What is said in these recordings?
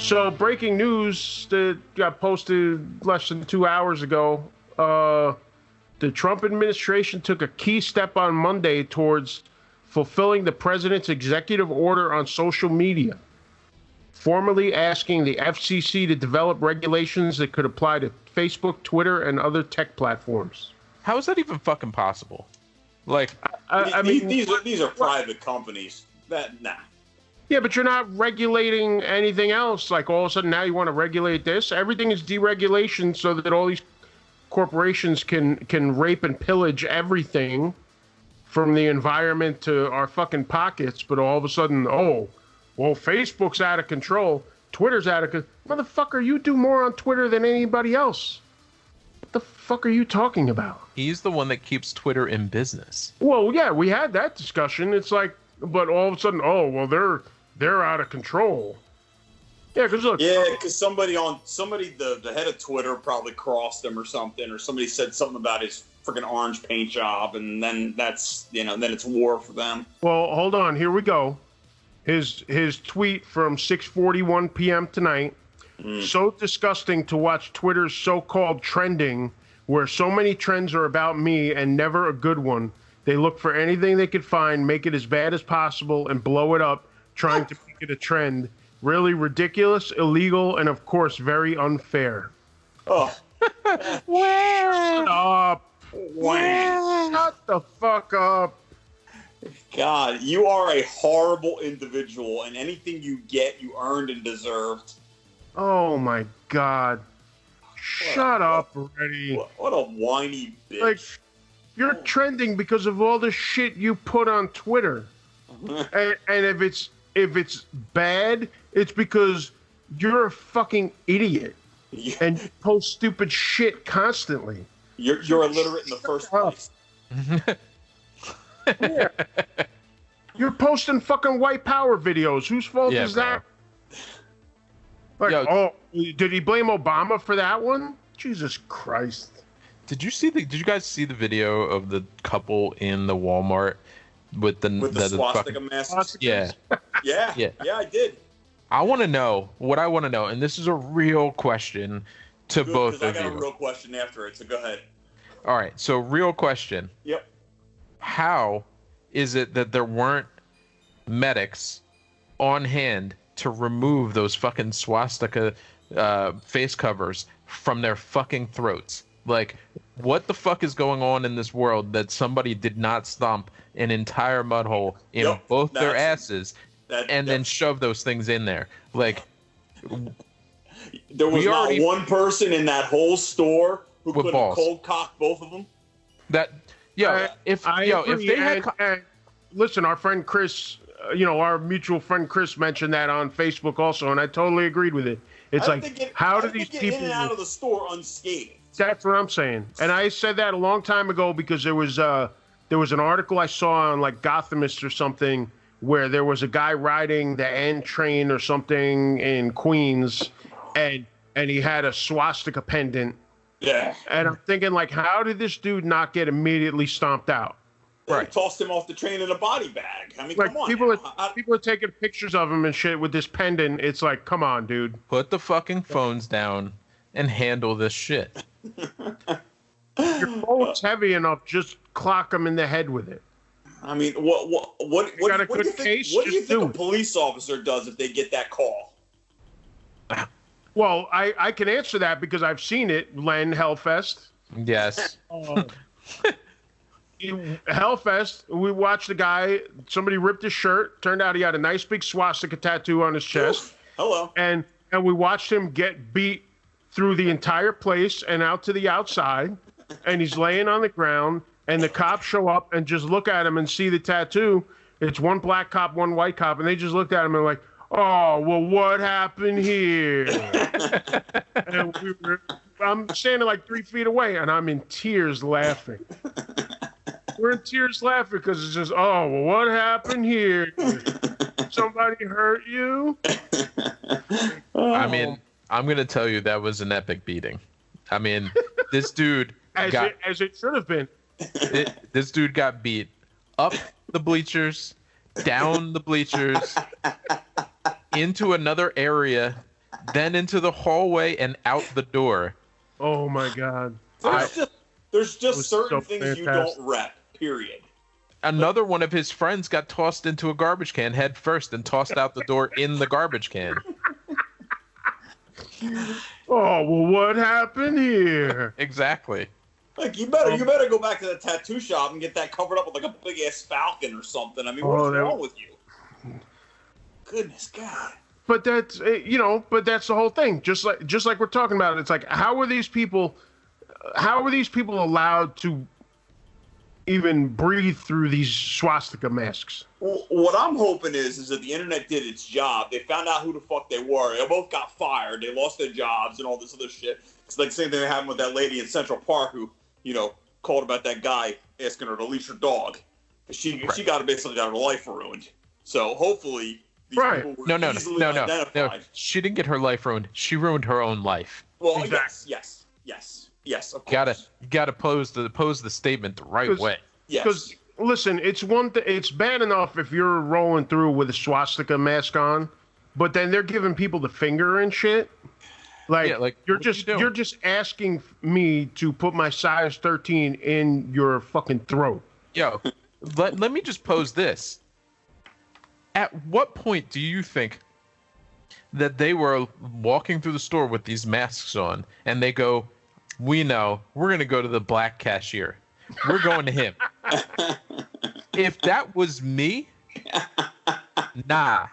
So, breaking news that got posted less than 2 hours ago. The Trump administration took a key step on Monday towards fulfilling the president's executive order on social media, formally asking the FCC to develop regulations that could apply to Facebook, Twitter, and other tech platforms. How is that even fucking possible? Like, I mean, these are private companies. Nah. Yeah, but you're not regulating anything else. Like, all of a sudden now you want to regulate this. Everything is deregulation so that all these corporations can rape and pillage everything from the environment to our fucking pockets. But all of a sudden, oh, well, Facebook's out of control. Twitter's out of control. Motherfucker, you do more on Twitter than anybody else. What the fuck are you talking about? He's the one that keeps Twitter in business. Well, yeah, we had that discussion. It's like, but all of a sudden, oh, well, they're out of control. Yeah, because look. Yeah, because the head of Twitter probably crossed him or something, or somebody said something about his freaking orange paint job, and then then it's war for them. Well, hold on, here we go. His tweet from 6:41 p.m. tonight. So disgusting to watch Twitter's so-called trending, where so many trends are about me and never a good one. They look for anything they could find, make it as bad as possible, and blow it up, trying to make it a trend. Really ridiculous, illegal, and of course, very unfair. Oh. Shut up. Shut the fuck up. God, you are a horrible individual, and anything you get, you earned and deserved. Oh my God. Shut up already. What a whiny bitch. Like, you're trending because of all the shit you put on Twitter. and if it's bad, it's because you're a fucking idiot and you post stupid shit constantly. You're illiterate in the first place. Yeah. You're posting fucking white power videos. Whose fault is that? Like, oh, did he blame Obama for that one? Jesus Christ. Did you guys see the video of the couple in the Walmart with the swastika masks? Yeah. Yeah, I did. I want to know what I want to know, and this is a real question to both of you. I got a real question after it, so go ahead. All right, so real question. Yep. How is it that there weren't medics on hand to remove those fucking swastika face covers from their fucking throats? Like, what the fuck is going on in this world that somebody did not stomp an entire mud hole in both their asses and then shove those things in there? Like, there was not one person in that whole store who could have cold cocked both of them. If they had, listen, our friend Chris, our mutual friend Chris mentioned that on Facebook also, and I totally agreed with it. It's how do these people get in and out of the store unscathed? That's what I'm saying, and I said that a long time ago because there was an article I saw on like Gothamist or something where there was a guy riding the N train or something in Queens, and he had a swastika pendant. Yeah. And I'm thinking, like, how did this dude not get immediately stomped out? They tossed him off the train in a body bag. I mean, like, come on. People are taking pictures of him and shit with this pendant. It's like, come on, dude. Put the fucking phones down and handle this shit. Your phone's heavy enough, just clock him in the head with it. I mean, what do you think a police officer does if they get that call? Well, I can answer that because I've seen it, Len Hellfest. Yes. Hellfest, we watched the guy, somebody ripped his shirt. Turned out he had a nice big swastika tattoo on his chest. Hello. And we watched him get beat through the entire place and out to the outside. And he's laying on the ground. And the cops show up and just look at him and see the tattoo. It's one black cop, one white cop. And they just looked at him and like, oh, well, what happened here? And I'm standing like 3 feet away, and I'm in tears laughing. We're in tears laughing because it's just, oh, well, what happened here? Somebody hurt you? I mean, I'm going to tell you that was an epic beating. I mean, this dude as it should have been. This dude got beat up the bleachers, down the bleachers, into another area then into the hallway and out the door. Oh my God. There's just certain so things you fantastic. don't rep. Period. Another one of his friends got tossed into a garbage can head first and tossed out the door in the garbage can. Oh, well, what happened here? Exactly. Like you better go back to the tattoo shop and get that covered up with like a big ass falcon or something. I mean, what's wrong with you? Goodness God. But that's but that's the whole thing. Just like we're talking about, it's like how are these people allowed to even breathe through these swastika masks? Well, what I'm hoping is that the internet did its job. They found out who the fuck they were. They both got fired. They lost their jobs and all this other shit. It's like the same thing that happened with that lady in Central Park who, called about that guy asking her to leash her dog. She basically got her life ruined. So hopefully these people were easily identified. No. She didn't get her life ruined. She ruined her own life. Well, Exactly. yes, of course. You gotta pose the statement the right way. Yes. Because listen, it's bad enough if you're rolling through with a swastika mask on, but then they're giving people the finger and shit. Like you're just asking me to put my size 13 in your fucking throat. Yo, let me just pose this. At what point do you think that they were walking through the store with these masks on and they go, we know, we're going to go to the black cashier. We're going to him. If that was me, nah.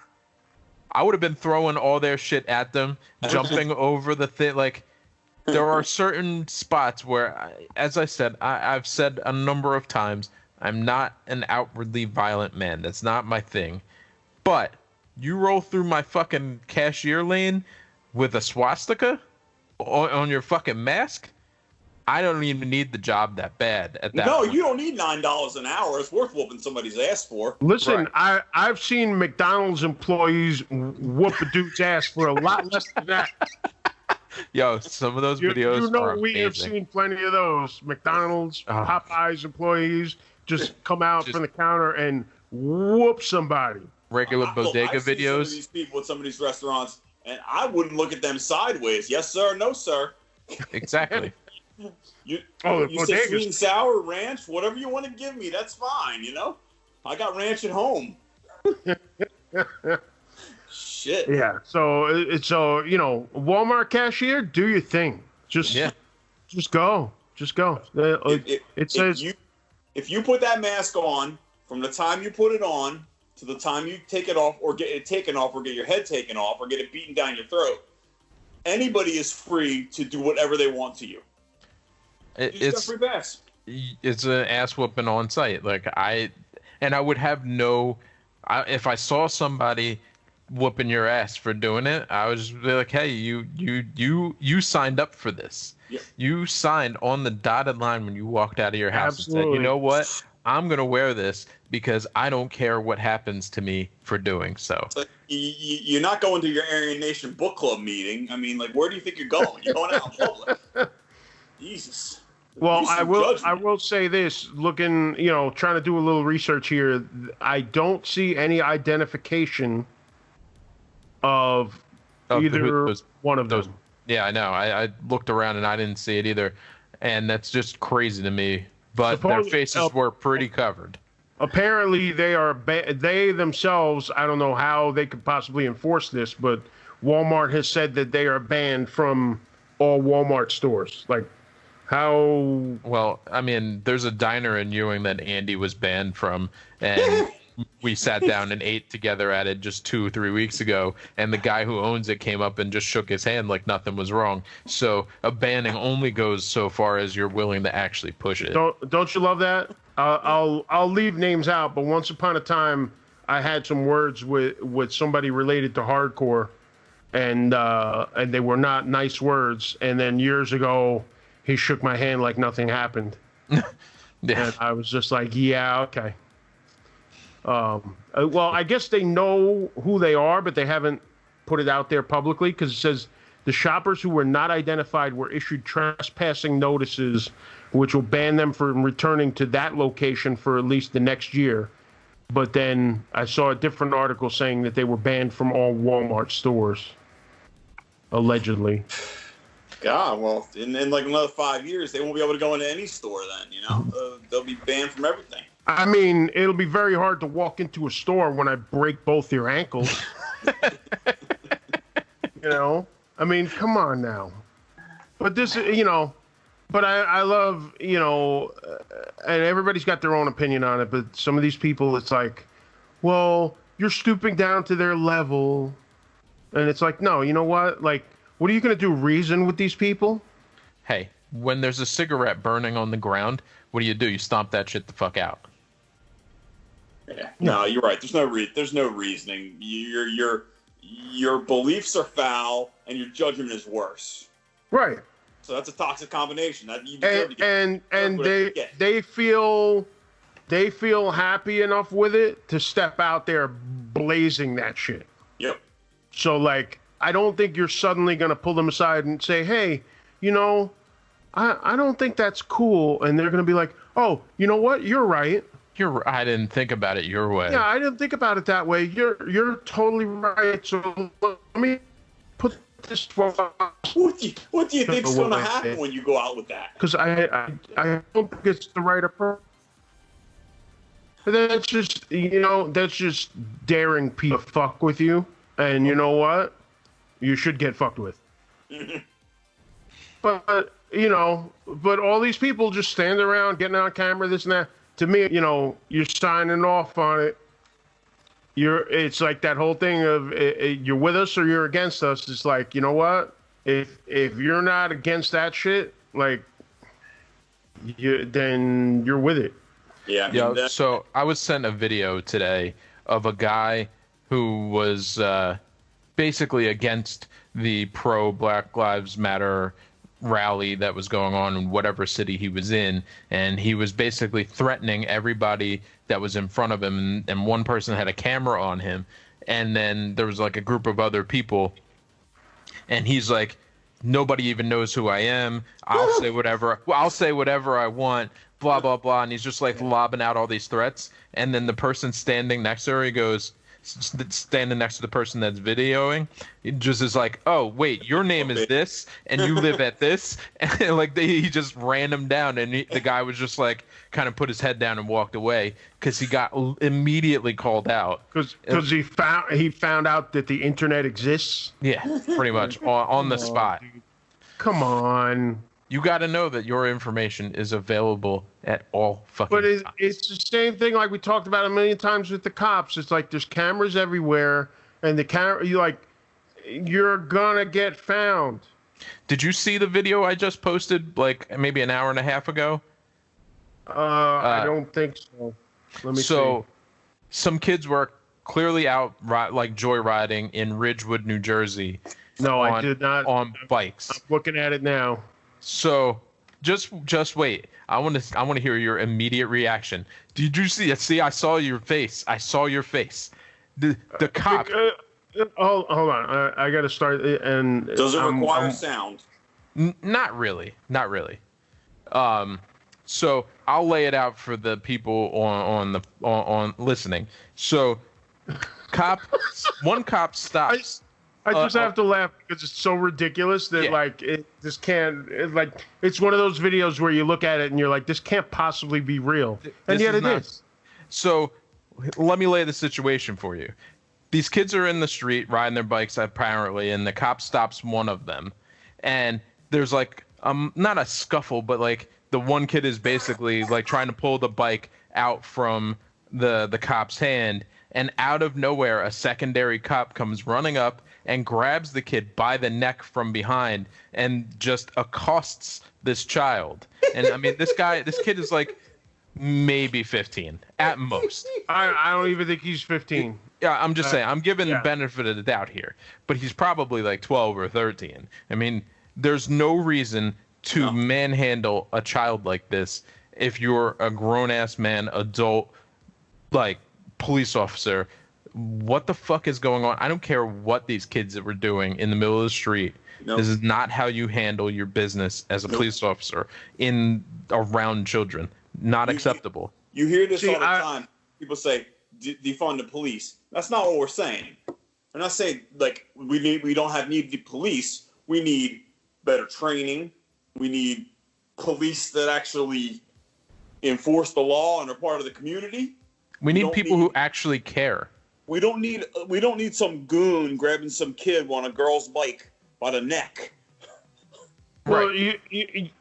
I would have been throwing all their shit at them, jumping over the thing. Like, there are certain spots where, as I said, I've said a number of times, I'm not an outwardly violent man. That's not my thing. But you roll through my fucking cashier lane with a swastika on your fucking mask, I don't even need the job that bad at that point. You don't need $9 an hour. It's worth whooping somebody's ass for. Listen, right. I've seen McDonald's employees whoop a dude's ass for a lot less than that. Yo, some of those videos are amazing. We have seen plenty of those. McDonald's, Popeyes employees just come out from the counter and whoop somebody. Regular bodega I've seen videos. Some of these people at some of these restaurants, and I wouldn't look at them sideways. Yes, sir. No, sir. Exactly. You say sweet and sour, ranch, whatever you want to give me, that's fine, I got ranch at home. Shit. Yeah. So Walmart cashier, do your thing. Just go. It says if you put that mask on, from the time you put it on to the time you take it off or get it taken off or get your head taken off or get it beaten down your throat, anybody is free to do whatever they want to you. It's free pass. It's an ass whooping on site. I would have if I saw somebody whooping your ass for doing it, I would just be like, hey, you signed up for this. Yep. You signed on the dotted line when you walked out of your house Absolutely. and said, you know what? I'm gonna wear this because I don't care what happens to me for doing so. You're not going to your Aryan Nation book club meeting. I mean, where do you think you're going? You're going out in public. Jesus. Well, I will say this, looking, trying to do a little research here, I don't see any identification of either one of them. Yeah, I know. I looked around and I didn't see it either. And that's just crazy to me. But their faces were pretty covered. Apparently, they themselves, I don't know how they could possibly enforce this, but Walmart has said that they are banned from all Walmart stores. How? Well, I mean, there's a diner in Ewing that Andy was banned from, and we sat down and ate together at it just 2-3 weeks ago, and the guy who owns it came up and just shook his hand like nothing was wrong. So a banning only goes so far as you're willing to actually push it. Don't you love that? I'll leave names out, but once upon a time, I had some words with somebody related to hardcore, and they were not nice words. And then years ago, he shook my hand like nothing happened. Yeah. And I was just like, yeah, okay. Well, I guess they know who they are, but they haven't put it out there publicly because it says the shoppers who were not identified were issued trespassing notices, which will ban them from returning to that location for at least the next year. But then I saw a different article saying that they were banned from all Walmart stores. allegedly. God, well, in like another 5 years, they won't be able to go into any store then, you know? They'll be banned from everything. I mean, it'll be very hard to walk into a store when I break both your ankles. You know? I mean, come on now. But this, you know, but I love, you know, and everybody's got their own opinion on it, but some of these people, it's like, well, you're stooping down to their level. And it's like, no, you know what? Like, what are you going to do? Reason with these people? Hey, when there's a cigarette burning on the ground, what do? You stomp that shit the fuck out. Yeah. No, you're right. There's no reasoning. Your beliefs are foul, and your judgment is worse. Right. So that's a toxic combination. That you they feel happy enough with it to step out there blazing that shit. Yep. So like, I don't think you're suddenly gonna pull them aside and say, hey, you know, I don't think that's cool, and they're gonna be like, oh, you know what? You're right. I didn't think about it your way. Yeah, I didn't think about it that way. You're totally right. So let me put this. What do you think's going to happen when you go out with that? Because I don't think it's the right approach. That's just, you know, that's just daring people to fuck with you, and you know what? You should get fucked with. But you know, but all these people just stand around getting on camera, this and that. To me, you know, you're signing off on it. It's like that whole thing of you're with us or you're against us. It's like, you know what? If you're not against that shit, like, then you're with it. Yeah. I mean, so I was sent a video today of a guy who was basically against the pro Black Lives Matter rally that was going on in whatever city he was in, and he was basically threatening everybody that was in front of him, and one person had a camera on him, and then there was like a group of other people, and he's like, nobody even knows who I am. I'll say whatever I want, blah blah blah, and he's just like lobbing out all these threats, and then the person standing next to her, he goes, standing next to the person that's videoing, it just is like, oh wait, your name is this and you live at this, and like he just ran him down, and the guy was just like kind of put his head down and walked away because he got immediately called out because he found out that the internet exists. Yeah, pretty much on the spot. Dude. Come on. You got to know that your information is available at all fucking times. But it's the same thing like we talked about a million times with the cops. It's like there's cameras everywhere, and you're gonna get found. Did you see the video I just posted like maybe an hour and a half ago? I don't think so. Let me see. Some kids were clearly out like joyriding in Ridgewood, New Jersey. No, I did not. On bikes. I'm looking at it now. So, just wait. I want to hear your immediate reaction. Did you see it? See, I saw your face. The cop. Hold on. I got to start. And does it require sound? Not really. So I'll lay it out for the people on listening. So, one cop stops. I just have to laugh because it's so ridiculous that it's one of those videos where you look at it and you're like, this can't possibly be real, and yet it is. So let me lay the situation for you. These kids are in the street riding their bikes apparently, and the cop stops one of them, and there's like not a scuffle, but like the one kid is basically like trying to pull the bike out from the cop's hand, and out of nowhere a secondary cop comes running up and grabs the kid by the neck from behind and just accosts this child. And I mean, this kid is like maybe 15 at most. I don't even think he's 15. Yeah, I'm just saying, I'm giving the benefit of the doubt here, but he's probably like 12 or 13. I mean, there's no reason to manhandle a child like this if you're a grown-ass man, adult, like police officer. What the fuck is going on? I don't care what these kids were doing in the middle of the street. Nope. This is not how you handle your business as a police officer around children. Not acceptable. You hear this all the time. People say, defund the police. That's not what we're saying. I'm not saying like we don't need the police. We need better training. We need police that actually enforce the law and are part of the community. We need people who actually care. We don't need some goon grabbing some kid on a girl's bike by the neck. Well,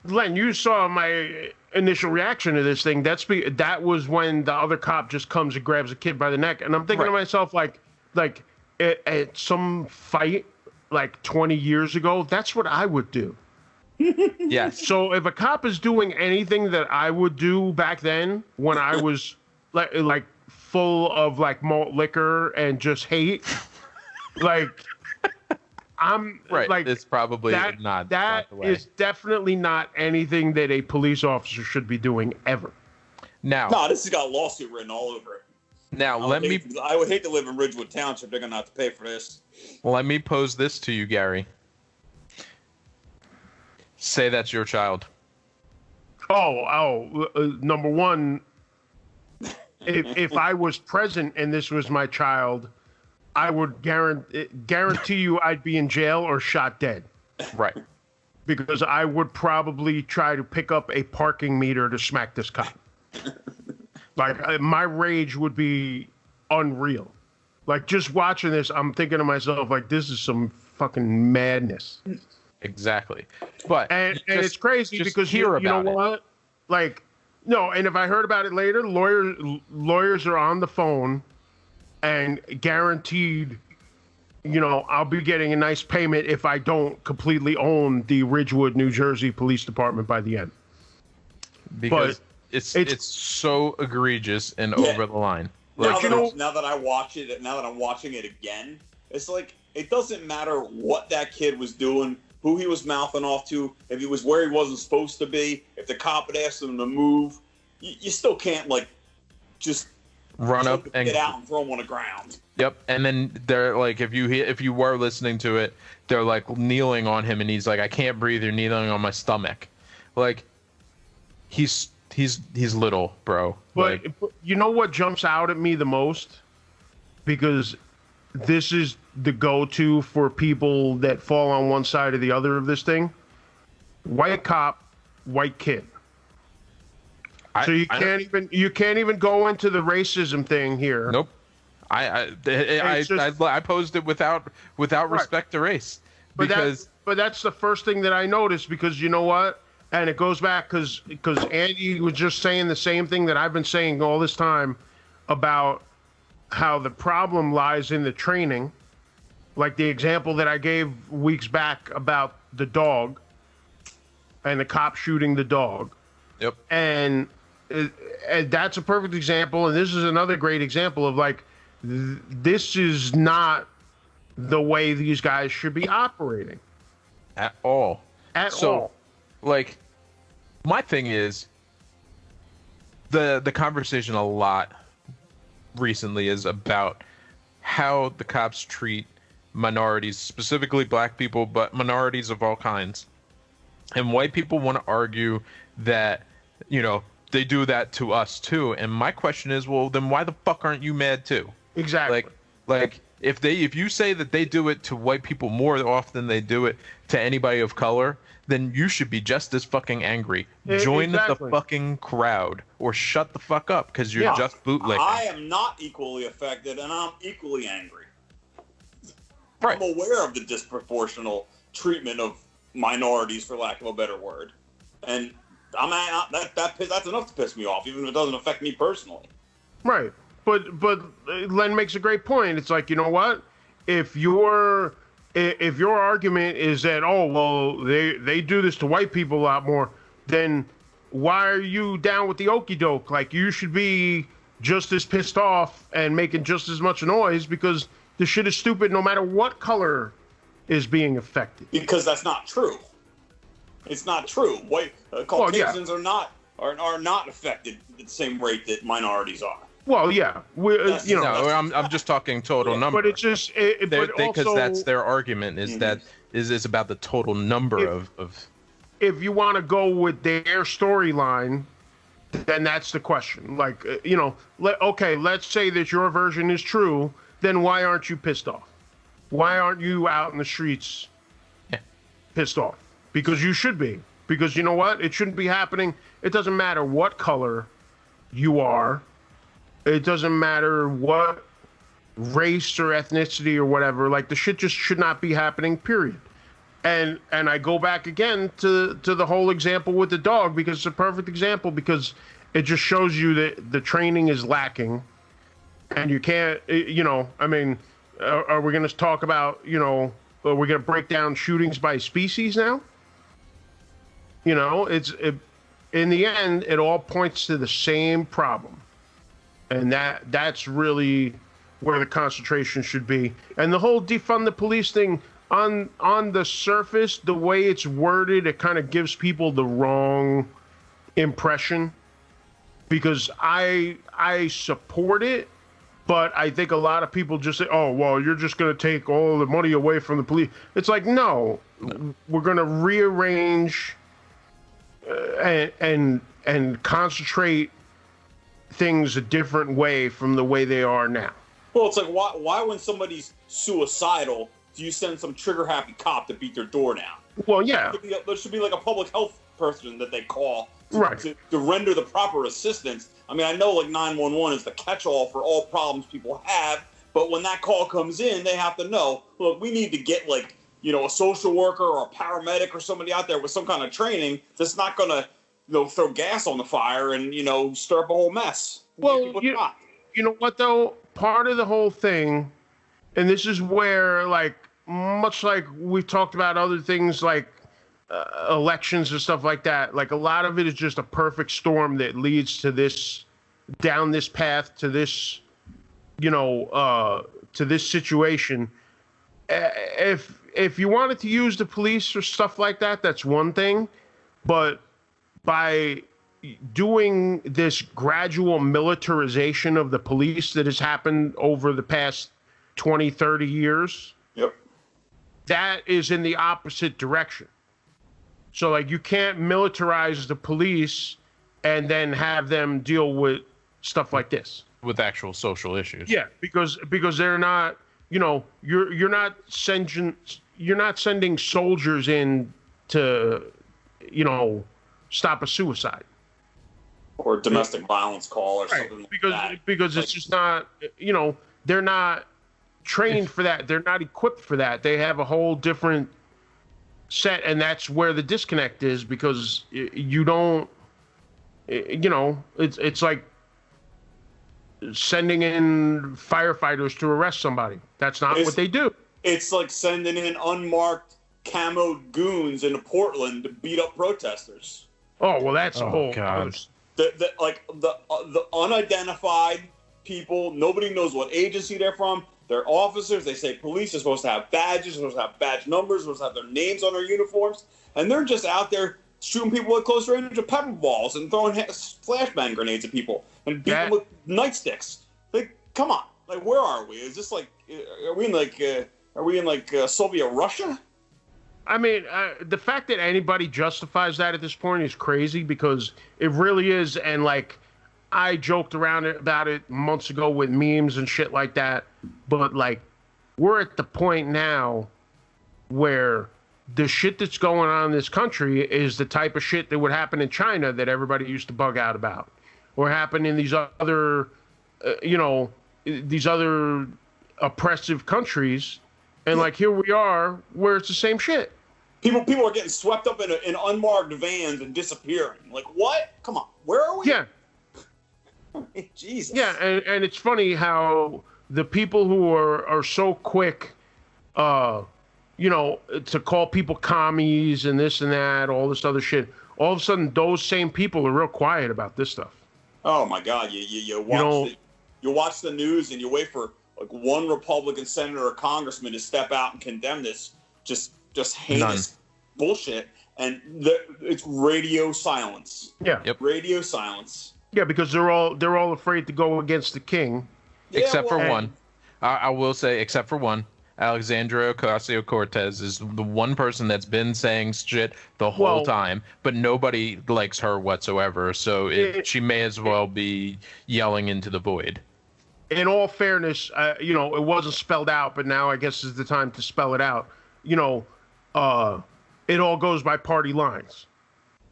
Len, you saw my initial reaction to this thing. That was when the other cop just comes and grabs a kid by the neck, and I'm thinking to myself, like at some fight like 20 years ago, that's what I would do. Yes. So if a cop is doing anything that I would do back then, when I was like full of like malt liquor and just hate, like. I'm right. like it's probably not that the way. Is definitely not anything that a police officer should be doing ever. Now, no, this has got a lawsuit written all over it. Now, I would hate to live in Ridgewood Township. They're gonna have to pay for this. Let me pose this to you, Gary. Say that's your child. Number one, if I was present and this was my child, I would guarantee you I'd be in jail or shot dead. Right. Because I would probably try to pick up a parking meter to smack this cop. Like, my rage would be unreal. Like, just watching this, I'm thinking to myself, like, this is some fucking madness. Exactly. But and it's crazy because you know what? Like, no, and if I heard about it later, lawyers are on the phone and guaranteed, I'll be getting a nice payment if I don't completely own the Ridgewood, New Jersey Police Department by the end. Because it's so egregious and over the line. Like, now that I'm watching it again, it's like it doesn't matter what that kid was doing, who he was mouthing off to, if he was where he wasn't supposed to be, if the cop had asked him to move, you still can't just run up and get out and throw him on the ground. Yep, and then they're like, if you were listening to it, they're like kneeling on him, and he's like, I can't breathe. You're kneeling on my stomach. Like, he's little, bro. But you know what jumps out at me the most? Because this is the go-to for people that fall on one side or the other of this thing. White cop, white kid. So you can't even go into the racism thing here. Nope. I posed it without respect to race. But that's the first thing that I noticed, because you know what? And it goes back because Andy was just saying the same thing that I've been saying all this time about how the problem lies in the training. Like the example that I gave weeks back about the dog and the cop shooting the dog. Yep. And that's a perfect example. And this is another great example of like, this is not the way these guys should be operating. At all. At all. Like, my thing is, the conversation a lot recently is about how the cops treat minorities, specifically black people, but minorities of all kinds. And white people want to argue that, they do that to us too. And my question is, well, then why the fuck aren't you mad too? Exactly. Like if you say that they do it to white people more often than they do it to anybody of color, then you should be just as fucking angry. Join the fucking crowd or shut the fuck up because you're just bootlicking. I am not equally affected, and I'm equally angry. Right. I'm aware of the disproportional treatment of minorities, for lack of a better word, and that's enough to piss me off, even if it doesn't affect me personally. Right. But Len makes a great point. It's like, you know what? If your argument is that, oh, well, they do this to white people a lot more, then why are you down with the okie doke? Like, you should be just as pissed off and making just as much noise, because the shit is stupid no matter what color is being affected. Because that's not true. It's not true. White Caucasians are not affected at the same rate that minorities are. Well, yeah, I'm just talking total number. But it's just because that's their argument is that is about the total number of. If you want to go with their storyline, then that's the question. Like, let's say that your version is true. Then why aren't you pissed off? Why aren't you out in the streets pissed off? Because you should be. Because you know what? It shouldn't be happening. It doesn't matter what color you are. It doesn't matter what race or ethnicity or whatever. Like, the shit just should not be happening, period. And I go back again to the whole example with the dog, because it's a perfect example, because it just shows you that the training is lacking. And you can't, I mean, are we going to talk about, are we going to break down shootings by species now? In the end, it all points to the same problem. And that's really where the concentration should be. And the whole defund the police thing, on the surface, the way it's worded, it kind of gives people the wrong impression, because I support it. But I think a lot of people just say, oh, well, you're just going to take all the money away from the police. It's like, no, we're going to rearrange and concentrate things a different way from the way they are now. Well, it's like, why when somebody's suicidal, do you send some trigger-happy cop to beat their door down? Well, yeah. There should be like a public health person that they call to render the proper assistance. I mean, I know like 911 is the catch-all for all problems people have, but when that call comes in, they have to know, look, we need to get like, a social worker or a paramedic or somebody out there with some kind of training that's not going to, throw gas on the fire and, stir up a whole mess. Well, you know what, though? Part of the whole thing, and this is where, like, much like we've talked about other things like elections and stuff like that, like a lot of it is just a perfect storm that leads to this, down this path to this, to this situation. If you wanted to use the police or stuff like that, that's one thing, but by doing this gradual militarization of the police that has happened over the past 20, 30 years, that is in the opposite direction. So, like, you can't militarize the police and then have them deal with stuff like this. With actual social issues. Yeah, because they're not, you're not sending soldiers in to, stop a suicide. Or domestic violence call or something like that. Because it's just not, they're not trained for that. They're not equipped for that. They have a whole different set, and that's where the disconnect is, because you don't, it's like sending in firefighters to arrest somebody. That's not what they do. It's like sending in unmarked camoed goons into Portland to beat up protesters. Oh, well, that's a whole God. The unidentified people, nobody knows what agency they're from. They're officers. They say police are supposed to have badges, supposed to have badge numbers, supposed to have their names on their uniforms, and they're just out there shooting people at close range with pepper balls and throwing flashbang grenades at people and beating them with nightsticks. Like, come on! Like, where are we? Is this like? Are we in Soviet Russia? I mean, the fact that anybody justifies that at this point is crazy, because it really is. And like, I joked around about it months ago with memes and shit like that. But like, we're at the point now where the shit that's going on in this country is the type of shit that would happen in China that everybody used to bug out about, or happen in these other, these other oppressive countries. And like, here we are where it's the same shit. People are getting swept up in unmarked vans and disappearing. Like, what? Come on. Where are we? Yeah. Jesus. Yeah, and it's funny how the people who are so quick, to call people commies and this and that, all this other shit, all of a sudden those same people are real quiet about this stuff. Oh my God! You watch the news and you wait for like one Republican senator or congressman to step out and condemn this just heinous bullshit, and it's radio silence. Yeah. Yep. Radio silence. Yeah, because they're all afraid to go against the king. Except for one. I will say, except for one. Alexandria Ocasio-Cortez is the one person that's been saying shit the whole time, but nobody likes her whatsoever, so she may as well be yelling into the void. in all fairness, you know, it wasn't spelled out, but now I guess is the time to spell it out. You know, it all goes by party lines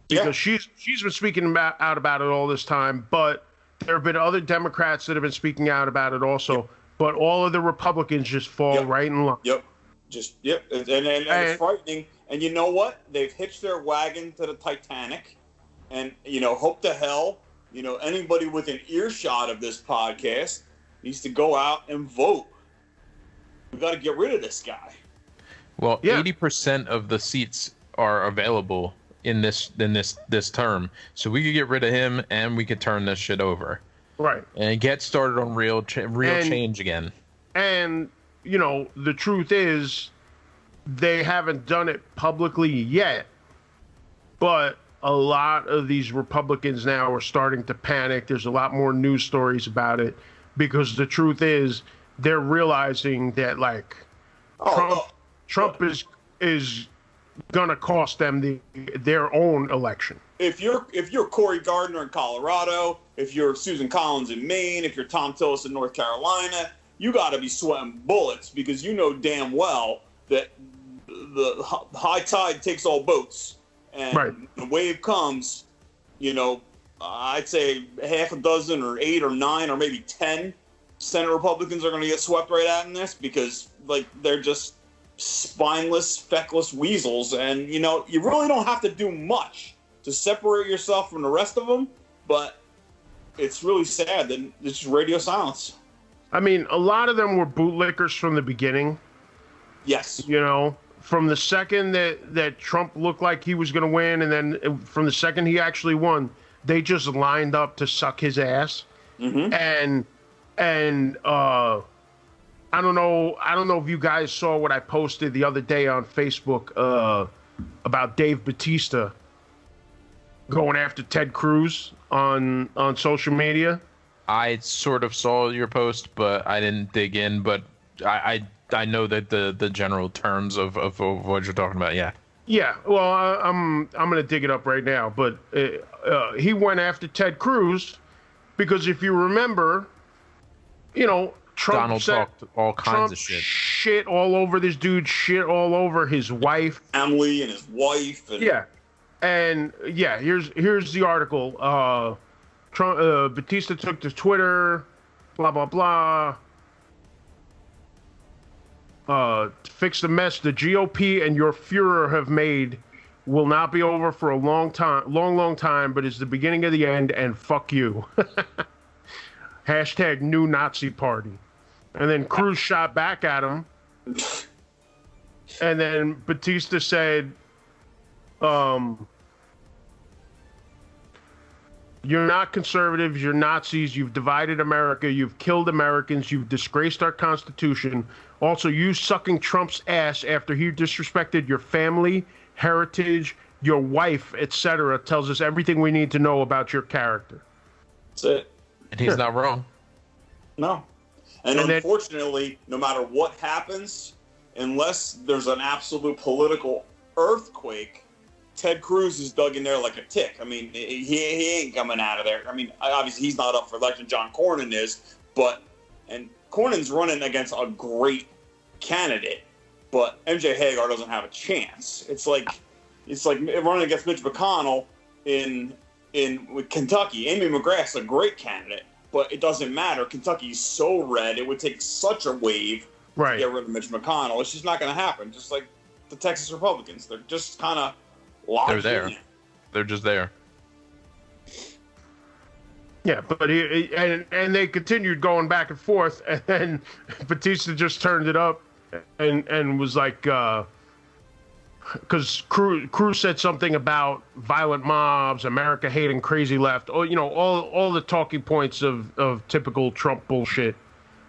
because she's been speaking out about it all this time, but there have been other Democrats that have been speaking out about it also. Yep. But all of the Republicans just fall right in line. Yep. And it's frightening. And you know what? They've hitched their wagon to the Titanic. And, you know, hope to hell, you know, anybody with an earshot of this podcast needs to go out and vote. We've got to get rid of this guy. Well, 80% of the seats are available in this term. So we could get rid of him and we could turn this shit over. Right. And get started on real change again. And, you know, the truth is they haven't done it publicly yet, but a lot of these Republicans now are starting to panic. There's a lot more news stories about it because the truth is they're realizing that, like, Trump is going to cost them their own election. If you're Cory Gardner in Colorado, if you're Susan Collins in Maine, if you're Tom Tillis in North Carolina, you got to be sweating bullets because you know damn well that the high tide takes all boats, and the wave comes. You know, I'd say half a dozen or 8 or 9 or maybe 10 Senate Republicans are going to get swept right out in this because, like, they're just spineless, feckless weasels, and you know you really don't have to do much to separate yourself from the rest of them, but it's really sad that it's just radio silence. I mean, a lot of them were bootlickers from the beginning. Yes. You know, from the second that Trump looked like he was going to win, and then from the second he actually won, they just lined up to suck his ass. Mm-hmm. And I don't know if you guys saw what I posted the other day on Facebook about Dave Bautista going after Ted Cruz on social media. I sort of saw your post, but I didn't dig in. But I know that the general terms of what you're talking about. Yeah. Yeah. Well, I'm gonna dig it up right now. But he went after Ted Cruz because if you remember, you know, Trump talked all kinds of shit. Shit all over this dude. Shit all over his wife, family, and his wife. And here's the article. Batista took to Twitter, blah, blah, blah. To fix the mess the GOP and your Fuhrer have made will not be over for a long time, but is the beginning of the end, and fuck you. Hashtag new Nazi party. And then Cruz shot back at him. And then Batista said, you're not conservatives, you're Nazis, you've divided America, you've killed Americans, you've disgraced our Constitution. Also, you sucking Trump's ass after he disrespected your family, heritage, your wife, etc. tells us everything we need to know about your character. That's it. And he's not wrong. No. And unfortunately, no matter what happens, unless there's an absolute political earthquake, Ted Cruz is dug in there like a tick. I mean, he ain't coming out of there. I mean, obviously he's not up for election. John Cornyn is, and Cornyn's running against a great candidate, but MJ Hagar doesn't have a chance. It's like running against Mitch McConnell in Kentucky. Amy McGrath's a great candidate, but it doesn't matter. Kentucky's so red; it would take such a wave to get rid of Mitch McConnell. It's just not going to happen. Just like the Texas Republicans, they're just kind of. They're there. They're just there. Yeah, but and they continued going back and forth, and then Batista just turned it up and was like, because Cruz said something about violent mobs, America hating crazy left, or you know, all the talking points of typical Trump bullshit,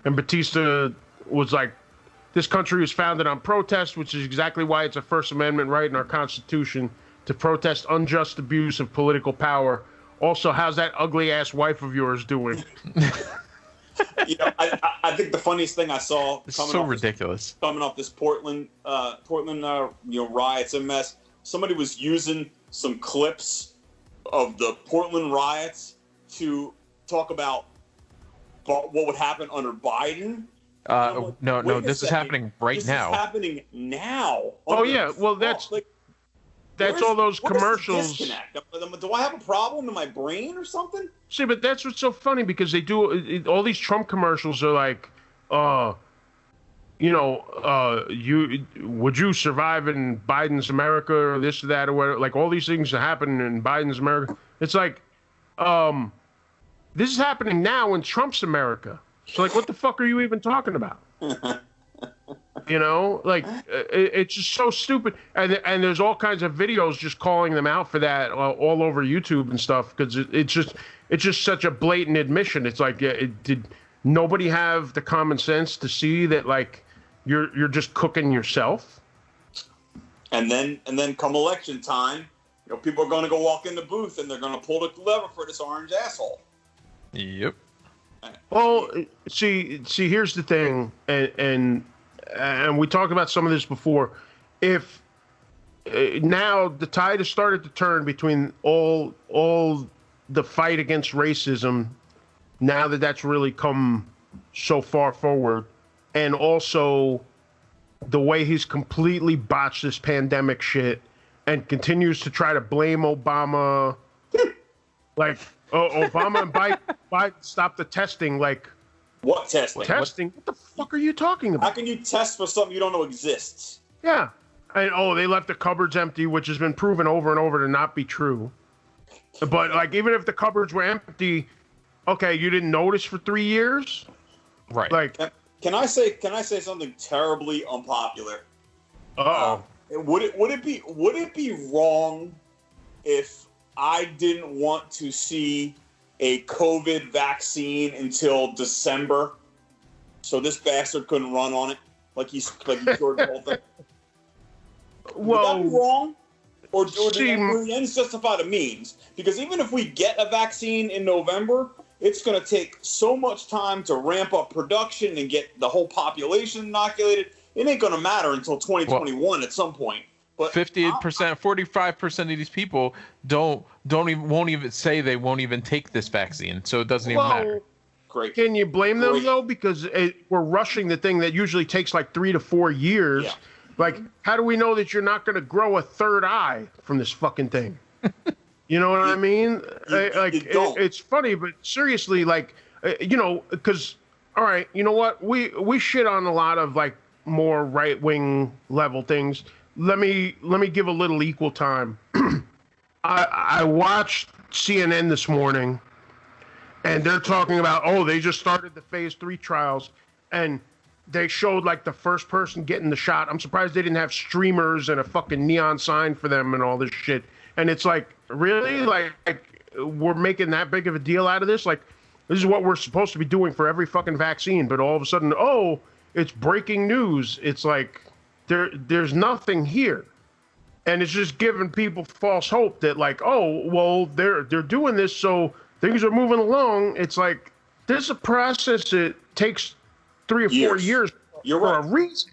and Batista was like, this country was founded on protest, which is exactly why it's a First Amendment right in our Constitution to protest unjust abuse of political power. Also, how's that ugly ass wife of yours doing? You know, I think the funniest thing I saw coming off this Portland riots and mess. Somebody was using some clips of the Portland riots to talk about what would happen under Biden. No, this is happening right now. This is happening now. Oh yeah, well that's all those commercials. Do I have a problem in my brain or something? See, but that's what's so funny because they do all these Trump commercials are like, would you survive in Biden's America or this or that or whatever? Like all these things that happen in Biden's America. It's like, this is happening now in Trump's America. So like, what the fuck are you even talking about? It's just so stupid. And there's all kinds of videos just calling them out for that all over YouTube and stuff because it's just such a blatant admission. It's like, did nobody have the common sense to see that like you're just cooking yourself? And then come election time, people are going to go walk in the booth and they're going to pull the lever for this orange asshole. Yep. Well, see, here's the thing, and we talked about some of this before. If now the tide has started to turn between all the fight against racism, now that that's really come so far forward, and also the way he's completely botched this pandemic shit and continues to try to blame Obama, like. Oh, Obama and Biden stopped the testing. Like, what testing? Testing? What the fuck are you talking about? How can you test for something you don't know exists? Yeah. And, they left the cupboards empty, which has been proven over and over to not be true. But, like, even if the cupboards were empty, okay, you didn't notice for 3 years? Right. Like, can I say something terribly unpopular? Would it be wrong if I didn't want to see a COVID vaccine until December, so this bastard couldn't run on it like he cured the whole thing? Well, would that be wrong? Or do the ends justify the means? Because even if we get a vaccine in November, it's going to take so much time to ramp up production and get the whole population inoculated. It ain't going to matter until 2021 at some point. But 58%, 45% of these people won't even say they won't even take this vaccine, so it doesn't even matter. Great. Can you blame them though? Because we're rushing the thing that usually takes like 3 to 4 years. Yeah. Like, how do we know that you're not going to grow a third eye from this fucking thing? You know what I mean? It's funny, but seriously, like, because all right, you know what? We shit on a lot of like more right wing level things. Let me give a little equal time. I watched CNN this morning, and they're talking about, they just started the phase 3 trials, and they showed like the first person getting the shot. I'm surprised they didn't have streamers and a fucking neon sign for them and all this shit. And it's like, really? Like we're making that big of a deal out of this? Like, this is what we're supposed to be doing for every fucking vaccine, but all of a sudden, it's breaking news. It's like, there's nothing here, and it's just giving people false hope that like, they're doing this, so things are moving along. It's like there's a process that takes 3 or 4 years for a reason.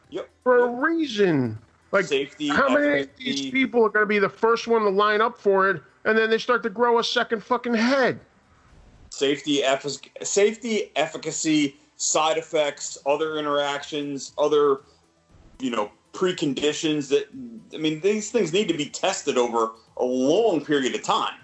Yep. For a reason. Like, safety, how many of these people are going to be the first one to line up for it, and then they start to grow a second fucking head? Safety, efficacy, side effects, other interactions, other preconditions these things need to be tested over a long period of time.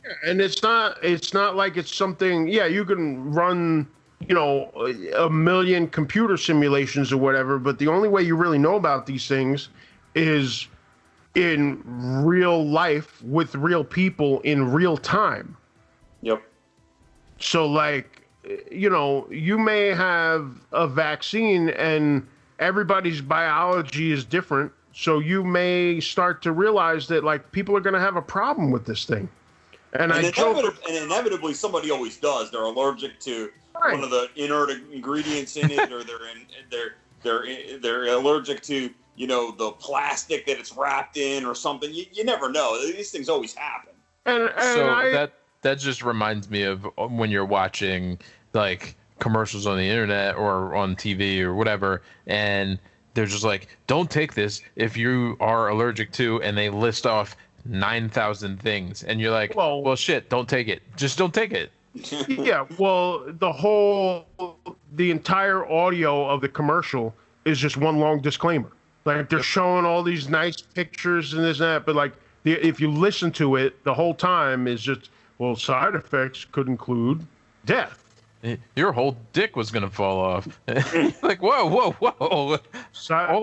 Yeah, and it's not like it's something, you can run, a million computer simulations or whatever, but the only way you really know about these things is in real life with real people in real time. Yep. So like, you may have a vaccine and everybody's biology is different, so you may start to realize that like people are going to have a problem with this thing. And inevitably somebody always does. They're allergic to one of the inert ingredients in it, or they're allergic to the plastic that it's wrapped in or something. You never know. These things always happen. That just reminds me of when you're watching like commercials on the internet or on TV or whatever, and they're just like, don't take this if you are allergic to, and they list off 9,000 things, and you're like, well shit, don't take it. Just don't take it. Yeah, well, the entire audio of the commercial is just one long disclaimer. Like they're showing all these nice pictures and this and that, but like if you listen to it, the whole time is just, well, side effects could include death. Your whole dick was gonna fall off. Like, whoa. All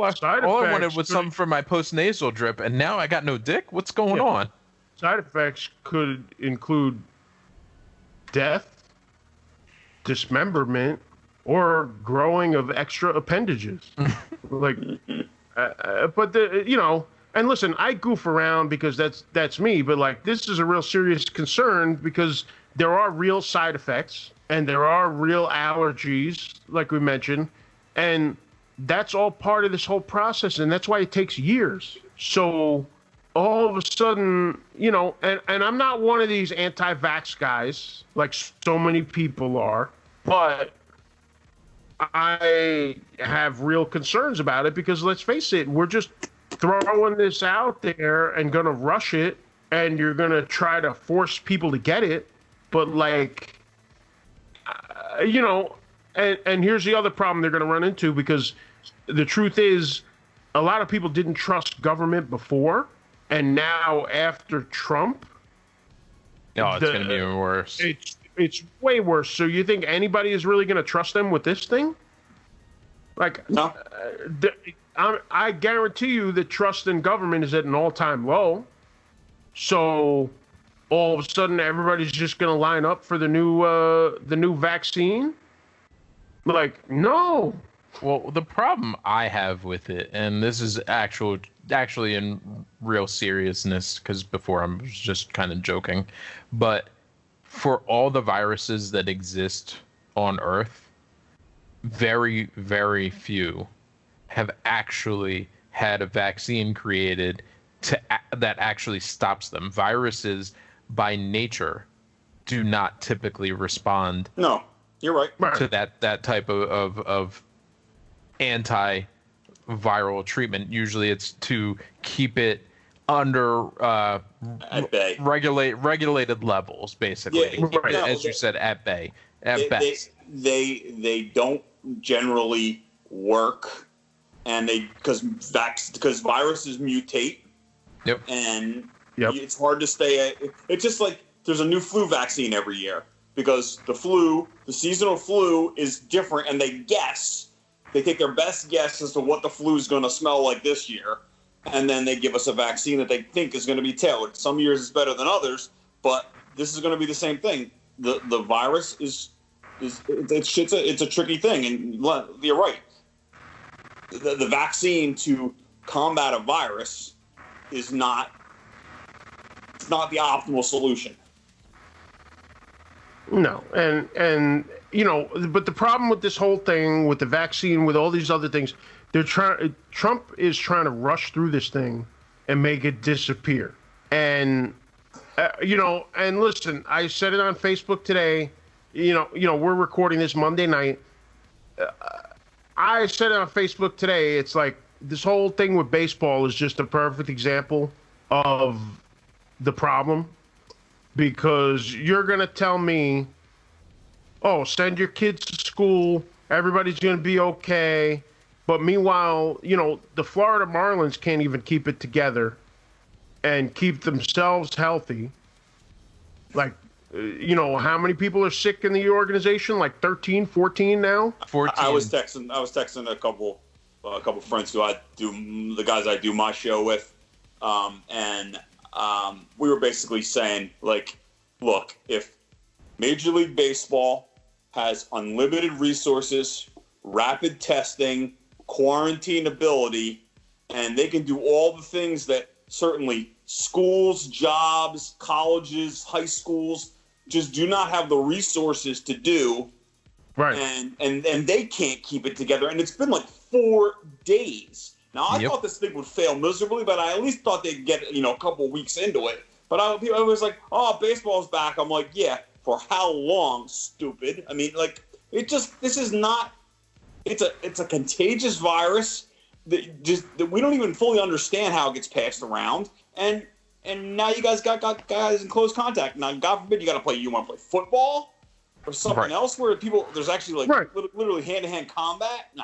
I wanted was something for my post-nasal drip, and now I got no dick? What's going on? Side effects could include death, dismemberment, or growing of extra appendages. Like, but and listen, I goof around because that's me, but like this is a real serious concern because there are real side effects and there are real allergies, like we mentioned, and that's all part of this whole process, and that's why it takes years. So all of a sudden, and I'm not one of these anti-vax guys like so many people are, but I have real concerns about it because let's face it, we're just throwing this out there and gonna rush it, and you're gonna try to force people to get it, but like, and here's the other problem they're gonna run into, because the truth is, a lot of people didn't trust government before, and now after Trump, it's gonna be even worse. It's way worse. So you think anybody is really going to trust them with this thing? Like, no. I guarantee you that trust in government is at an all-time low. So all of a sudden, everybody's just going to line up for the new vaccine? Like, no. Well, the problem I have with it, and this is actually in real seriousness, because before I was just kind of joking, but for all the viruses that exist on Earth, very, very few have actually had a vaccine created that actually stops them. Viruses, by nature, do not typically respond. No, you're right. To that type of antiviral treatment. Usually, it's to keep it under at bay. regulated levels, basically. Yeah, as you said, at bay. At best. They don't generally work, and because viruses mutate. Yep. And it's hard to stay. It's just like there's a new flu vaccine every year because the seasonal flu is different, and they take their best guess as to what the flu is going to smell like this year. And then they give us a vaccine that they think is going to be tailored. Some years it's better than others, but this is going to be the same thing. The virus it's a tricky thing, and you're right. The vaccine to combat a virus is not the optimal solution. No, and but the problem with this whole thing, with the vaccine, with all these other things, Trump is trying to rush through this thing and make it disappear. And and listen, I said it on Facebook today. We're recording this Monday night. I said it on Facebook today. It's like this whole thing with baseball is just a perfect example of the problem, because you're gonna tell me, oh, send your kids to school, everybody's gonna be okay. But meanwhile, the Florida Marlins can't even keep it together and keep themselves healthy. Like, how many people are sick in the organization? Like 13, 14 now? 14. I was texting a couple friends the guys I do my show with, and we were basically saying, like, look, if Major League Baseball has unlimited resources, rapid testing, quarantine ability, and they can do all the things that certainly schools, jobs, colleges, high schools just do not have the resources to do. Right. And they can't keep it together. And it's been like 4 days. Now, I thought this thing would fail miserably, but I at least thought they'd get, a couple weeks into it. But I was like, oh, baseball's back. I'm like, yeah, for how long, stupid? I mean, like, this is not, it's a contagious virus that we don't even fully understand how it gets passed around. And now you guys got guys in close contact. Now, God forbid you want to play football? or something else where there's actually like literally hand-to-hand combat? No.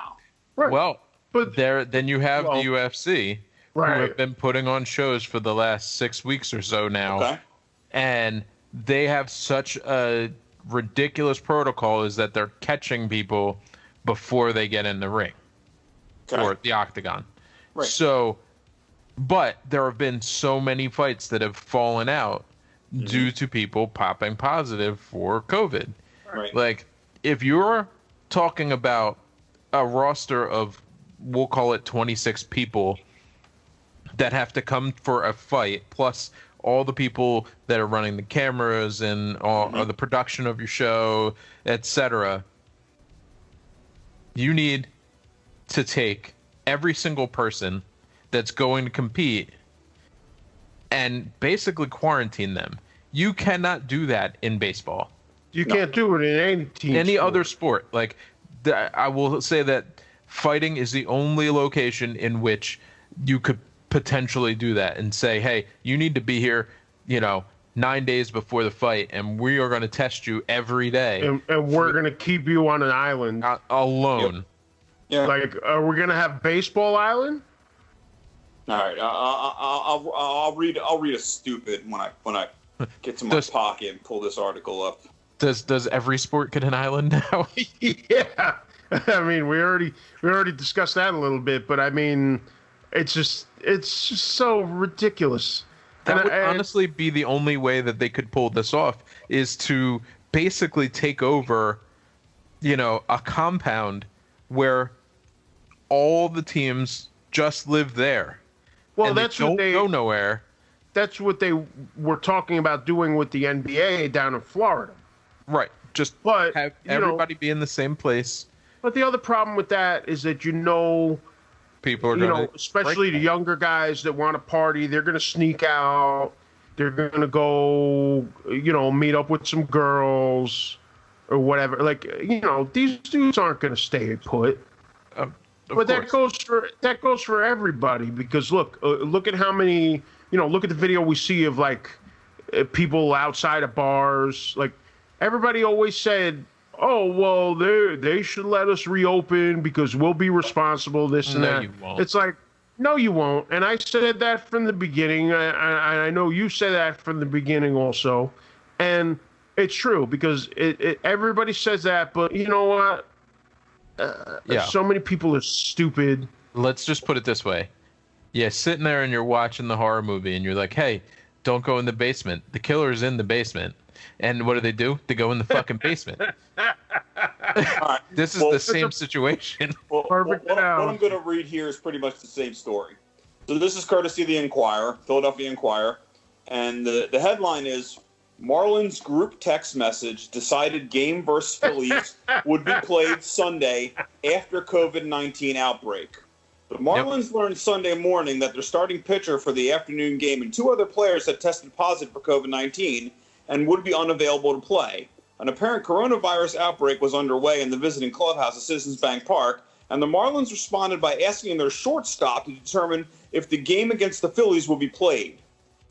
Right. Well, but then you have the UFC, who have been putting on shows for the last 6 weeks or so now. Okay. And they have such a ridiculous protocol is that they're catching people before they get in the ring or the octagon. Right. So, but there have been so many fights that have fallen out due to people popping positive for COVID. Right. Like, if you're talking about a roster of, we'll call it 26 people that have to come for a fight, plus all the people that are running the cameras and all the production of your show, etc. You need to take every single person that's going to compete and basically quarantine them. You cannot do that in baseball. You can't do it in any team. Any other sport. Like, I will say that fighting is the only location in which you could potentially do that and say, hey, you need to be here, 9 days before the fight, and we are going to test you every day. And we're going to keep you on an island. Alone. Yep. Yeah. Like, are we going to have Baseball Island? All right. I'll read a stupid when I get to my pocket and pull this article up. Does every sport get an island now? Yeah. I mean, we already discussed that a little bit, but I mean, it's just so ridiculous. That would honestly be the only way that they could pull this off, is to basically take over, a compound where all the teams just live there. Well, and that's they don't go nowhere. That's what they were talking about doing with the NBA down in Florida. Right. Just have everybody be in the same place. But the other problem with that is that people are going to, especially the younger guys that want to party, they're going to sneak out. They're going to go, meet up with some girls or whatever. Like, these dudes aren't going to stay put. But that goes for everybody, because look at how many, look at the video we see of like people outside of bars. Like, everybody always said, oh, well, they should let us reopen because we'll be responsible, this and that. You won't. It's like, no, you won't. And I said that from the beginning. I know you said that from the beginning also. And it's true, because everybody says that, but you know what? So many people are stupid. Let's just put it this way. Yeah, sitting there and you're watching the horror movie and you're like, hey, don't go in the basement. The killer's in the basement. And what do? They go in the fucking basement. Right. This is the same situation. What I'm going to read here is pretty much the same story. So this is courtesy of the Inquirer, Philadelphia Inquirer. And the headline is, Marlins group text message decided game versus Phillies would be played Sunday after COVID-19 outbreak. The Marlins learned Sunday morning that their starting pitcher for the afternoon game and two other players had tested positive for COVID-19 and would be unavailable to play. An apparent coronavirus outbreak was underway in the visiting clubhouse at Citizens Bank Park, and the Marlins responded by asking their shortstop to determine if the game against the Phillies will be played.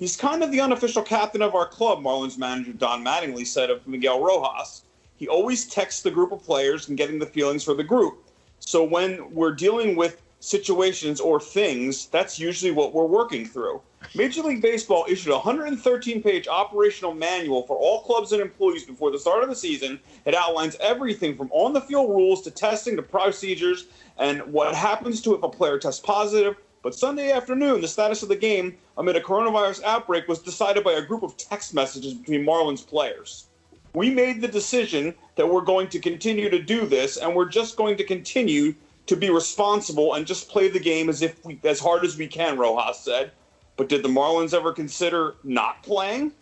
He's kind of the unofficial captain of our club, Marlins manager Don Mattingly said of Miguel Rojas. He always texts the group of players and getting the feelings for the group. So when we're dealing with situations or things, that's usually what we're working through. Major League Baseball issued a 113-page operational manual for all clubs and employees before the start of the season. It outlines everything from on-the-field rules to testing to procedures and what happens to if a player tests positive. But Sunday afternoon, the status of the game amid a coronavirus outbreak was decided by a group of text messages between Marlins players. We made the decision that we're going to continue to do this, and we're just going to continue to be responsible and just play the game as hard as we can, Rojas said. But did the Marlins ever consider not playing?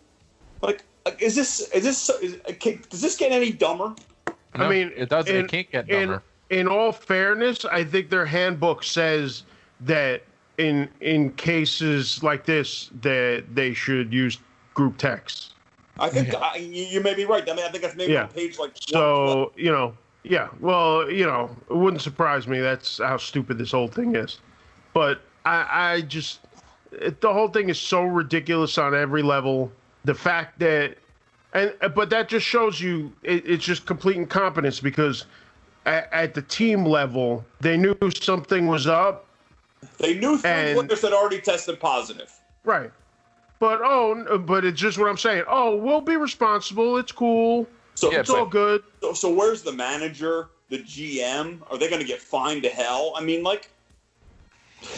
Does this get any dumber? No, I mean, it doesn't. It can't get dumber. In all fairness, I think their handbook says that in cases like this, that they should use group text. I think you may be right. I mean, I think that's maybe on page like. So well, it wouldn't surprise me. That's how stupid this whole thing is. But I just, the whole thing is so ridiculous on every level. The fact that But that just shows you it's just complete incompetence because at the team level, they knew something was up. They knew 3 players had already tested positive. Right. But it's just what I'm saying. Oh, we'll be responsible. It's cool. So it's all good. So where's the manager, the GM? Are they going to get fined to hell? I mean, like,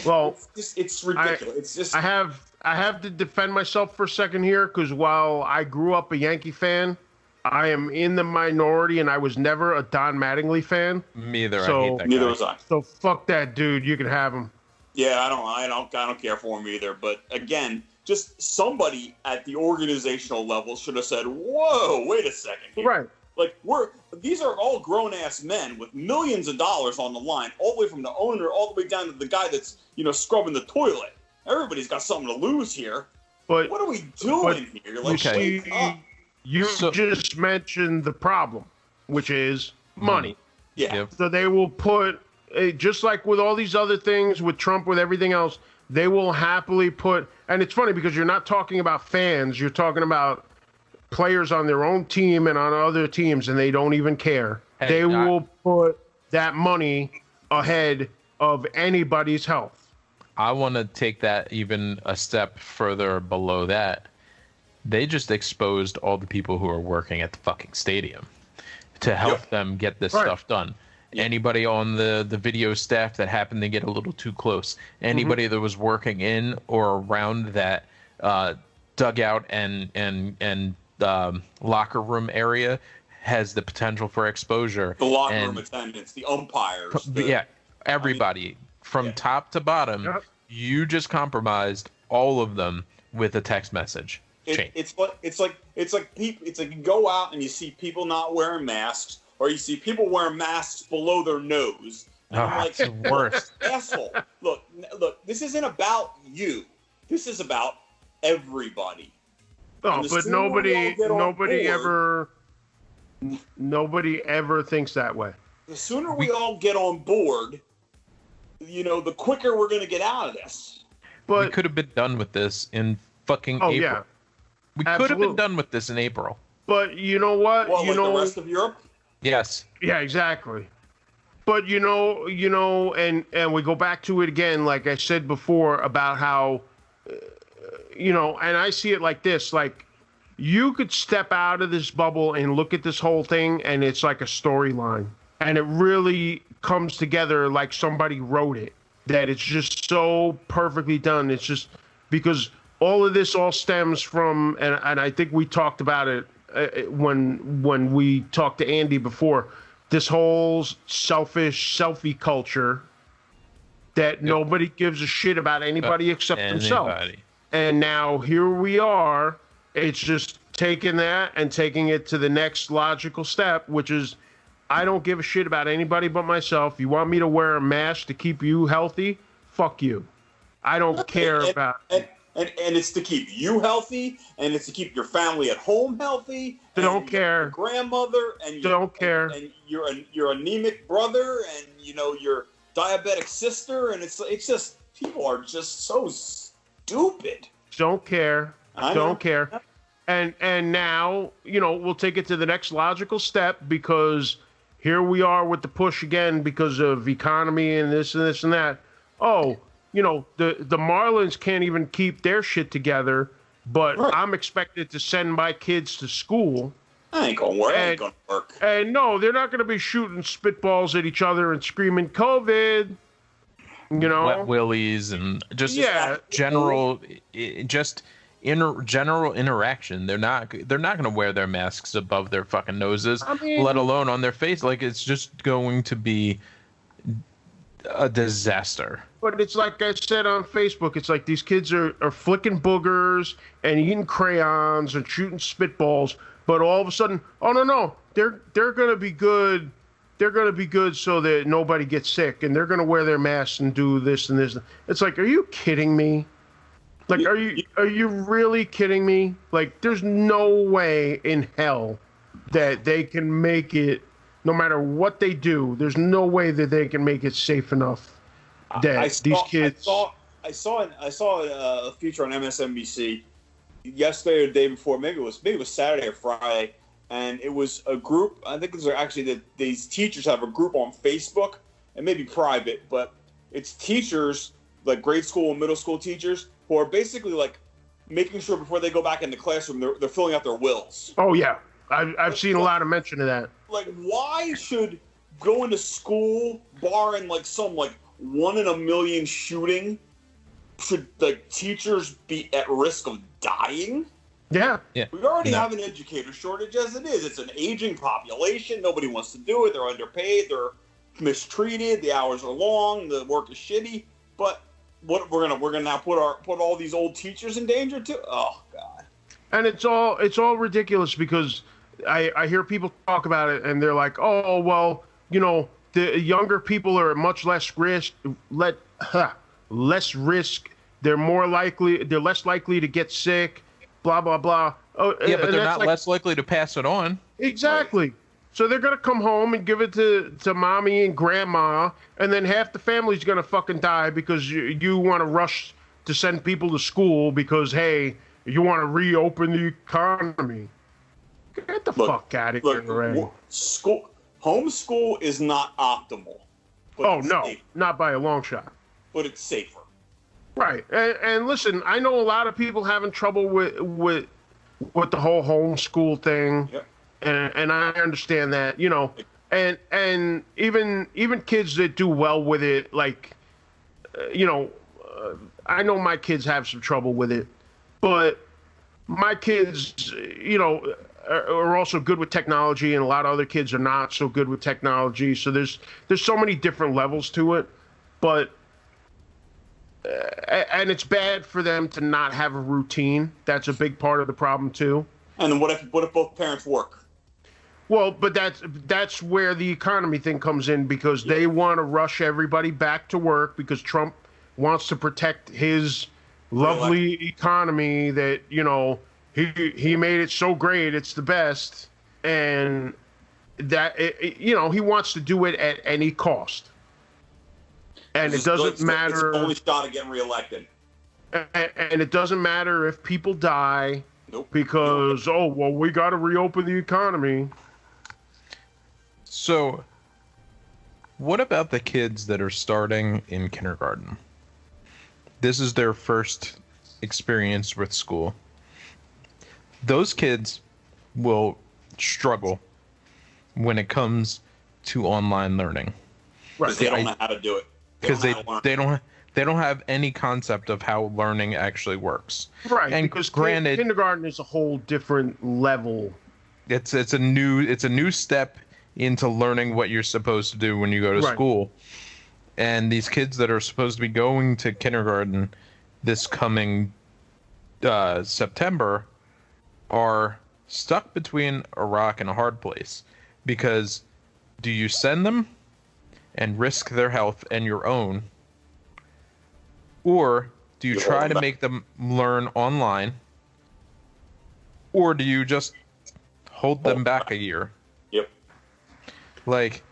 well, it's ridiculous. It's just I have to defend myself for a second here because while I grew up a Yankee fan, I am in the minority and I was never a Don Mattingly fan. Me either. So, I hate that guy. Neither was I. So fuck that dude. You can have him. Yeah, I don't care for him either. But again, just somebody at the organizational level should have said, "Whoa, wait a second here." Right. Like these are all grown ass men with millions of dollars on the line, all the way from the owner all the way down to the guy that's scrubbing the toilet. Everybody's got something to lose here. But what are we doing here? Like, wake up. You just mentioned the problem, which is money. Yeah. Yep. So they will put, just like with all these other things, with Trump, with everything else, they will happily put, and it's funny because you're not talking about fans, you're talking about players on their own team and on other teams, and they don't even care. They will put that money ahead of anybody's health. I want to take that even a step further below that. They just exposed all the people who are working at the fucking stadium to help them get this stuff done. Yep. Anybody on the video staff that happened to get a little too close, anybody that was working in or around that dugout and locker room area has the potential for exposure. The locker room attendants, the umpires. Everybody. From top to bottom, you just compromised all of them with a text message. It's like you go out and you see people not wearing masks, or you see people wearing masks below their nose. And I'm like, it's the worst. Asshole. Look, this isn't about you. This is about everybody. Oh, but nobody ever thinks that way. The sooner we all get on board, the quicker we're going to get out of this. But we could have been done with this in fucking April. Yeah. We could have been done with this in April. But you know what? Well, the rest of Europe? Yes. Yeah, exactly. But and we go back to it again, like I said before, about how, and I see it like this, like you could step out of this bubble and look at this whole thing, and it's like a storyline. And it really comes together like somebody wrote it, that it's just so perfectly done. It's just because all of this all stems from, and I think we talked about it when we talked to Andy before, this whole selfish selfie culture that nobody gives a shit about anybody except themselves. And now here we are. It's just taking that and taking it to the next logical step, which is, I don't give a shit about anybody but myself. You want me to wear a mask to keep you healthy? Fuck you. I don't care about it. And it's to keep you healthy, and it's to keep your family at home healthy. Don't care. Your grandmother and don't care. And your anemic brother and your diabetic sister, and it's just people are just so stupid. Don't care. Don't care. And now we'll take it to the next logical step because here we are with the push again because of economy and this and this and that. Oh, the Marlins can't even keep their shit together, but I'm expected to send my kids to school. That ain't gonna work. And no, they're not gonna be shooting spitballs at each other and screaming COVID. Wet willies and just general general interaction. They're not going to wear their masks above their fucking noses, let alone on their face. Like, it's just going to be a disaster. But it's like I said on Facebook, it's like these kids are flicking boogers and eating crayons and shooting spitballs, but all of a sudden, oh no, they're going to be good. They're going to be good so that nobody gets sick, and they're going to wear their masks and do this and this. It's like, are you kidding me? Like, are you really kidding me? Like, there's no way in hell that they can make it, no matter what they do, there's no way that they can make it safe enough that these kids... I saw a feature on MSNBC. yesterday or the day before, maybe it was Saturday or Friday, and it was a group. I think these are actually these teachers have a group on Facebook, and maybe private, but it's teachers, like grade school and middle school teachers, who are basically like making sure before they go back in the classroom, they're filling out their wills. Oh yeah, I've seen a lot of mention of that. Like, why should going to school, barring like some like 1 in a million shooting, should like teachers be at risk of dying? Yeah. We already have an educator shortage as it is. It's an aging population. Nobody wants to do it. They're underpaid. They're mistreated. The hours are long. The work is shitty. But what we're gonna now put all these old teachers in danger too? Oh God. And it's all ridiculous because I hear people talk about it and they're like, oh well, you know, the younger people are much less risk. Less risk. They're less likely to get sick. Blah blah blah. Oh, yeah, but they're not less likely to pass it on. Exactly. Right. So they're gonna come home and give it to mommy and grandma, and then half the family's gonna fucking die because you want to rush to send people to school because hey, you want to reopen the economy. Get the fuck out of here, Ray. Homeschool is not optimal. Oh no, safer. Not by a long shot. But it's safer. Right, and listen, I know a lot of people having trouble with the whole homeschool thing. Yep. And I understand that, you know, and even kids that do well with it, like, you know, I know my kids have some trouble with it, but my kids, you know, are also good with technology, and a lot of other kids are not so good with technology. So there's so many different levels to it, but and it's bad for them to not have a routine. That's a big part of the problem too. And then what if both parents work? Well, but that's where the economy thing comes in because they want to rush everybody back to work because Trump wants to protect his lovely economy that, you know, he made it so great, it's the best, and that you know, he wants to do it at any cost. And it doesn't matter. It's the only shot at getting reelected. And it doesn't matter if people die. Nope. Because oh well, we got to reopen the economy. So, what about the kids that are starting in kindergarten? This is their first experience with school. Those kids will struggle when it comes to online learning. Right. They don't know how to do it. Because they don't have any concept of how learning actually works. Right. And because granted, kindergarten is a whole different level. It's a new step into learning what you're supposed to do when you go to school. And these kids that are supposed to be going to kindergarten this coming September are stuck between a rock and a hard place. Because do you send them and risk their health and your own? Or do you try to make them learn online? Or do you just hold them back a year? Yep. Like,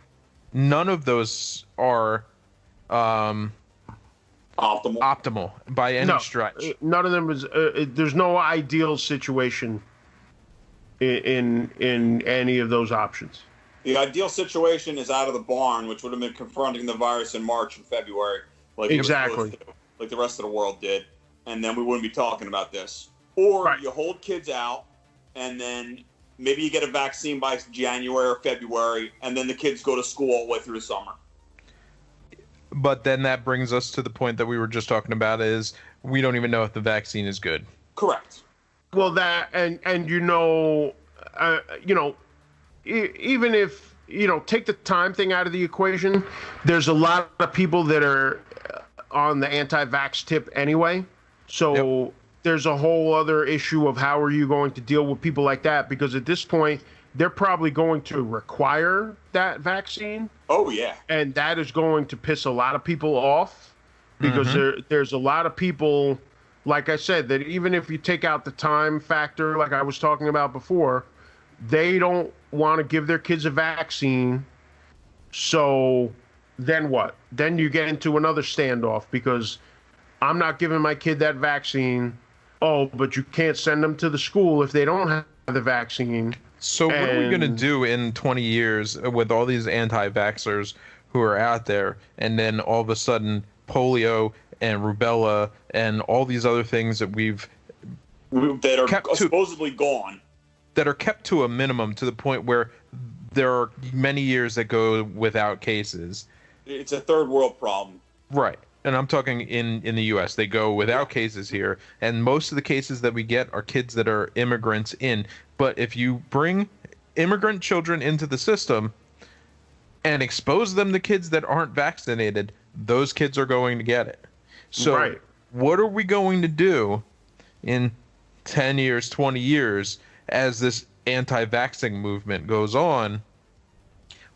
none of those are optimal by any stretch. None of them is. There's no ideal situation in any of those options. The ideal situation is out of the barn, which would have been confronting the virus in March and February, like the rest of the world did, and then we wouldn't be talking about this. Or you hold kids out, and then maybe you get a vaccine by January or February, and then the kids go to school all the way through the summer. But then that brings us to the point that we were just talking about: is we don't even know if the vaccine is good. Correct. Well, that and you know, even if, you know, take the time thing out of the equation, there's a lot of people that are on the anti-vax tip anyway. So there's a whole other issue of how are you going to deal with people like that? Because at this point, they're probably going to require that vaccine. Oh, yeah. And that is going to piss a lot of people off because there's a lot of people, like I said, that even if you take out the time factor, like I was talking about before, they don't want to give their kids a vaccine. So then what? Then you get into another standoff because I'm not giving my kid that vaccine. oh, but you can't send them to the school if they don't have the vaccine. So what are we going to do in 20 years with all these anti-vaxxers who are out there, and then all of a sudden polio and rubella and all these other things that that are supposedly gone, that are kept to a minimum, to the point where there are many years that go without cases. It's a third world problem. Right. And I'm talking in the U.S. They go without cases here, and most of the cases that we get are kids that are immigrants in. But if you bring immigrant children into the system and expose them to kids that aren't vaccinated, those kids are going to get it. So what are we going to do in 10 years, 20 years, as this anti-vaxxing movement goes on,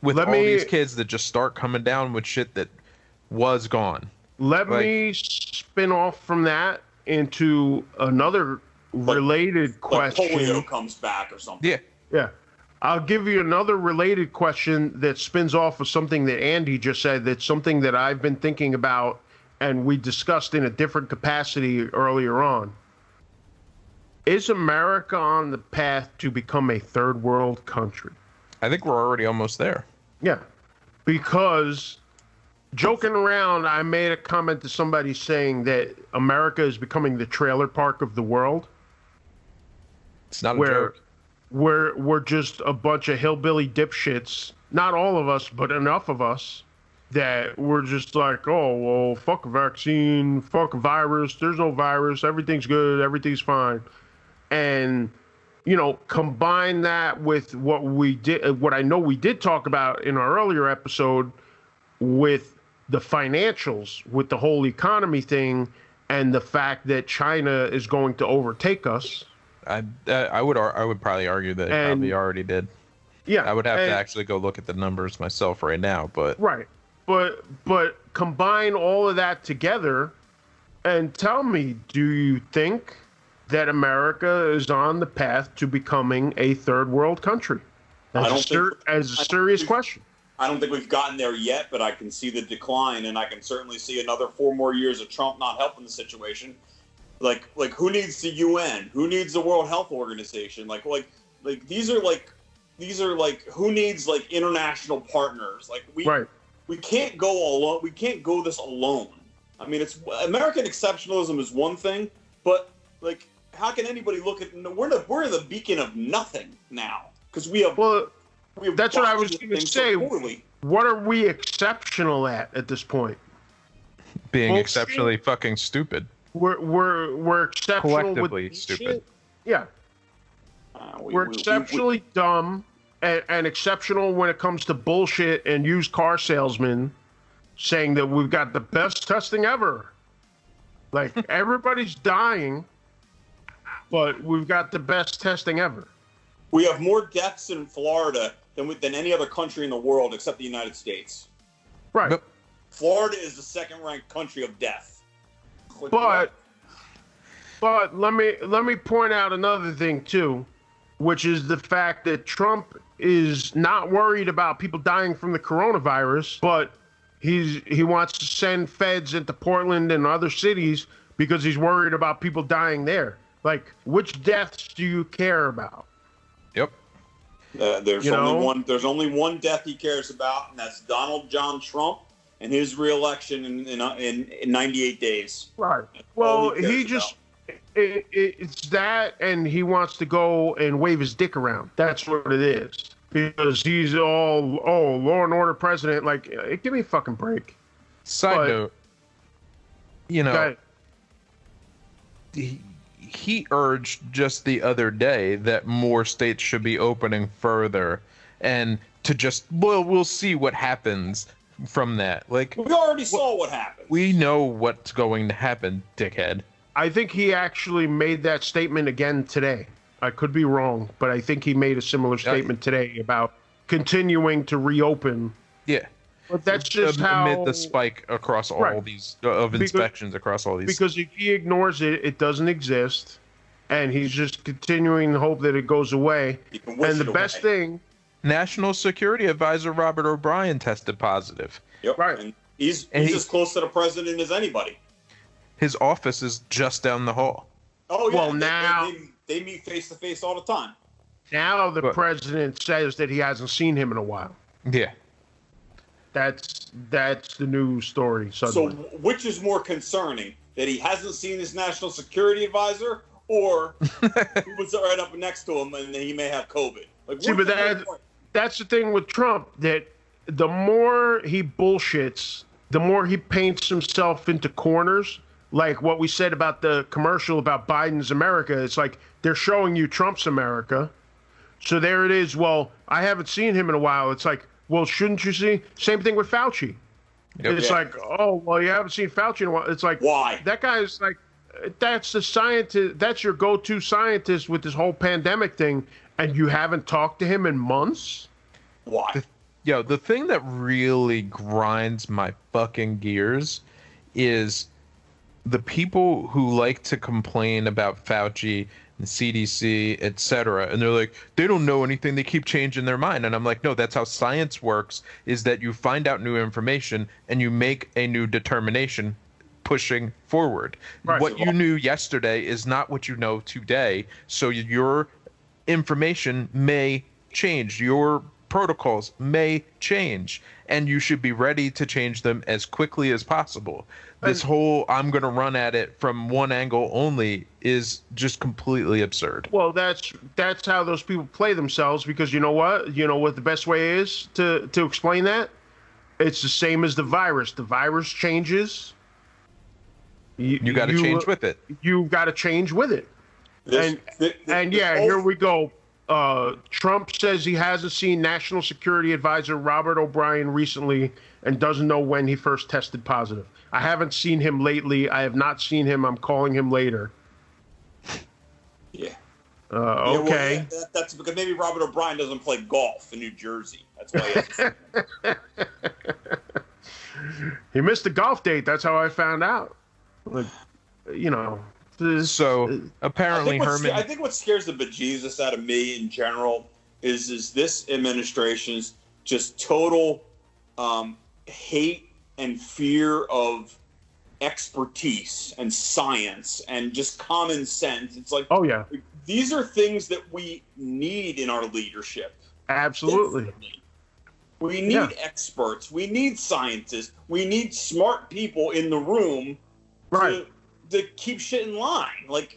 with all these kids that just start coming down with shit that was gone? Let me spin off from that into another related question. Polio comes back or something. Yeah. I'll give you another related question that spins off of something that Andy just said. That's something that I've been thinking about, and we discussed in a different capacity earlier on. Is America on the path to become a third world country? I think we're already almost there. Yeah, because joking around, I made a comment to somebody saying that America is becoming the trailer park of the world. It's not a joke. We're just a bunch of hillbilly dipshits. Not all of us, but enough of us that we're just like, oh, well, fuck a vaccine, fuck a virus. There's no virus. Everything's good. Everything's fine. And, you know, combine that with what I know we did talk about in our earlier episode with the financials, with the whole economy thing, and the fact that China is going to overtake us. I would probably argue that it probably already did. Yeah, I would have to actually go look at the numbers myself right now, but but combine all of that together, and tell me, do you think that America is on the path to becoming a third world country? As a serious question. I don't think we've gotten there yet, but I can see the decline, and I can certainly see another 4 more years of Trump not helping the situation. Like who needs the UN? Who needs the World Health Organization? Like these are who needs like international partners? Like we can't go alone. We can't go this alone. I mean, it's American exceptionalism is one thing, but like, how can anybody look at? We're in the beacon of nothing now because we have. Well, that's what I was going to say. What are we exceptional at this point? Being exceptionally fucking stupid. We're exceptional collectively with stupid. Shit. Yeah. We're exceptionally dumb and exceptional when it comes to bullshit and used car salesmen saying that we've got the best testing ever. Like, everybody's dying, but we've got the best testing ever. We have more deaths in Florida than any other country in the world except the United States. Right. Yep. Florida is the second-ranked country of death. But let me point out another thing too, which is the fact that Trump is not worried about people dying from the coronavirus, but he wants to send feds into Portland and other cities because he's worried about people dying there. Like, which deaths do you care about? Yep. There's only one death he cares about, and that's Donald John Trump and his reelection in 98 days. Right. Well, it's that, and he wants to go and wave his dick around. That's what it is. Because he's all, law and order president. Like, give me a fucking break. Side note, he urged just the other day that more states should be opening further, and to just, we'll see what happens from that. Like, we already saw what happened. We know what's going to happen, dickhead. I think he actually made that statement again today. I could be wrong, but I think he made a similar statement today about continuing to reopen. Yeah. But that's just how... amid the spike across all these, of inspections across all these... Because if he ignores it, it doesn't exist, and he's just continuing to hope that it goes away. And the best thing... National Security Advisor Robert O'Brien tested positive. Yep. Right. And he's as close to the president as anybody. His office is just down the hall. Oh yeah. Well, now they meet face to face all the time. Now the president says that he hasn't seen him in a while. Yeah. That's the new story suddenly. So which is more concerning? That he hasn't seen his national security advisor, or who was right up next to him and he may have COVID? Like, see, but that's the thing with Trump, that the more he bullshits, the more he paints himself into corners. Like what we said about the commercial about Biden's America. It's like they're showing you Trump's America. So there it is. Well, I haven't seen him in a while. It's like, well, shouldn't you see? Same thing with Fauci. Yep. It's like, oh, well, you haven't seen Fauci in a while. It's like, why? That guy's like, that's the scientist. That's your go-to scientist with this whole pandemic thing, and you haven't talked to him in months? Why? The thing that really grinds my fucking gears is the people who like to complain about Fauci and CDC, etc. And they're like, they don't know anything. They keep changing their mind. And I'm like, no, that's how science works, is that you find out new information and you make a new determination pushing forward. Right. What you knew yesterday is not what you know today. So your information may change. Your protocols may change. And you should be ready to change them as quickly as possible. This whole I'm going to run at it from one angle only is just completely absurd. Well, that's how those people play themselves, because you know what? You know what the best way is to explain that? It's the same as the virus. The virus changes. You got to change with it. You've got to change with it. Here we go. Trump says he hasn't seen National Security Advisor Robert O'Brien recently and doesn't know when he first tested positive. I haven't seen him lately. I have not seen him. I'm calling him later. Yeah. Okay. Well, that's because maybe Robert O'Brien doesn't play golf in New Jersey. That's why he missed the golf date. That's how I found out. Like, you know. So apparently, I think what scares the bejesus out of me in general is this administration's just total hate and fear of expertise and science and just common sense. It's like, oh yeah, these are things that we need in our leadership. Absolutely. Definitely. We need experts. We need scientists. We need smart people in the room to keep shit in line. Like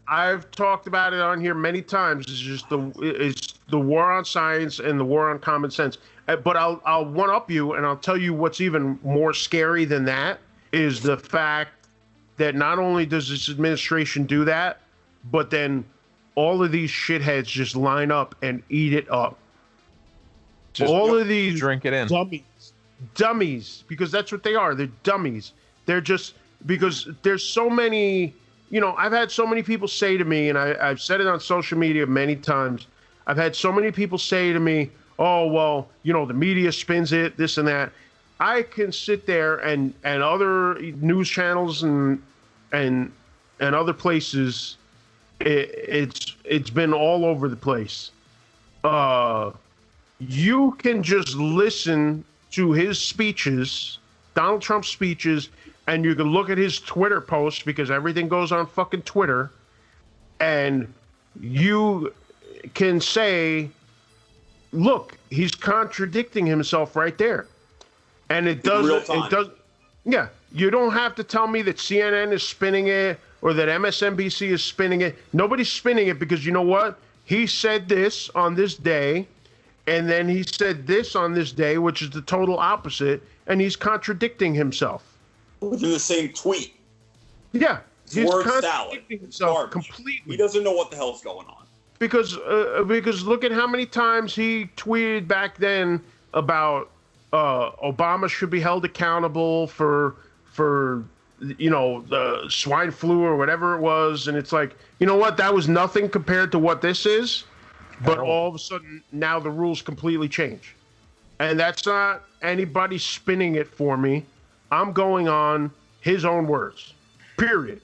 I've talked about it on here many times. It's just the war on science and the war on common sense. But I'll one up you, and I'll tell you what's even more scary than that is the fact that not only does this administration do that, but then all of these shitheads just line up and eat it up. All of these drink it in. Dummies, because that's what they are. They're dummies. They're just, because there's so many, I've had so many people say to me, and I've said it on social media many times, I've had so many people say to me, oh, well, the media spins it, this and that. I can sit there and other news channels and other places, it's been all over the place. You can just listen to his speeches, Donald Trump's speeches, and you can look at his Twitter posts, because everything goes on fucking Twitter, and you can say, look, he's contradicting himself right there. And it does. Yeah, you don't have to tell me that CNN is spinning it or that MSNBC is spinning it. Nobody's spinning it, because you know what? He said this on this day, and then he said this on this day, which is the total opposite, and he's contradicting himself. Within the same tweet. Yeah. He's contradicting himself completely. He doesn't know what the hell's going on. Because look at how many times he tweeted back then about Obama should be held accountable for the swine flu or whatever it was, and it's like, you know what, that was nothing compared to what this is, but all of a sudden now the rules completely change, and that's not anybody spinning it for me. I'm going on his own words, period.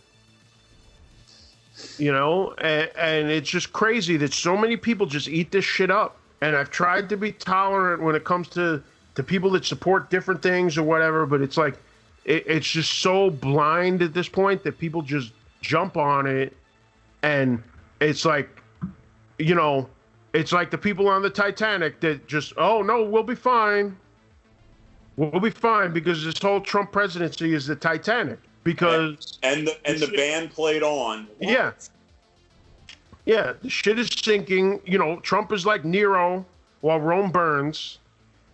And it's just crazy that so many people just eat this shit up. And I've tried to be tolerant when it comes to people that support different things or whatever, but it's like, it's just so blind at this point that people just jump on it And it's like, it's like the people on the Titanic that just, oh no, we'll be fine. We'll be fine because this whole Trump presidency is the Titanic. Because the band played on. What? Yeah, the shit is sinking. Trump is like Nero while Rome burns,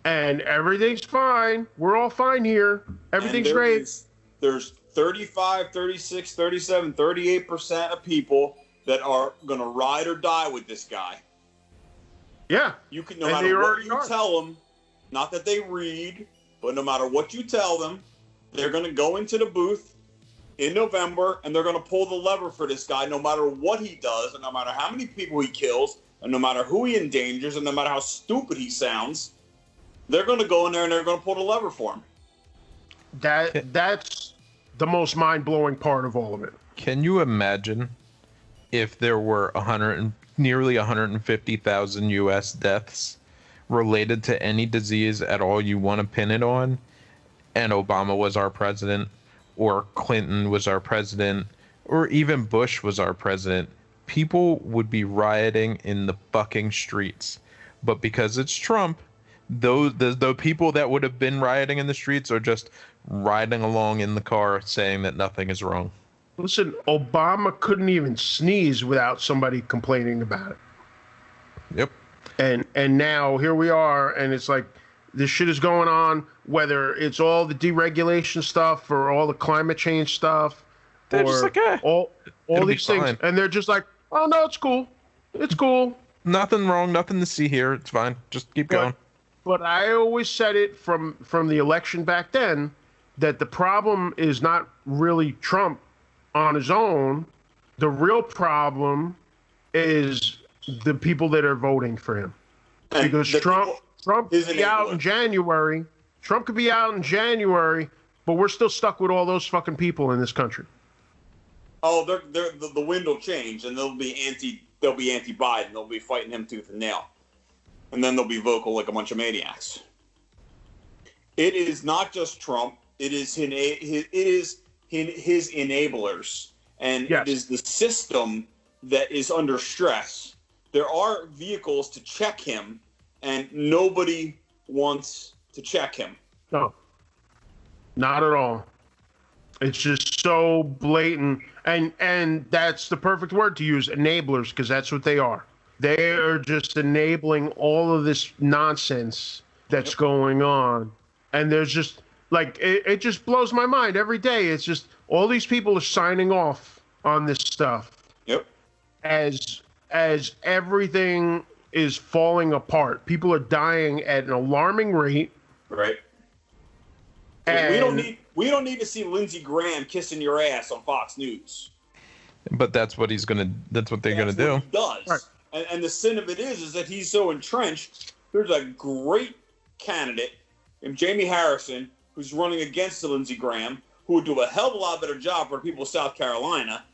and everything's fine. We're all fine here. Everything's great. There's 35, 36, 37, 38% of people that are going to ride or die with this guy. Yeah. You can, no matter what you tell them, not that they read, but no matter what you tell them, they're going to go into the booth in November, and they're going to pull the lever for this guy no matter what he does, and no matter how many people he kills, and no matter who he endangers, and no matter how stupid he sounds, they're going to go in there and they're going to pull the lever for him. That's the most mind-blowing part of all of it. Can you imagine if there were nearly 150,000 U.S. deaths related to any disease at all you want to pin it on, and Obama was our president, or Clinton was our president, or even Bush was our president? People would be rioting in the fucking streets. But because it's Trump, the people that would have been rioting in the streets are just riding along in the car saying that nothing is wrong. Listen, Obama couldn't even sneeze without somebody complaining about it. Yep. And now here we are, and it's like this shit is going on, whether it's all the deregulation stuff or all the climate change stuff. They're just like, all these things. Fine. And they're just like, oh, no, it's cool. It's cool. Nothing wrong. Nothing to see here. It's fine. Just keep going. But I always said it from the election back then that the problem is not really Trump on his own. The real problem is the people that are voting for him. Because Trump could be out in January. Trump could be out in January, but we're still stuck with all those fucking people in this country. Oh, the wind will change, and they'll be anti-Biden. They'll be fighting him tooth and nail, and then they'll be vocal like a bunch of maniacs. It is not just Trump. It is his enablers, and It is the system that is under stress. There are vehicles to check him, and nobody wants to check him. No, not at all. It's just so blatant, and that's the perfect word to use, enablers, because that's what they are. They are just enabling all of this nonsense that's going on, and there's just like it just blows my mind every day. It's just all these people are signing off on this stuff. Yep. As everything is falling apart, people are dying at an alarming rate. Right. And we don't need to see Lindsey Graham kissing your ass on Fox News. But that's what they're gonna do. He does. Right. And the sin of it is that he's so entrenched. There's a great candidate named Jamie Harrison who's running against Lindsey Graham, who would do a hell of a lot better job for the people of South Carolina,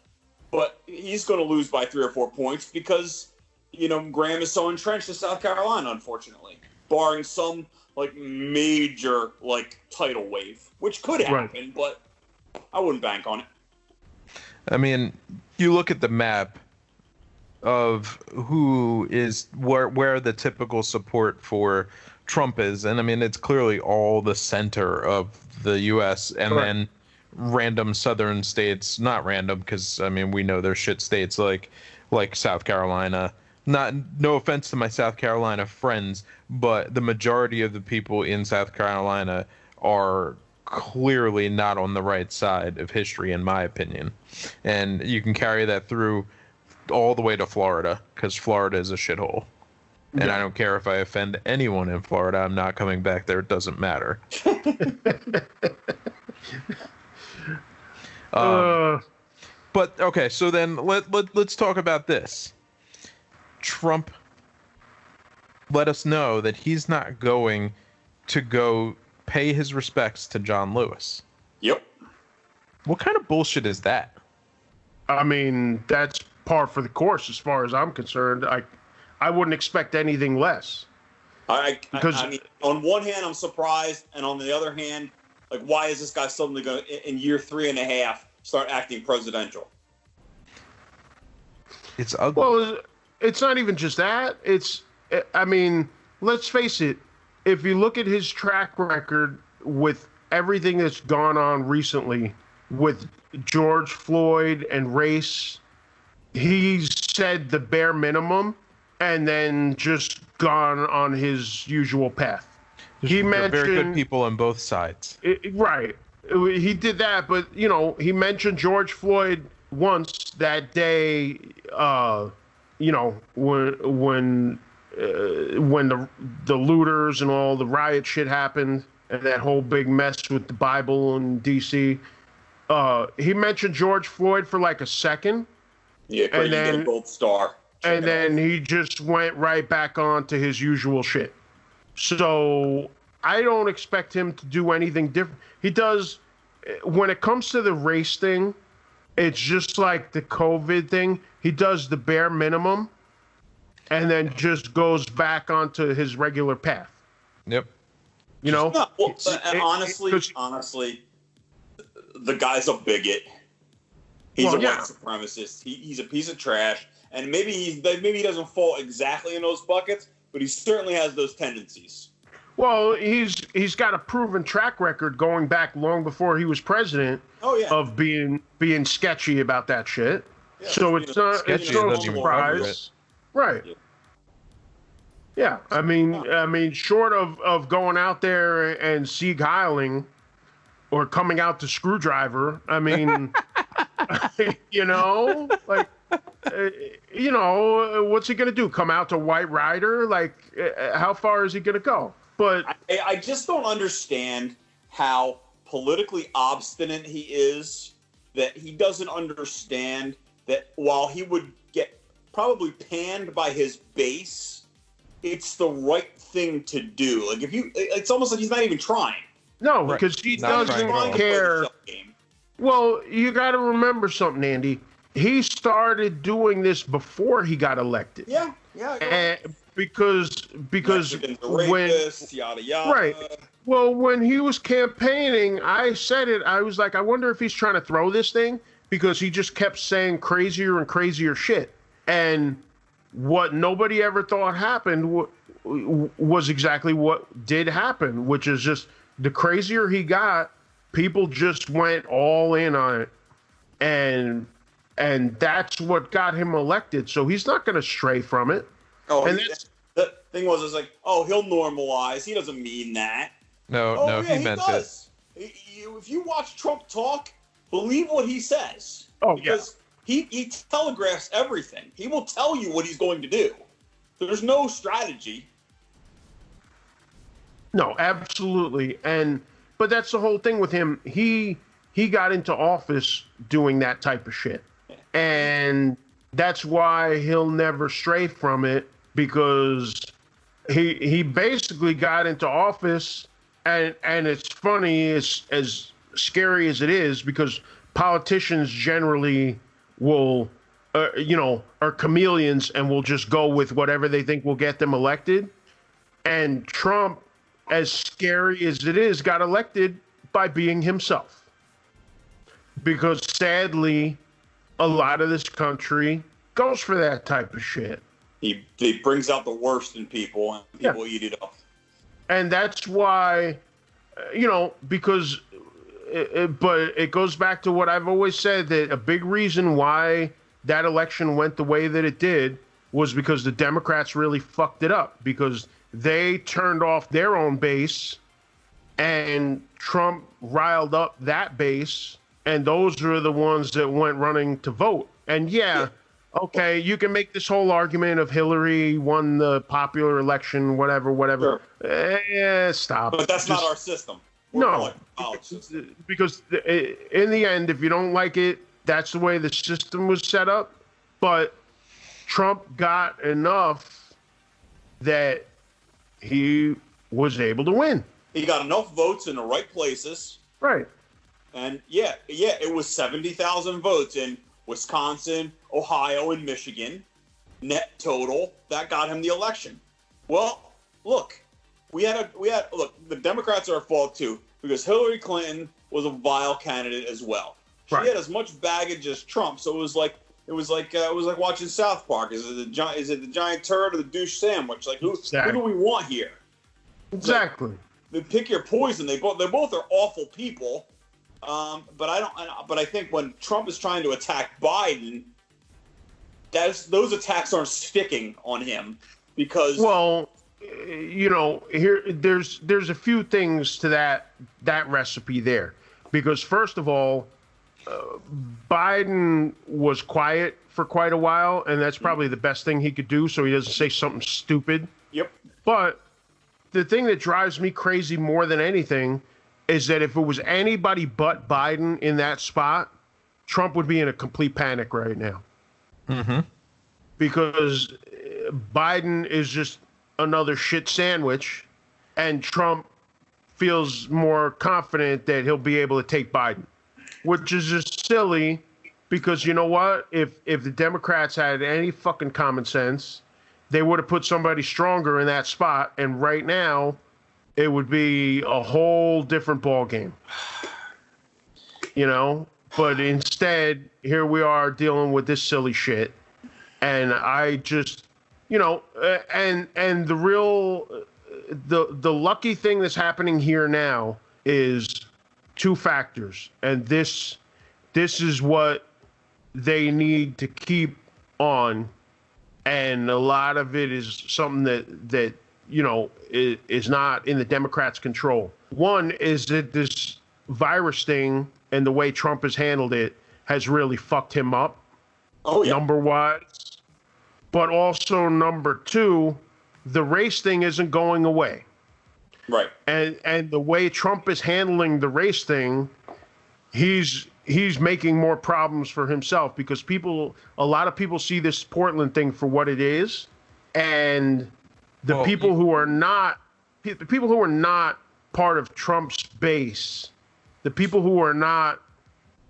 but he's going to lose by 3 or 4 points because Graham is so entrenched in South Carolina, unfortunately, barring some major tidal wave, which could happen, but I wouldn't bank on it. I mean, you look at the map of who is where the typical support for Trump is, and I mean it's clearly all the center of the U.S. and then random southern states, not random because I mean we know they're shit states like South Carolina. No offense to my South Carolina friends, but the majority of the people in South Carolina are clearly not on the right side of history, in my opinion. And you can carry that through all the way to Florida, because Florida is a shithole. And I don't care if I offend anyone in Florida. I'm not coming back there. It doesn't matter. But, okay, so then let's talk about this. Trump let us know that he's not going to go pay his respects to John Lewis. Yep. What kind of bullshit is that? I mean, that's par for the course as far as I'm concerned. I wouldn't expect anything less. I mean, on one hand, I'm surprised, and on the other hand, why is this guy suddenly going to, in year 3.5, start acting presidential? It's ugly. Well, it's not even just that. I mean, let's face it. If you look at his track record with everything that's gone on recently with George Floyd and race, he's said the bare minimum and then just gone on his usual path. He mentioned very good people on both sides. Right. He did that, but he mentioned George Floyd once that day. When the looters and all the riot shit happened, and that whole big mess with the Bible in D.C. He mentioned George Floyd for like a second. Yeah, and then get a gold star. And then he just went right back on to his usual shit. So I don't expect him to do anything different. He does, when it comes to the race thing, it's just like the COVID thing. He does the bare minimum and then just goes back onto his regular path. Yep. Honestly, the guy's a bigot. He's a white supremacist. He's a piece of trash. And maybe he doesn't fall exactly in those buckets, but he certainly has those tendencies. Well, he's got a proven track record going back long before he was president. Of being sketchy about that shit. Yeah, so it's no surprise, right? Yeah, I mean, short of going out there and Sieg Heiling or coming out to Screwdriver, I mean, what's he gonna do? Come out to White Rider? Like, how far is he gonna go? But I just don't understand how politically obstinate he is, that he doesn't understand that while he would get probably panned by his base, it's the right thing to do. Like, it's almost like he's not even trying. No, because he doesn't care. Well, you got to remember something, Andy. He started doing this before he got elected. Yeah. And because rapist, yada yada. Right. Well, when he was campaigning, I said it. I was like, I wonder if he's trying to throw this thing, because he just kept saying crazier and crazier shit. And what nobody ever thought happened was exactly what did happen, which is just the crazier he got, people just went all in on it. And that's what got him elected. So he's not going to stray from it. Oh, and the thing was, it's like, he'll normalize. He doesn't mean that. No, he meant it. If you watch Trump talk, believe what he says. Because he telegraphs everything. He will tell you what he's going to do. There's no strategy. No, absolutely. But that's the whole thing with him. He got into office doing that type of shit. And that's why he'll never stray from it, because he basically got into office, and it's funny, as scary as it is, because politicians generally will, are chameleons and will just go with whatever they think will get them elected. And Trump, as scary as it is, got elected by being himself. Because sadly, a lot of this country goes for that type of shit. He brings out the worst in people, and people eat it up. And that's why, because, but it goes back to what I've always said, that a big reason why that election went the way that it did was because the Democrats really fucked it up, because they turned off their own base, and Trump riled up that base. And those are the ones that went running to vote. And okay, you can make this whole argument of Hillary won the popular election, whatever. Sure. Stop. But that's not our system. Because in the end, if you don't like it, that's the way the system was set up. But Trump got enough that he was able to win. He got enough votes in the right places. Right. And it was 70,000 votes in Wisconsin, Ohio, and Michigan, net total. That got him the election. Well, look, the Democrats are at fault too, because Hillary Clinton was a vile candidate as well. She had as much baggage as Trump, so it was like, It was like watching South Park. Is it the giant turd or the douche sandwich? Like who do we want here? Exactly. Like, pick your poison. They both are awful people. But I think when Trump is trying to attack Biden, those attacks aren't sticking on him because. Well, there's a few things to that recipe there, because first of all, Biden was quiet for quite a while, and that's probably the best thing he could do so he doesn't say something stupid. Yep. But the thing that drives me crazy more than anything is that if it was anybody but Biden in that spot, Trump would be in a complete panic right now. Mm-hmm. Because Biden is just another shit sandwich, and Trump feels more confident that he'll be able to take Biden, which is just silly, because you know what? If the Democrats had any fucking common sense, they would have put somebody stronger in that spot, and right now it would be a whole different ball game. But instead, here we are dealing with this silly shit, and I just, and the real, the lucky thing that's happening here now is two factors, and this is what they need to keep on, and a lot of it is something that is not in the Democrats' control. One is that this virus thing and the way Trump has handled it has really fucked him up. Oh yeah. Number one, but also number two, the race thing isn't going away. Right. And the way Trump is handling the race thing, he's making more problems for himself, because a lot of people see this Portland thing for what it is, and the people who are not part of Trump's base, the people who are not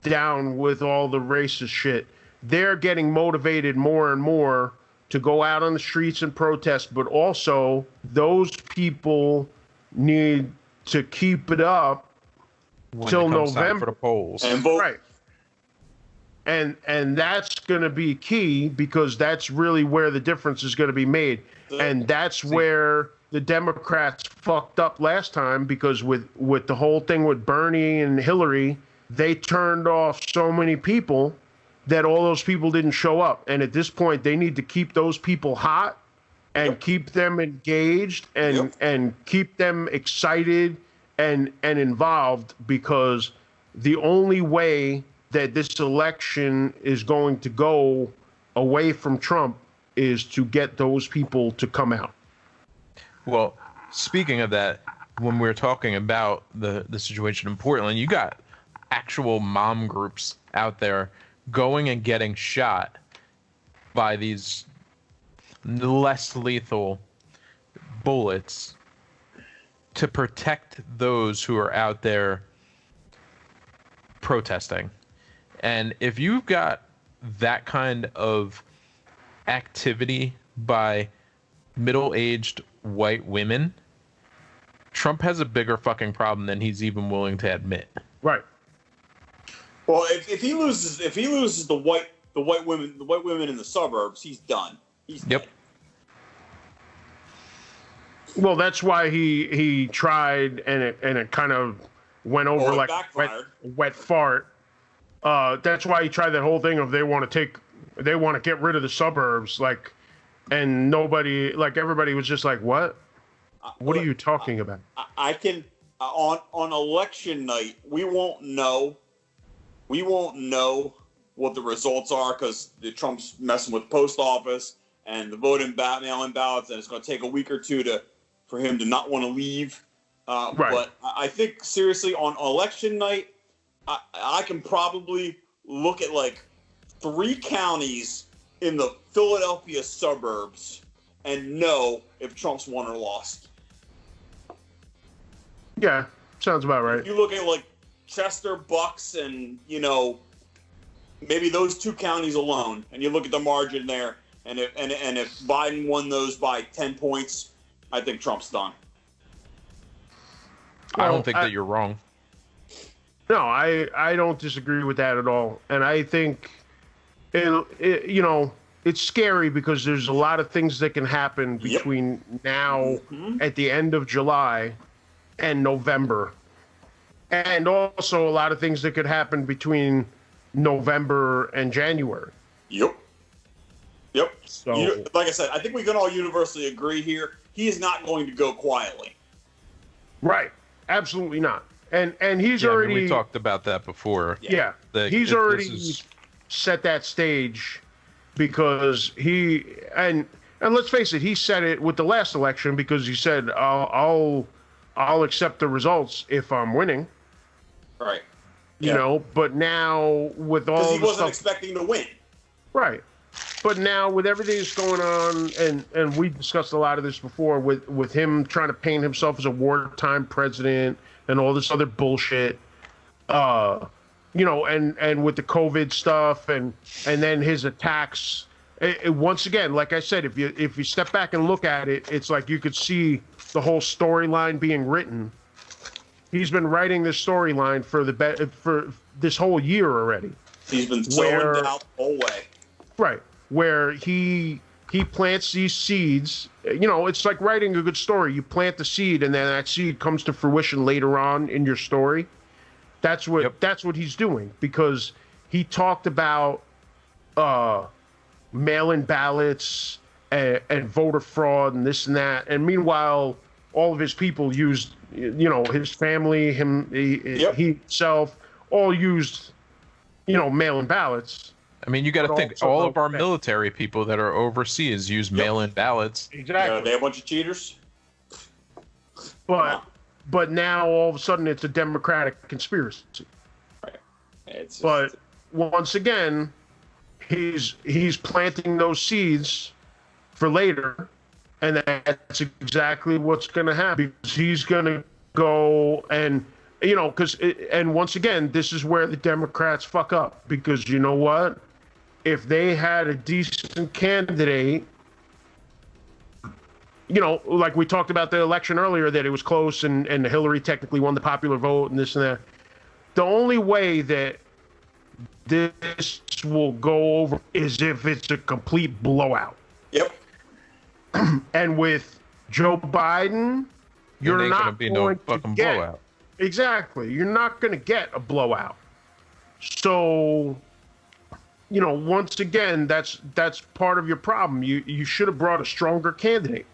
down with all the racist shit, they're getting motivated more and more to go out on the streets and protest, but also those people need to keep it up till November for the polls and vote. Right. And that's going to be key, because that's really where the difference is going to be made. And that's where the Democrats fucked up last time, because with the whole thing with Bernie and Hillary, they turned off so many people that all those people didn't show up. And at this point, they need to keep those people hot and keep them engaged and keep them excited and involved, because the only way that this election is going to go away from Trump is to get those people to come out. Well, speaking of that, when we were talking about the situation in Portland, you got actual mom groups out there going and getting shot by these less lethal bullets to protect those who are out there protesting. And if you've got that kind of activity by middle-aged white women, Trump has a bigger fucking problem than he's even willing to admit. Right. Well, if he loses the white women in the suburbs, he's done. He's Yep. dead. Well, that's why he tried, and it kind of went over like wet fart. That's why he tried that whole thing of they want to get rid of the suburbs, like, and everybody was just like, what? What are you talking about? I can on election night, we won't know what the results are, because Trump's messing with the post office and the mail-in ballots, and it's going to take a week or two for him to not want to leave. Right. But I think, seriously, on election night, I can probably look at like 3 counties in the Philadelphia suburbs and know if Trump's won or lost. Yeah, sounds about right. If you look at like Chester, Bucks, and maybe those 2 counties alone, and you look at the margin there, and if Biden won those by 10 points, I think Trump's done. I don't think that you're wrong. No, I don't disagree with that at all. And I think you know, it's scary because there's a lot of things that can happen between now at the end of July and November. And also a lot of things that could happen between November and January. Yep. So, like I said, I think we can all universally agree here. He is not going to go quietly. right. Absolutely not. And he's already... we talked about that before. Yeah. He's already set that stage because and let's face it, he said it with the last election because he said, I'll accept the results if I'm winning. Right. You know, but now with all he wasn't expecting to win. Right. But now with everything that's going on, and we discussed a lot of this before with him trying to paint himself as a wartime president and all this other bullshit, you know, and with the COVID stuff and then his attacks. Once again, like I said, if you step back and look at it, it's like you could see the whole storyline being written. He's been writing this storyline for this whole year already. He's been sowing doubt the whole way. Right, where he plants these seeds. You know, it's like writing a good story. You plant the seed, and then that seed comes to fruition later on in your story. That's what he's doing because he talked about mail-in ballots and voter fraud and this and that. And meanwhile, all of his people used, you know, his family, he himself, all used, you know, mail-in ballots. I mean, you got to think, all of our military people that are overseas use mail-in ballots. Exactly. They're a bunch of cheaters. But now all of a sudden it's a Democratic conspiracy. Right. But once again, he's planting those seeds for later, and that's exactly what's going to happen. Because he's going to go and, you know, and once again, this is where the Democrats fuck up. Because you know what? If they had a decent candidate, you know, like we talked about the election earlier, that it was close and Hillary technically won the popular vote and this and that. The only way that this will go over is if it's a complete blowout. Yep. And with Joe Biden, you're not going to be no fucking blowout. Exactly. You're not going to get a blowout. So, you know, once again, that's part of your problem. You should have brought a stronger candidate.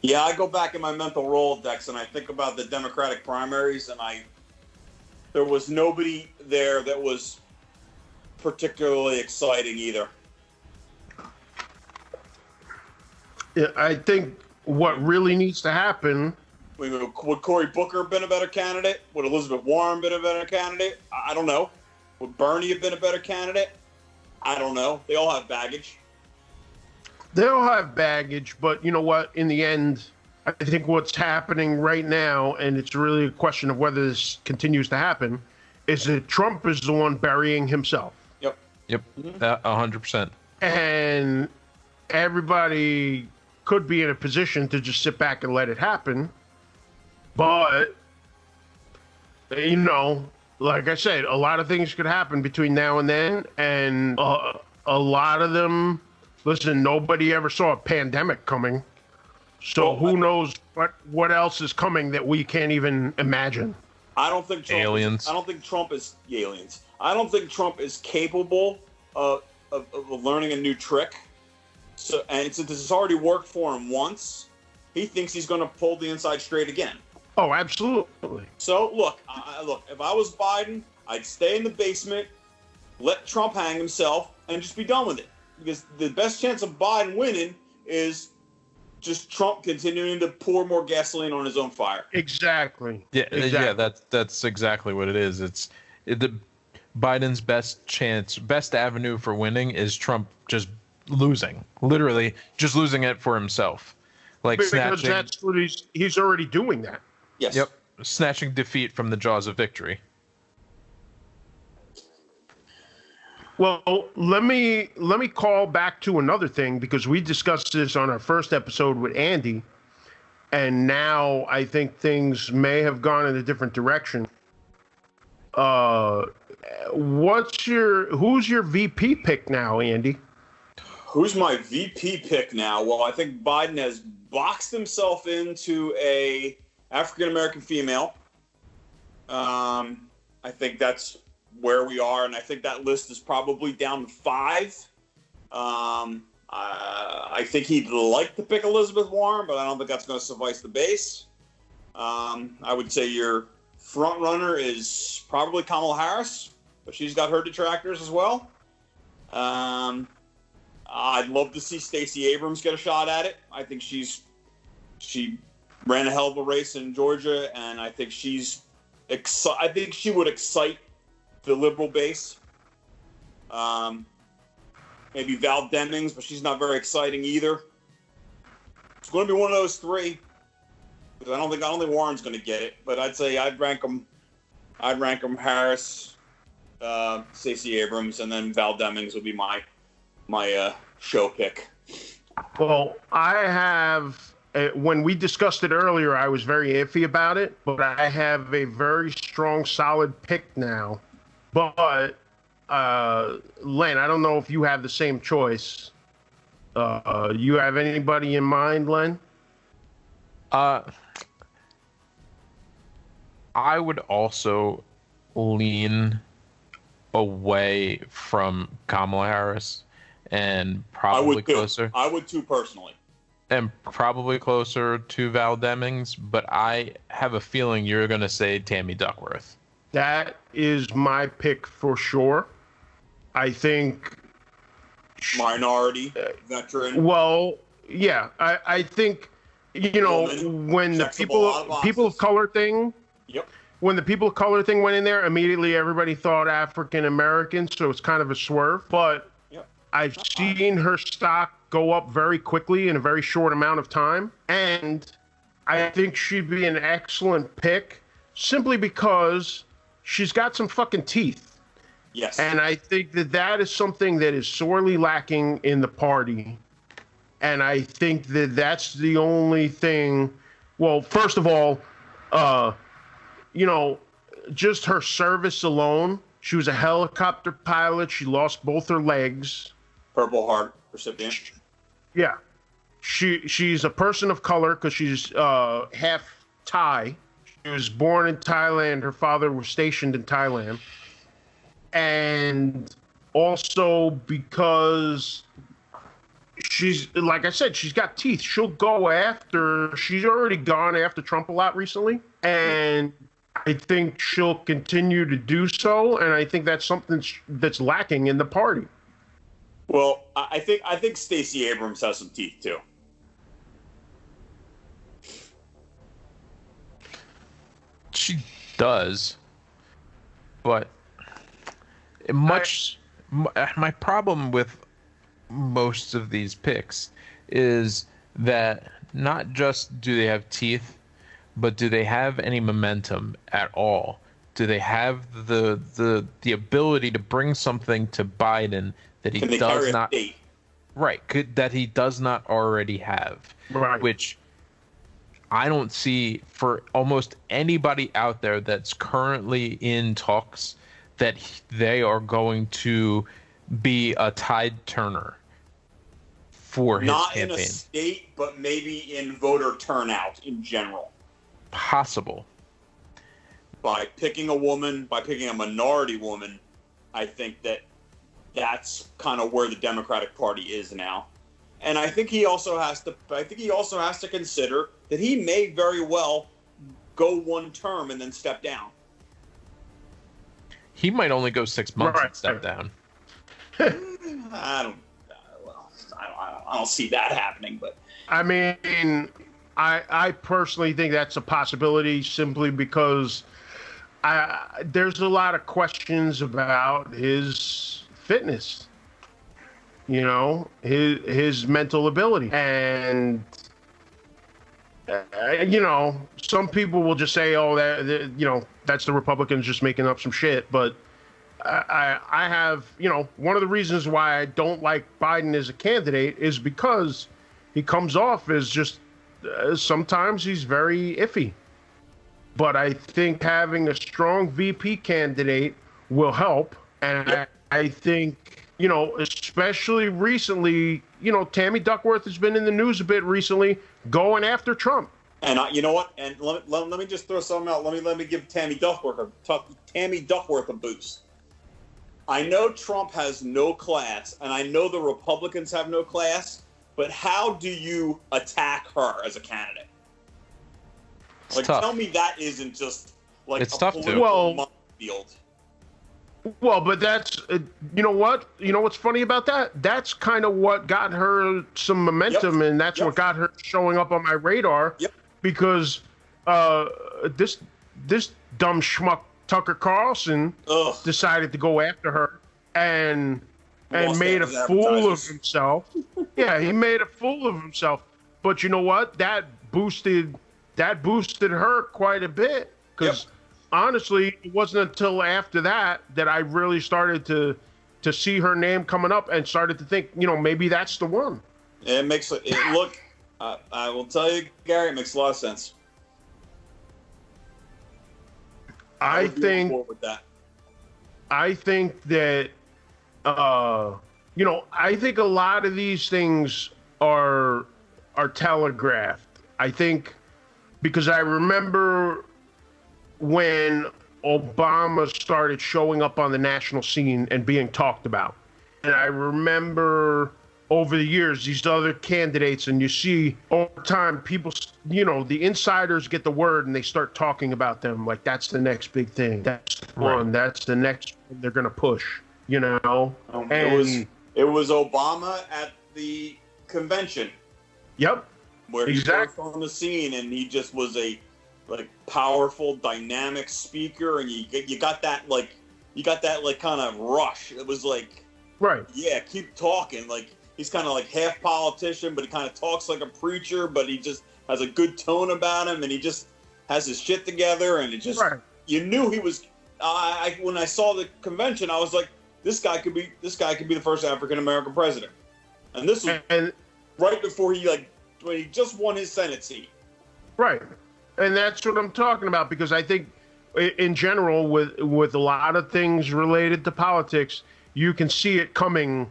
Yeah, I go back in my mental Rolodex and I think about the Democratic primaries, and there was nobody there that was particularly exciting either. Yeah, I think what really needs to happen... Would Cory Booker have been a better candidate? Would Elizabeth Warren been a better candidate? I don't know. Would Bernie have been a better candidate? I don't know. They all have baggage. They all have baggage, but you know what? In the end, I think what's happening right now, and it's really a question of whether this continues to happen, is that Trump is the one burying himself. Yep. 100%. And everybody could be in a position to just sit back and let it happen. But, you know, like I said, a lot of things could happen between now and then. And a lot of them, listen, nobody ever saw a pandemic coming. So who knows what else is coming that we can't even imagine. I don't think Trump aliens. I don't think Trump is aliens. I don't think Trump is capable of learning a new trick. So, and since this has already worked for him once, he thinks he's going to pull the inside straight again. Oh, absolutely. So look, if I was Biden, I'd stay in the basement, let Trump hang himself, and just be done with it. Because the best chance of Biden winning is just Trump continuing to pour more gasoline on his own fire. Exactly. Yeah, that's exactly what it is. It's Biden's best avenue for winning is Trump just losing, literally just losing it for himself, because that's what he's already doing that. Yes. Yep, snatching defeat from the jaws of victory. Well, let me call back to another thing, because we discussed this on our first episode with Andy, and now I think things may have gone in a different direction. Uh, who's your VP pick now, Andy? Who's my VP pick now? Well, I think Biden has boxed himself into a African American female. I think that's where we are, and I think that list is probably down to 5. I think he'd like to pick Elizabeth Warren, but I don't think that's going to suffice the base. I would say your front runner is probably Kamala Harris, but she's got her detractors as well. I'd love to see Stacey Abrams get a shot at it. I think she ran a hell of a race in Georgia, and I think I think she would excite the liberal base. Maybe Val Demings, but she's not very exciting either. It's going to be one of those 3. Because I don't think Warren's going to get it, but I'd say I'd rank them Harris, Stacey Abrams, and then Val Demings would be my show pick. Well, I have, when we discussed it earlier, I was very iffy about it, but I have a very strong, solid pick now. But, Len, I don't know if you have the same choice. You have anybody in mind, Len? I would also lean away from Kamala Harris and probably closer. I would too, personally. And probably closer to Val Demings, but I have a feeling you're going to say Tammy Duckworth. That is my pick for sure. I think... Minority, veteran. Well, yeah. I think, when the people of color thing... Yep. When the people of color thing went in there, immediately everybody thought African American, so it's kind of a swerve. But I've seen her stock go up very quickly in a very short amount of time, and I think she'd be an excellent pick simply because she's got some fucking teeth. Yes. And I think that is something that is sorely lacking in the party. And I think that's the only thing. Well, first of all, just her service alone. She was a helicopter pilot. She lost both her legs. Purple Heart recipient. Yeah. She's a person of color because she's half Thai. She was born in Thailand. Her father was stationed in Thailand. And also because she's, like I said, she's got teeth. She'll go after, she's already gone after Trump a lot recently. And I think she'll continue to do so. And I think that's something that's lacking in the party. Well, I think Stacey Abrams has some teeth too. She does, but my problem with most of these picks is that not just do they have teeth, but do they have any momentum at all? Do they have the ability to bring something to Biden that he does not? Right, that he does not already have. Right. Which I don't see for almost anybody out there that's currently in talks that they are going to be a tide turner for his campaign. Not in a state, but maybe in voter turnout in general. Possible. By picking a minority woman, I think that's kind of where the Democratic Party is now. And I think he also has to consider that he may very well go one term and then step down. He might only go 6 months and step down. I don't see that happening, but I mean, I personally think that's a possibility simply because there's a lot of questions about his fitness, his mental ability. And, some people will just say, oh, that's the Republicans just making up some shit. But I have, one of the reasons why I don't like Biden as a candidate is because he comes off as just, sometimes he's very iffy. but I think having a strong VP candidate will help. And I think, especially recently, Tammy Duckworth has been in the news a bit recently going after Trump. And you know what? And let me just throw something out. Let me give Tammy Duckworth a boost. I know Trump has no class, and I know the Republicans have no class, but how do you attack her as a candidate? Like, tell me that isn't just like it's a tough political minefield. Well, but that's, you know what? You know what's funny about that? That's kind of what got her some momentum, and that's what got her showing up on my radar. Yep. Because this dumb schmuck Tucker Carlson decided to go after her and made a fool of himself. Yeah, he made a fool of himself. But you know what? That boosted her quite a bit, because honestly, it wasn't until after that I really started to see her name coming up and started to think, maybe that's the one. It makes it look. I will tell you, Gary, it makes a lot of sense. I think that I think a lot of these things are telegraphed. I think because I remember when Obama started showing up on the national scene and being talked about. And I remember over the years, these other candidates, and you see over time, people, the insiders get the word and they start talking about them like that's the next big thing. That's the one. That's the next one they're going to push, And it was Obama at the convention. Yep. Where he burst on the scene, and he just was a powerful, dynamic speaker, and you got that kind of rush. It was like, right, yeah, keep talking. Like, he's kind of like half politician, but he kind of talks like a preacher, but he just has a good tone about him, and he just has his shit together, and it just you knew he was. When I saw the convention, I was like, this guy could be the first African American president, and this was right before when he just won his Senate seat. Right. And that's what I'm talking about, because I think in general with a lot of things related to politics, you can see it coming.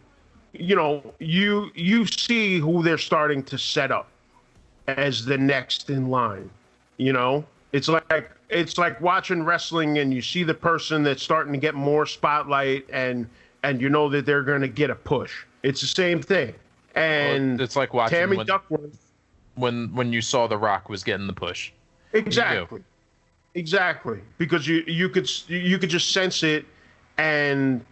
You see who they're starting to set up as the next in line. It's like watching wrestling, and you see the person that's starting to get more spotlight, and you know that they're going to get a push. It's the same thing. And it's like watching Tammy Duckworth when you saw The Rock was getting the push. Exactly. Because you could just sense it, and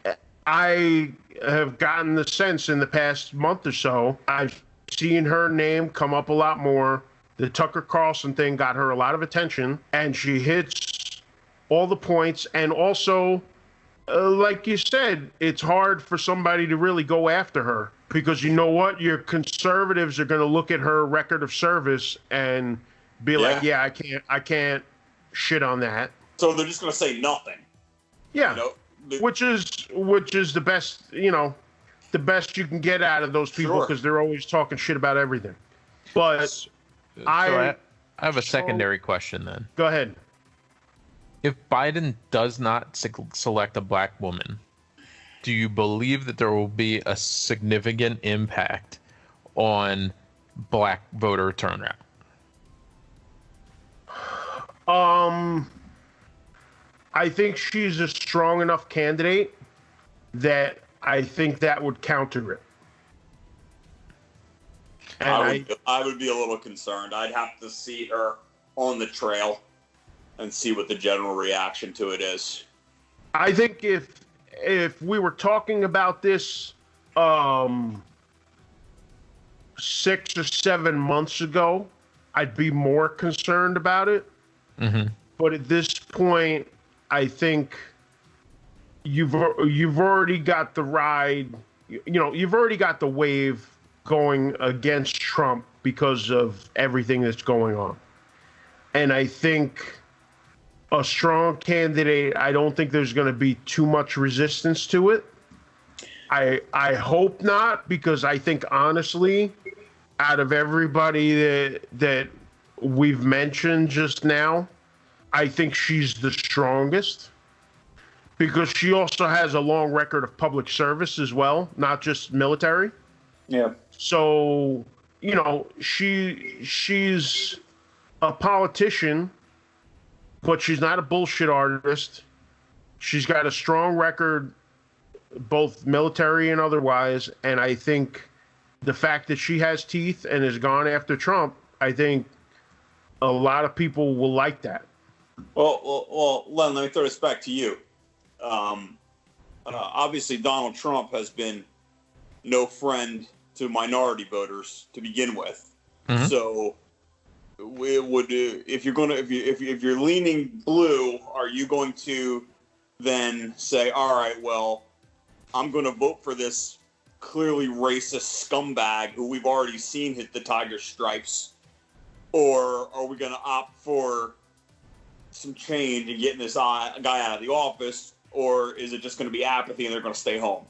I have gotten the sense in the past month or so. I've seen her name come up a lot more. The Tucker Carlson thing got her a lot of attention, and she hits all the points. And also, like you said, it's hard for somebody to really go after her, because you know what? Your conservatives are going to look at her record of service and be like, I can't shit on that. So they're just going to say nothing. Yeah. Which is the best, the best you can get out of those people, because they're always talking shit about everything. But I have a secondary question then. Go ahead. If Biden does not select a black woman, do you believe that there will be a significant impact on black voter turnout? I think she's a strong enough candidate that I think that would counter it. And I would be a little concerned. I'd have to see her on the trail and see what the general reaction to it is. I think if we were talking about this 6 or 7 months ago, I'd be more concerned about it. Mm-hmm. But at this point, I think you've already got the ride. You've already got the wave going against Trump because of everything that's going on. And I think a strong candidate, I don't think there's going to be too much resistance to it. I hope not, because I think, honestly, out of everybody that we've mentioned just now, I think she's the strongest because she also has a long record of public service as well, not just military. Yeah. So, you know, she's a politician, but she's not a bullshit artist. She's got a strong record, both military and otherwise. And I think the fact that she has teeth and has gone after Trump, I think a lot of people will like that. Well, Len, let me throw this back to you. Obviously, Donald Trump has been no friend to minority voters to begin with. Mm-hmm. So, if you're leaning blue, are you going to then say, all right, well, I'm going to vote for this clearly racist scumbag who we've already seen hit the tiger stripes, or are we going to opt for some change and getting this guy out of the office, or is it just going to be apathy and they're going to stay home?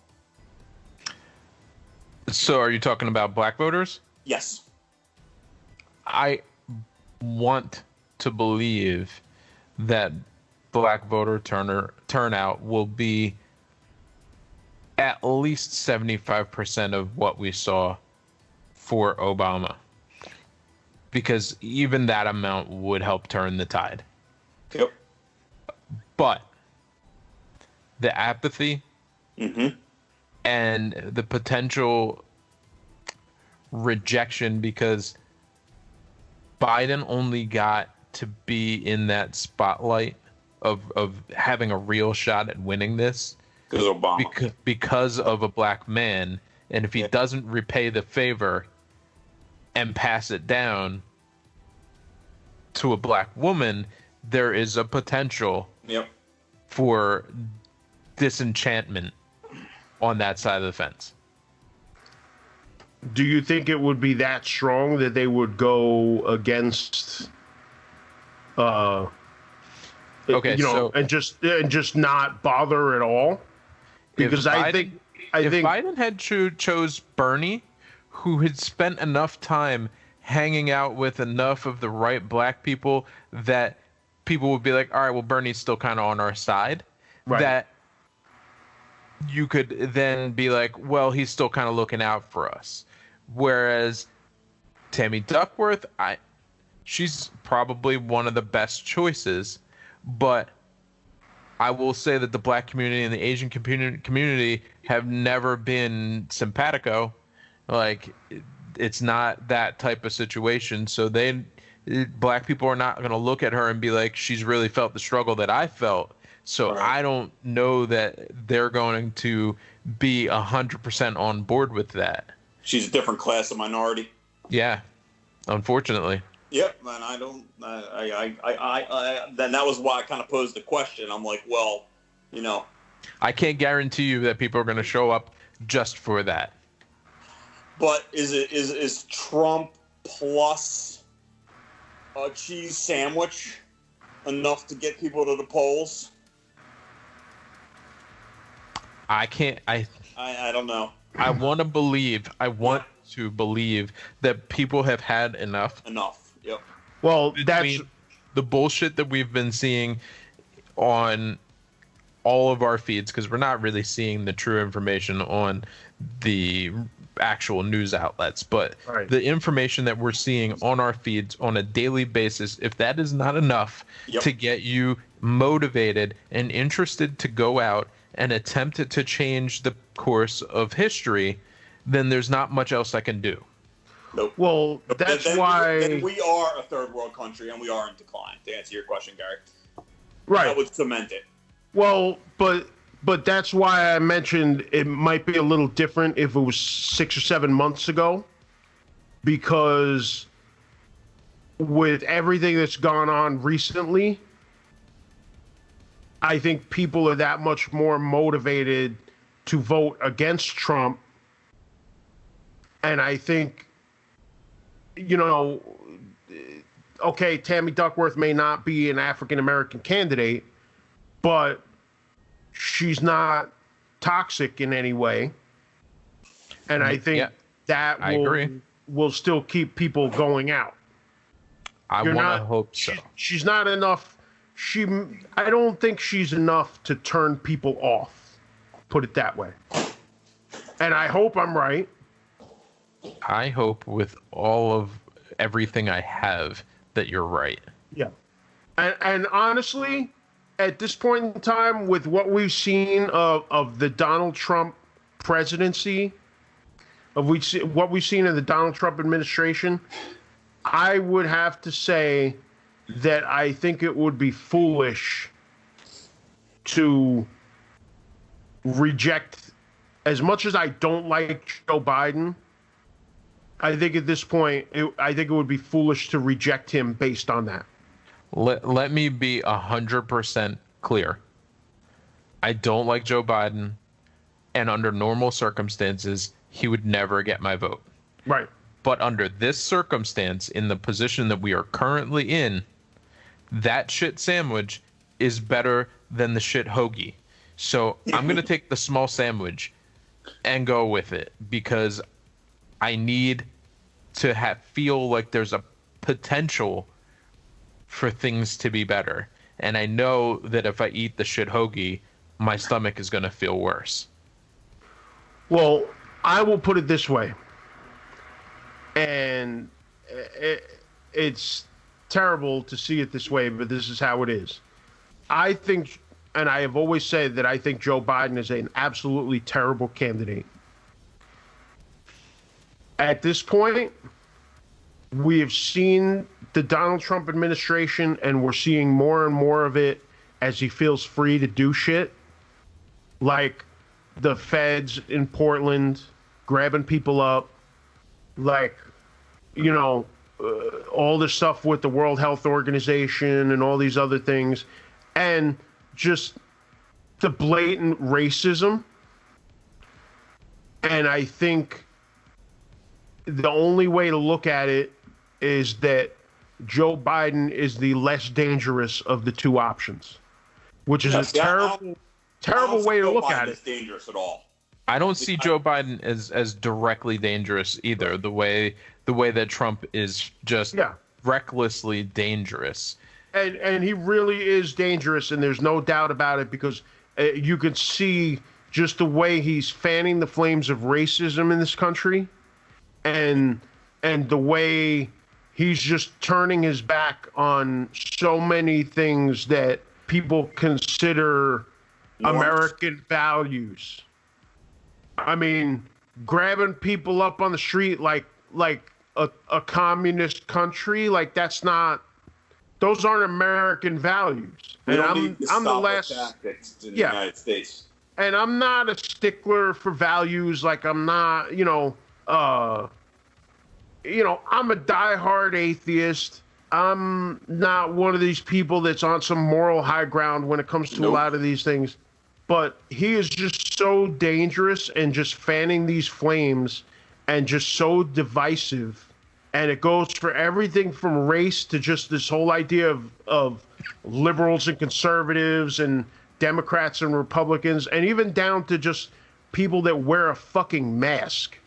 So are you talking about black voters? Yes. I want to believe that black voter turnout will be at least 75% of what we saw for Obama, because even that amount would help turn the tide. Yep. But the apathy and the potential rejection, because Biden only got to be in that spotlight of having a real shot at winning this because of a black man, and if he doesn't repay the favor and pass it down to a black woman, there is a potential for disenchantment on that side of the fence. Do you think it would be that strong that they would go against and just not bother at all? Because I think Biden had chose Bernie, who had spent enough time hanging out with enough of the right black people that people would be like, all right, well, Bernie's still kind of on our side. Right. That you could then be like, well, he's still kind of looking out for us. Whereas Tammy Duckworth, she's probably one of the best choices, but I will say that the black community and the Asian community have never been simpatico. Like, it's not that type of situation. So black people are not going to look at her and be like, she's really felt the struggle that I felt. So right. I don't know that they're going to be 100% on board with that. She's a different class of minority. Yeah, unfortunately. Yep, and then that was why I kind of posed the question. I'm like, well, I can't guarantee you that people are going to show up just for that. But is Trump plus a cheese sandwich enough to get people to the polls? I can't. I don't know. I want to believe that people have had enough. Yep. Well, that's the bullshit that we've been seeing on all of our feeds, because we're not really seeing the true information on the actual news outlets, but the information that we're seeing on our feeds on a daily basis, if that is not enough to get you motivated and interested to go out and attempt to change the course of history, then there's not much else I can do. Nope. Well, that's why... Then we are a third world country, and we are in decline, to answer your question, Gary. Right. That would cement it. Well, but that's why I mentioned it might be a little different if it was 6 or 7 months ago, because with everything that's gone on recently, I think people are that much more motivated to vote against Trump. And I think, okay, Tammy Duckworth may not be an African-American candidate, but she's not toxic in any way. And I think that will still keep people going out. I want to hope so. She's not enough I don't think she's enough to turn people off. Put it that way. And I hope I'm right. I hope with all of everything I have that you're right. Yeah. And honestly, at this point in time, with what we've seen of the Donald Trump presidency, what we've seen in the Donald Trump administration, I would have to say that I think it would be foolish to reject, as much as I don't like Joe Biden, I think at this point, I think it would be foolish to reject him based on that. Let me be 100% clear. I don't like Joe Biden, and under normal circumstances, he would never get my vote. Right. But under this circumstance, in the position that we are currently in, that shit sandwich is better than the shit hoagie. So I'm going to take the small sandwich and go with it, because I need to feel like there's a potential for things to be better. And I know that if I eat the shit hoagie, my stomach is going to feel worse. Well, I will put it this way. And it's terrible to see it this way, but this is how it is. I think, and I have always said that I think Joe Biden is an absolutely terrible candidate. At this point, we have seen the Donald Trump administration, and we're seeing more and more of it as he feels free to do shit. Like the feds in Portland grabbing people up, like, you know, all the stuff with the World Health Organization and all these other things, and just the blatant racism. And I think the only way to look at it is that Joe Biden is the less dangerous of the two options, which is a terrible way to look at it. Dangerous at all. I don't see Joe Biden as directly dangerous either. The way that Trump is just recklessly dangerous. And he really is dangerous, and there's no doubt about it, because you could see just the way he's fanning the flames of racism in this country, and the way he's just turning his back on so many things that people consider American values. I mean, grabbing people up on the street like a communist country, like those aren't American values. And I'm the last in the United States. And I'm not a stickler for values. Like, I'm not, I'm a diehard atheist. I'm not one of these people that's on some moral high ground when it comes to a lot of these things. But he is just so dangerous and just fanning these flames and just so divisive. And it goes for everything from race to just this whole idea of liberals and conservatives and Democrats and Republicans, and even down to just people that wear a fucking mask.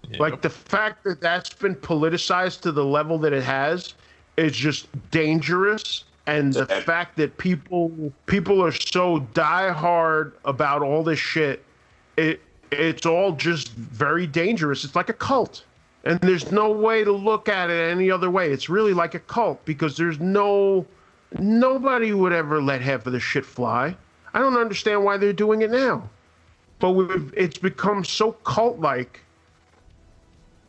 Yep. Like, the fact that that's been politicized to the level that it has is just dangerous. And the fact that people are so diehard about all this shit, it's all just very dangerous. It's like a cult. And there's no way to look at it any other way. It's really like a cult, because there's nobody would ever let half of the shit fly. I don't understand why they're doing it now. But it's become so cult-like.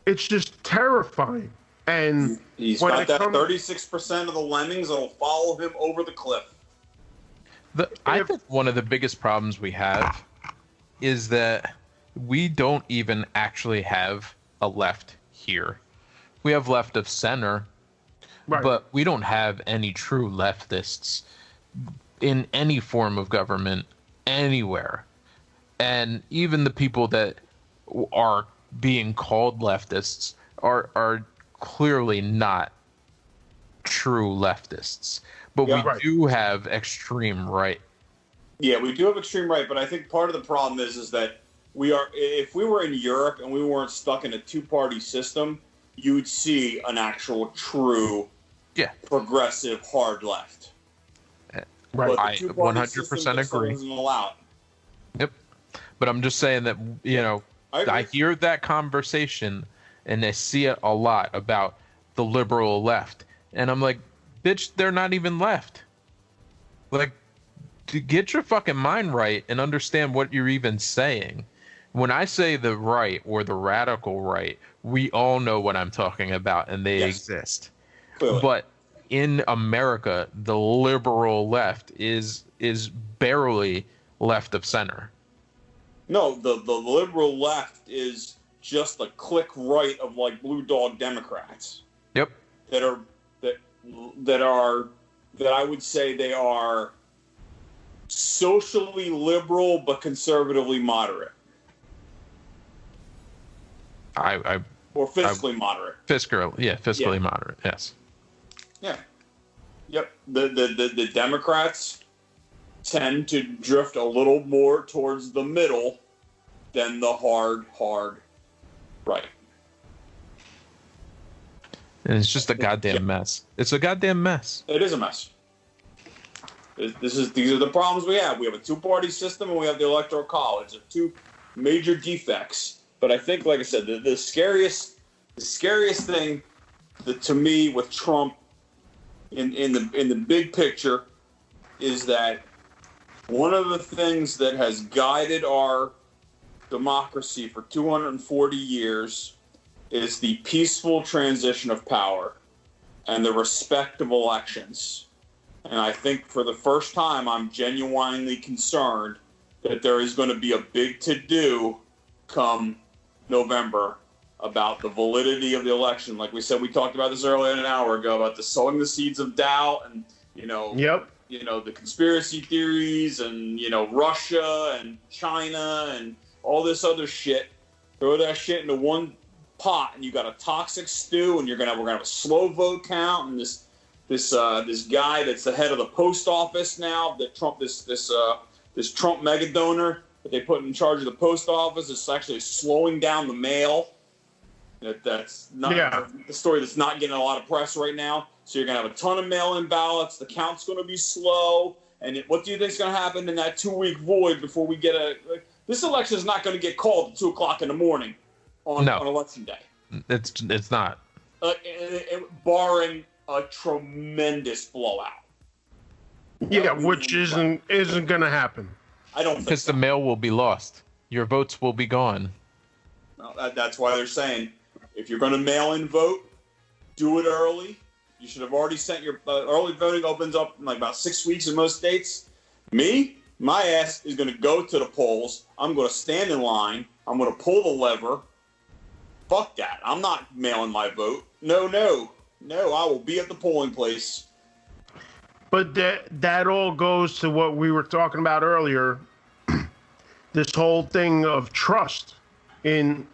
It's just terrifying. And he's got that 36% of the lemmings that'll follow him over the cliff. I think one of the biggest problems we have is that we don't even actually have a left here. We have left of center, right, but we don't have any true leftists in any form of government anywhere. And even the people that are being called leftists are clearly not true leftists. But we do have extreme right. Yeah, we do have extreme right, but I think part of the problem is that if we were in Europe and we weren't stuck in a two-party system, you would see an actual true progressive hard left. Right. But I the two-party 100% system just agree. doesn't allow it. Yep. But I'm just saying that, I agree. I hear that conversation and I see it a lot about the liberal left. And I'm like, bitch, they're not even left. Like, to get your fucking mind right and understand what you're even saying. When I say the right or the radical right, we all know what I'm talking about, and they exist. Clearly. But in America, the liberal left is barely left of center. No, the liberal left is just a click right of like blue dog Democrats. Yep. That I would say they are socially liberal but conservatively moderate. Or fiscally moderate. Fiscally moderate. Yes. Yeah. Yep. The Democrats tend to drift a little more towards the middle than the hard right. And it's just a goddamn mess. It's a goddamn mess. It is a mess. These are the problems we have. We have a two-party system and we have the electoral college. They're two major defects. But I think, like I said, the scariest thing to me with Trump in the big picture is that one of the things that has guided our democracy for 240 years is the peaceful transition of power and the respect of elections. And I think for the first time, I'm genuinely concerned that there is going to be a big to-do come November about the validity of the election. Like we said, we talked about this earlier an hour ago about the sowing the seeds of doubt and, the conspiracy theories and, Russia and China and all this other shit. Throw that shit into one pot and you got a toxic stew and we're gonna have a slow vote count and this guy that's the head of the post office now that Trump this Trump mega donor that they put in charge of the post office is actually slowing down the mail. That's not the story that's not getting a lot of press right now. So you're gonna have a ton of mail-in ballots. The count's gonna be slow. And what do you think is gonna happen in that 2-week void before we get this election is not going to get called at 2:00 in the morning on election day. It's not. Barring a tremendous blowout. Yeah, which isn't going to happen. I don't think because the mail will be lost. Your votes will be gone. No, that's why they're saying if you're going to mail in vote, do it early. You should have already sent your early voting opens up in like about 6 weeks in most states. My ass is going to go to the polls. I'm going to stand in line. I'm going to pull the lever. Fuck that. I'm not mailing my vote. No. I will be at the polling place. But that all goes to what we were talking about earlier. This whole thing of trust. The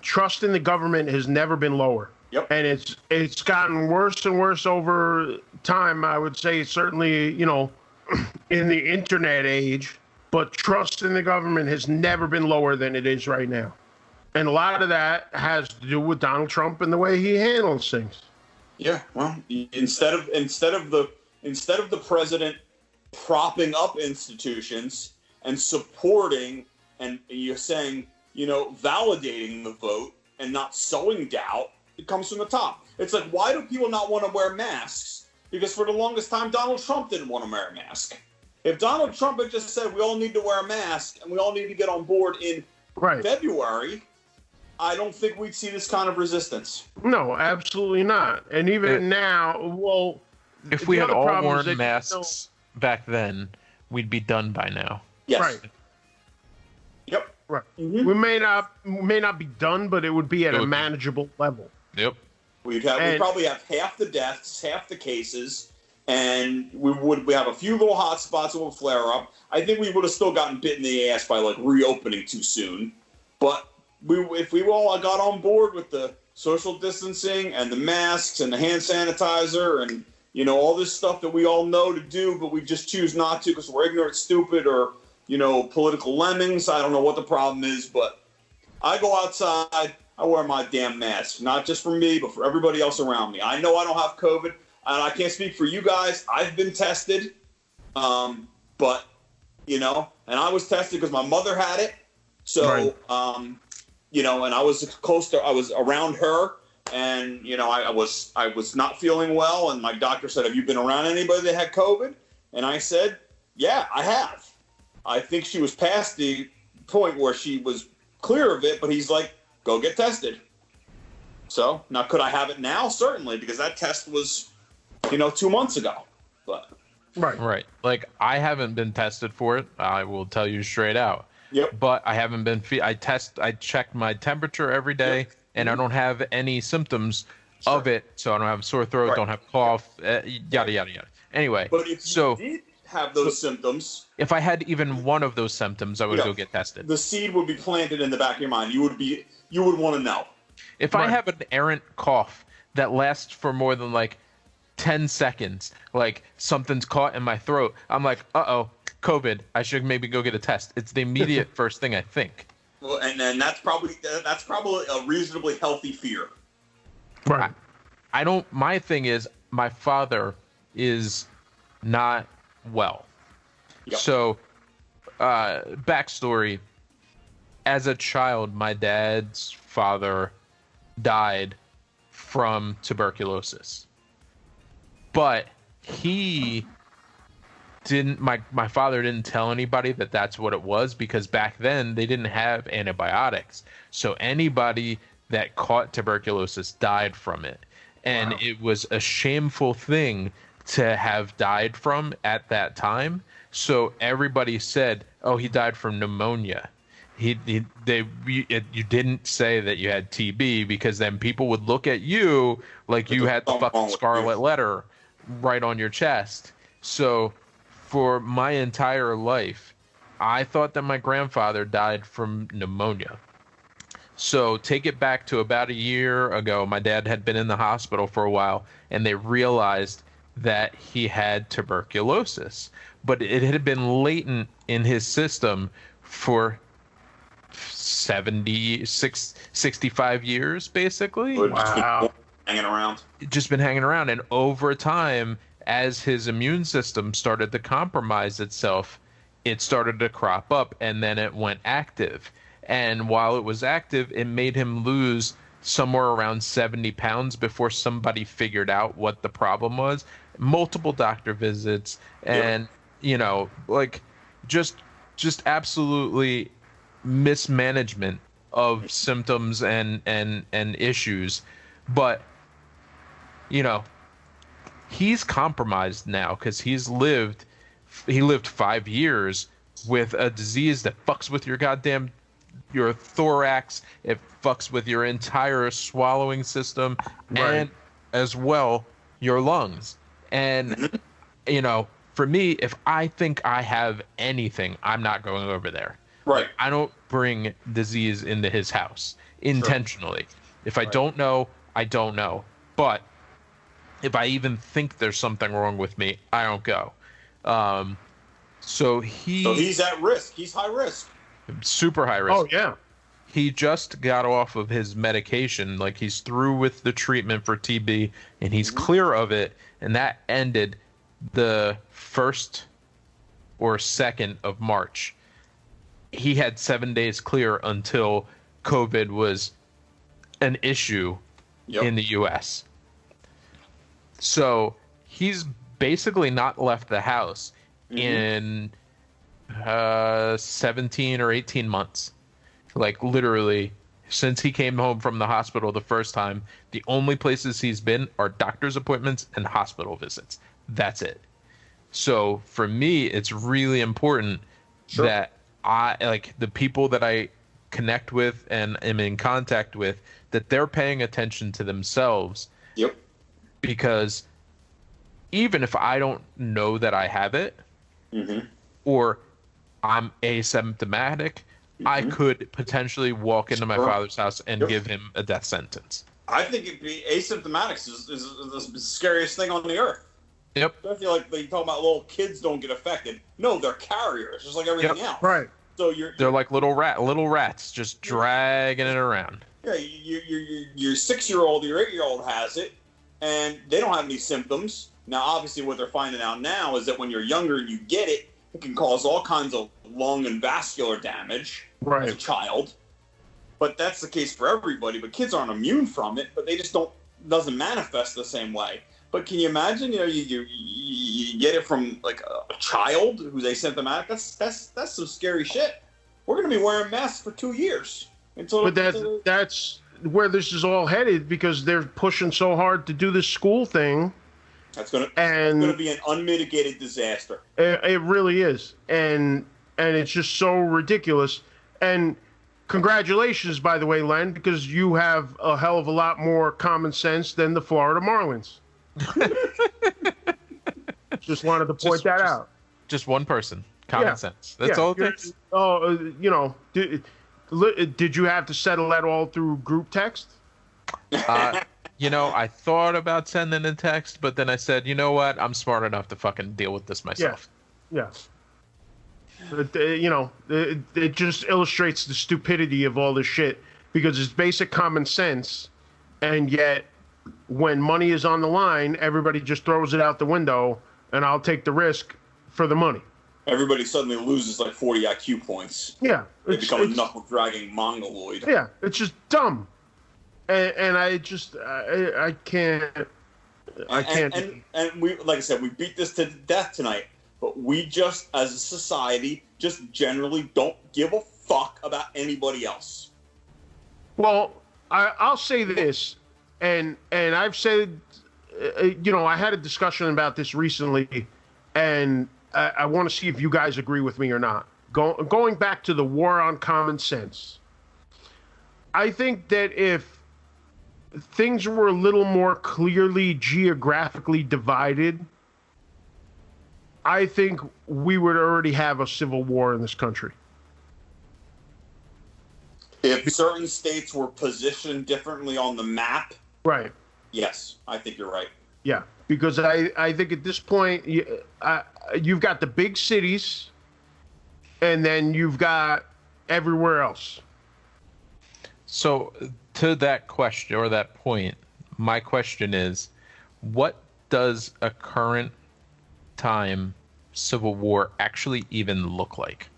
trust in the government has never been lower. Yep. And it's gotten worse and worse over time. I would say certainly, in the internet age, but trust in the government has never been lower than it is right now. And a lot of that has to do with Donald Trump and the way he handles things. Yeah, well, instead of the president propping up institutions and supporting and you're saying, validating the vote and not sowing doubt, it comes from the top. It's like, why do people not want to wear masks? Because for the longest time, Donald Trump didn't want to wear a mask. If Donald Trump had just said we all need to wear a mask and we all need to get on board in February, I don't think we'd see this kind of resistance. No, absolutely not. And even now, if we had all worn masks back then, we'd be done by now. Yes. Right. Yep. Right. Mm-hmm. We may not be done, but it would be at a manageable level. Yep. We'd probably have half the deaths, half the cases, and we have a few little hot spots that will flare up. I think we would have still gotten bit in the ass by reopening too soon. But if we all got on board with the social distancing and the masks and the hand sanitizer and all this stuff that we all know to do, but we just choose not to because we're ignorant, stupid, or political lemmings. I don't know what the problem is, but I go outside. I wear my damn mask, not just for me, but for everybody else around me. I know I don't have COVID, and I can't speak for you guys. I've been tested. But, you know, and I was tested because my mother had it. So, Right. You know, and I was I was around her, and, you know, I was not feeling well. And my doctor said, have you been around anybody that had COVID? And I said, yeah, I have. I think she was past the point where she was clear of it, but he's like, go get tested. So now, could I have it now? Certainly, because that test was, you know, 2 months ago. But Right. Like, I haven't been tested for it. I will tell you straight out. Yep. But I haven't been. I check my temperature every day, Yep. and I don't have any symptoms of it. So I don't have sore throat, Right. don't have cough, yada yada yada. Anyway, But if you did have those symptoms, if I had even one of those symptoms, I would go get tested. the seed would be planted in the back of your mind. You would want to know. If I have an errant cough that lasts for more than like 10 seconds, like something's caught in my throat, I'm like, uh-oh, COVID. I should maybe go get a test. It's the immediate first thing I think. Well, and that's probably a reasonably healthy fear. Right. I don't. My thing is, my father is not well. Yep. So, backstory: as a child, my dad's father died from tuberculosis, but he didn't. My father didn't tell anybody that that's what it was, because back then they didn't have antibiotics. So anybody that caught tuberculosis died from it. And it was a shameful thing to have died from at that time. So everybody said, oh, he died from pneumonia. You didn't say that you had TB, because then people would look at you like you had the fucking scarlet letter right on your chest. So for my entire life, I thought that my grandfather died from pneumonia. So take it back to about a year ago. My dad had been in the hospital for a while, and they realized that he had tuberculosis. But it had been latent in his system for 65 years, basically. Wow. Hanging around. Just been hanging around. And over time, as his immune system started to compromise itself, it started to crop up, and then it went active. And while it was active, it made him lose somewhere around 70 pounds before somebody figured out what the problem was. Multiple doctor visits, and you know, like just absolutely mismanagement of symptoms and issues. But you know, he's compromised now because he lived 5 years with a disease that fucks with your thorax, it fucks with your entire swallowing system, and as well your lungs. And you know, for me, if I think I have anything, I'm not going over there. Right. I don't bring disease into his house intentionally. If I don't know, I don't know. But if I even think there's something wrong with me, I don't go. So he's at risk. He's high risk. Super high risk. Oh, yeah. He just got off of his medication. Like, he's through with the treatment for TB, and he's clear of it. And that ended the 1st or 2nd of March. He had 7 days clear until COVID was an issue in the U.S. So he's basically not left the house in 17 or 18 months. Like, literally, since he came home from the hospital the first time, the only places he's been are doctor's appointments and hospital visits. That's it. So for me, it's really important that the people that I connect with and am in contact with, that they're paying attention to themselves. Yep. Because even if I don't know that I have it, or I'm asymptomatic, I could potentially walk into my father's house and give him a death sentence. I think it'd be asymptomatics is the scariest thing on the earth. Yep. I feel like they talk about little kids don't get affected. No, they're carriers, just like everything else. Right. So they're like little rats just dragging it around. Yeah, your 6-year-old, your 8-year-old has it, and they don't have any symptoms. Now, obviously, what they're finding out now is that when you're younger and you get it, it can cause all kinds of lung and vascular damage as a child. But that's the case for everybody. But kids aren't immune from it, but they just doesn't manifest the same way. But can you imagine, you get it from like a child who's asymptomatic? That's some scary shit. We're going to be wearing masks for 2 years. But that's where this is all headed, because they're pushing so hard to do this school thing. It's going to be an unmitigated disaster. It really is. And it's just so ridiculous. And congratulations, by the way, Len, because you have a hell of a lot more common sense than the Florida Marlins. Just wanted to point that out. Just one person. Common sense. That's all it takes. Did you have to settle that all through group text? I thought about sending a text, but then I said, you know what? I'm smart enough to fucking deal with this myself. Yeah. But, it just illustrates the stupidity of all this shit, because it's basic common sense, and yet when money is on the line, everybody just throws it out the window, and I'll take the risk for the money. Everybody suddenly loses like 40 IQ points. Yeah. They become a knuckle-dragging mongoloid. Yeah, it's just dumb. And I can't. And we, like I said, we beat this to death tonight. But we just, as a society, just generally don't give a fuck about anybody else. Well, I'll say this, and I've said, I had a discussion about this recently, and I want to see if you guys agree with me or not. Going back to the war on common sense, I think that if things were a little more clearly geographically divided, I think we would already have a civil war in this country. If certain states were positioned differently on the map, right? Yes, I think you're right. Yeah, because I think at this point, you've got the big cities, and then you've got everywhere else. So to that question, or that point, my question is, what does a current time civil war actually even look like?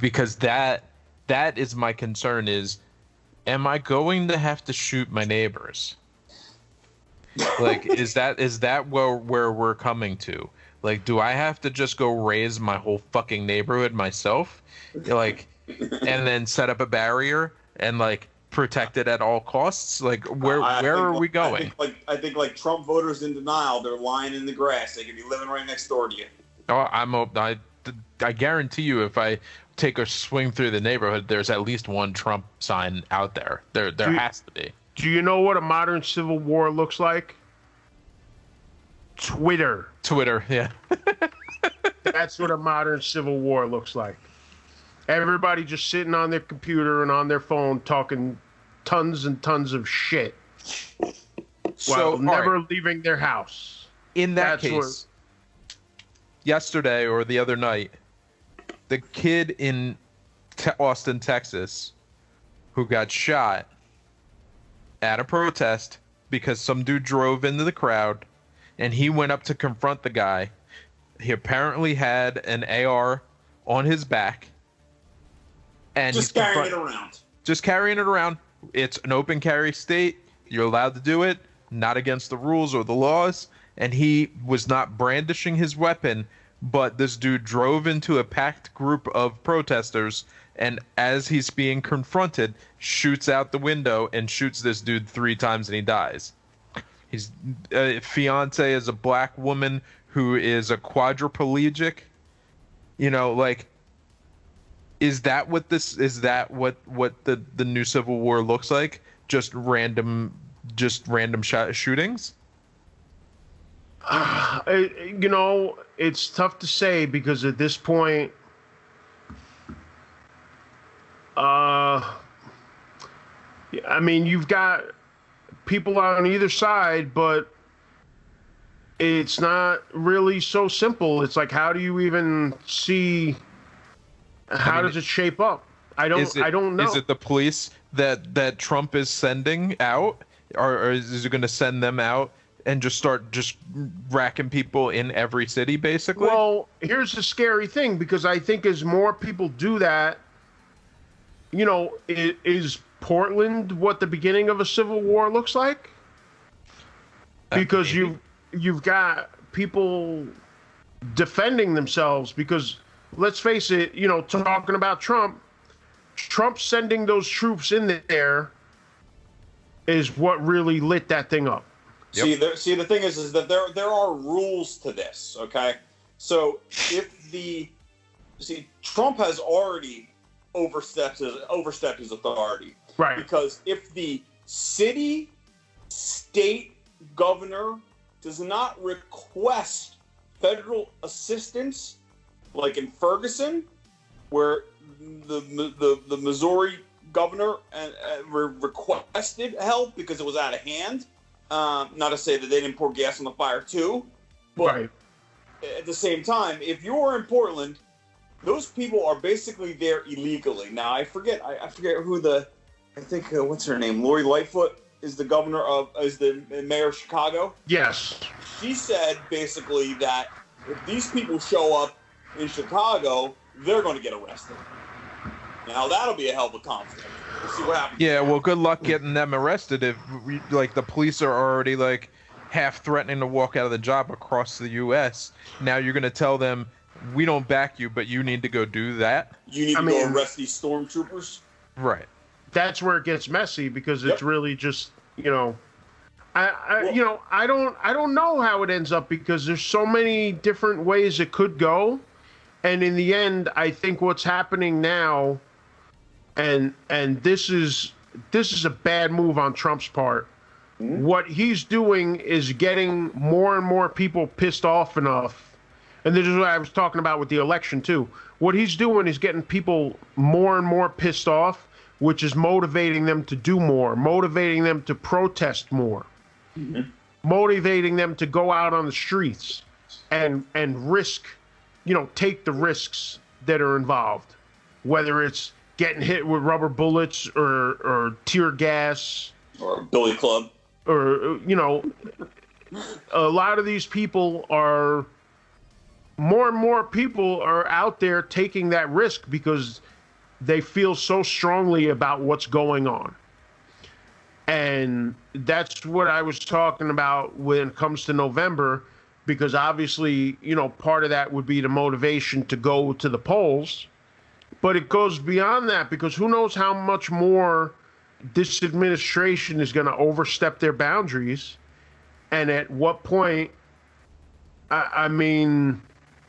Because that is my concern, is, am I going to have to shoot my neighbors? Like, is that where we're coming to? Like, do I have to just go raise my whole fucking neighborhood myself? Like, and then set up a barrier and like protect it at all costs? Like, where are we going? I think like Trump voters in denial, they're lying in the grass. They could be living right next door to you. Oh, I guarantee you, if I take a swing through the neighborhood, there's at least one Trump sign out there. There has to be. Do you know what a modern civil war looks like? Twitter, yeah. That's what a modern civil war looks like. Everybody just sitting on their computer and on their phone talking tons and tons of shit while never leaving their house. In that case, yesterday or the other night, the kid in Austin, Texas, who got shot at a protest because some dude drove into the crowd and he went up to confront the guy. He apparently had an AR on his back. And just carrying it around. Just carrying it around. It's an open carry state. You're allowed to do it. Not against the rules or the laws. And he was not brandishing his weapon, but this dude drove into a packed group of protesters, and as he's being confronted, shoots out the window and shoots this dude 3 times, and he dies. His fiance is a black woman who is a quadriplegic. Like, is that what the new civil war looks like? Just random shootings? It's tough to say, because at this point, you've got people on either side, but it's not really so simple. It's like, how do you even see? How does it shape up? I don't know. Is it the police that Trump is sending out, or is it going to send them out and just start just racking people in every city, basically? Well, here's the scary thing, because I think as more people do that, you know, is Portland what the beginning of a civil war looks like? Because you've got people defending themselves, because let's face it, you know, talking about Trump sending those troops in there is what really lit that thing up. Yep. See, the thing is that there are rules to this, okay? So Trump has already overstepped his authority, right? Because if the city, state governor does not request federal assistance, like in Ferguson, where the Missouri governor requested help because it was out of hand. Not to say that they didn't pour gas on the fire too, but right. At the same time, if you're in Portland, those people are basically there illegally. Now I forget who what's her name? Lori Lightfoot is the mayor of Chicago. Yes. She said basically that if these people show up in Chicago, they're going to get arrested. Now that'll be a hell of a conflict. We'll see what happens. Yeah, well, good luck getting them arrested if the police are already half threatening to walk out of the job across the U.S. Now you're going to tell them, we don't back you, but you need to go do that. You need to go arrest these stormtroopers. Right. That's where it gets messy, because it's really just, you know, I don't know how it ends up, because there's so many different ways it could go, and in the end, I think what's happening now, and this is a bad move on Trump's part. Mm-hmm. What he's doing is getting more and more people pissed off enough, and this is what I was talking about with the election too. What he's doing is getting people more and more pissed off, which is motivating them to do more, motivating them to protest more, motivating them to go out on the streets and risk, you know, take the risks that are involved, whether it's getting hit with rubber bullets or tear gas or a billy club, or, you know, a lot of these people are, more and more people are out there taking that risk because they feel so strongly about what's going on. And that's what I was talking about when it comes to November, because obviously, you know, part of that would be the motivation to go to the polls. But it goes beyond that, because who knows how much more this administration is going to overstep their boundaries. And at what point, I mean,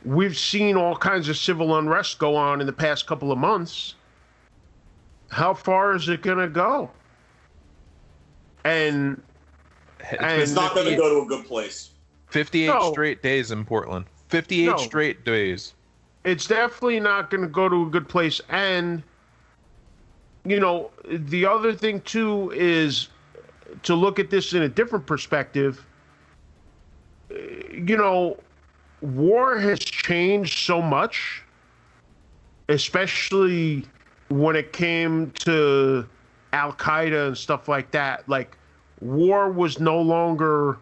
we've seen all kinds of civil unrest go on in the past couple of months. How far is it going to go? And it's not going to go to a good place. 58 straight days in Portland. 58 straight days. It's definitely not going to go to a good place. And, you know, the other thing, too, is to look at this in a different perspective. You know, war has changed so much, especially when it came to Al-Qaeda and stuff like that. Like, war was no longer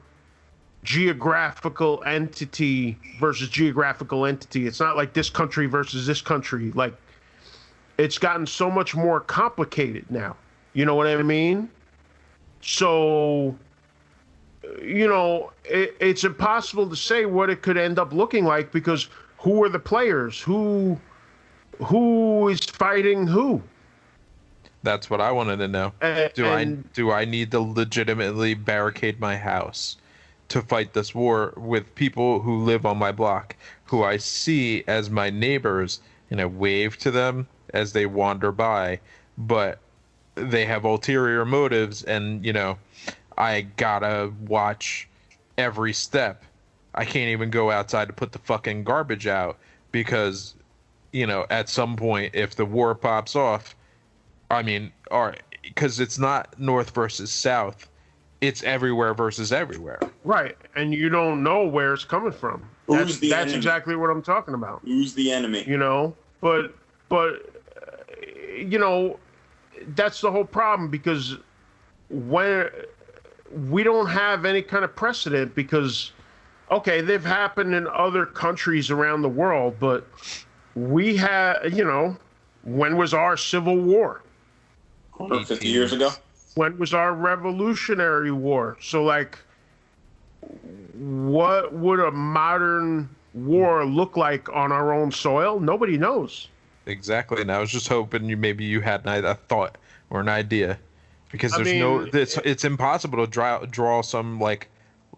geographical entity versus geographical entity. It's not like this country versus this country. Like, it's gotten so much more complicated now. You know what I mean? So, you know, it's impossible to say what it could end up looking like, because who are the players? Who is fighting who? That's what I wanted to know. Do I need to legitimately barricade my house to fight this war with people who live on my block, who I see as my neighbors, and I wave to them as they wander by, but they have ulterior motives, and, you know, I gotta watch every step. I can't even go outside to put the fucking garbage out because, you know, at some point, if the war pops off, I mean, because it's not North versus South, it's everywhere versus everywhere. Right, and you don't know where it's coming from. That's exactly what I'm talking about. Who's the enemy? You know, but you know, that's the whole problem, because when we don't have any kind of precedent because, okay, they've happened in other countries around the world, but we have, when was our Civil War? 150 years ago. When was our Revolutionary War? So, like, what would a modern war look like on our own soil? Nobody knows. Exactly, and I was just hoping maybe you had a thought or an idea, because it's impossible to draw some like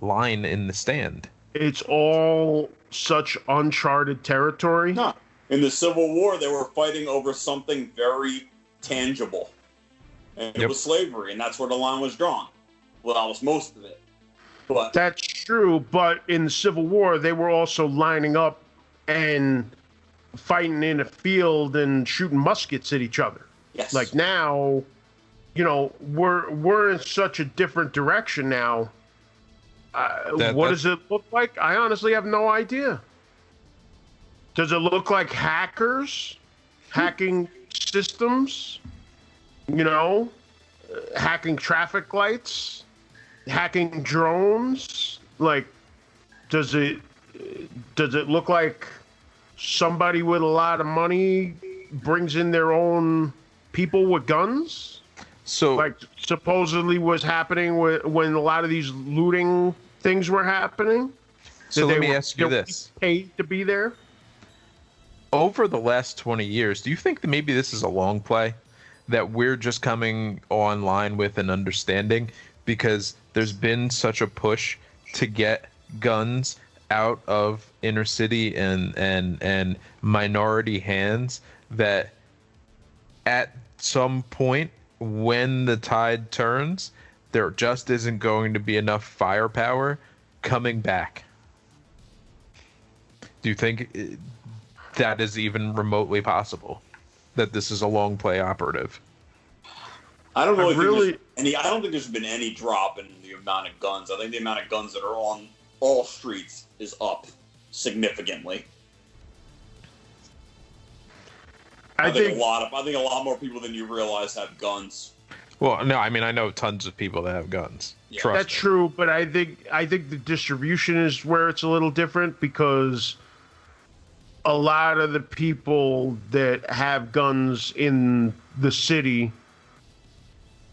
line in the stand. It's all such uncharted territory. No, in the Civil War, they were fighting over something very tangible, and it was slavery, and that's where the line was drawn. Well, that was most of it. But that's true, but in the Civil War, they were also lining up and fighting in a field and shooting muskets at each other. Yes. Like now, we're in such a different direction now. What does it look like? I honestly have no idea. Does it look like hackers hacking systems? Hacking traffic lights, hacking drones? Like, does it look like somebody with a lot of money brings in their own people with guns? So, like, supposedly was happening when a lot of these looting things were happening. So let me ask you this: paid to be there? Over the last 20 years, do you think that maybe this is a long play, that we're just coming online with an understanding because there's been such a push to get guns out of inner city and minority hands, that at some point when the tide turns, there just isn't going to be enough firepower coming back? Do you think that is even remotely possible, that this is a long play operative? I don't really I don't think there's been any drop in the amount of guns. I think the amount of guns that are on all streets is up significantly. I think a lot more people than you realize have guns. Well, no, I mean, I know tons of people that have guns. Yeah. Trust That's me. true, but I think the distribution is where it's a little different, because a lot of the people that have guns in the city,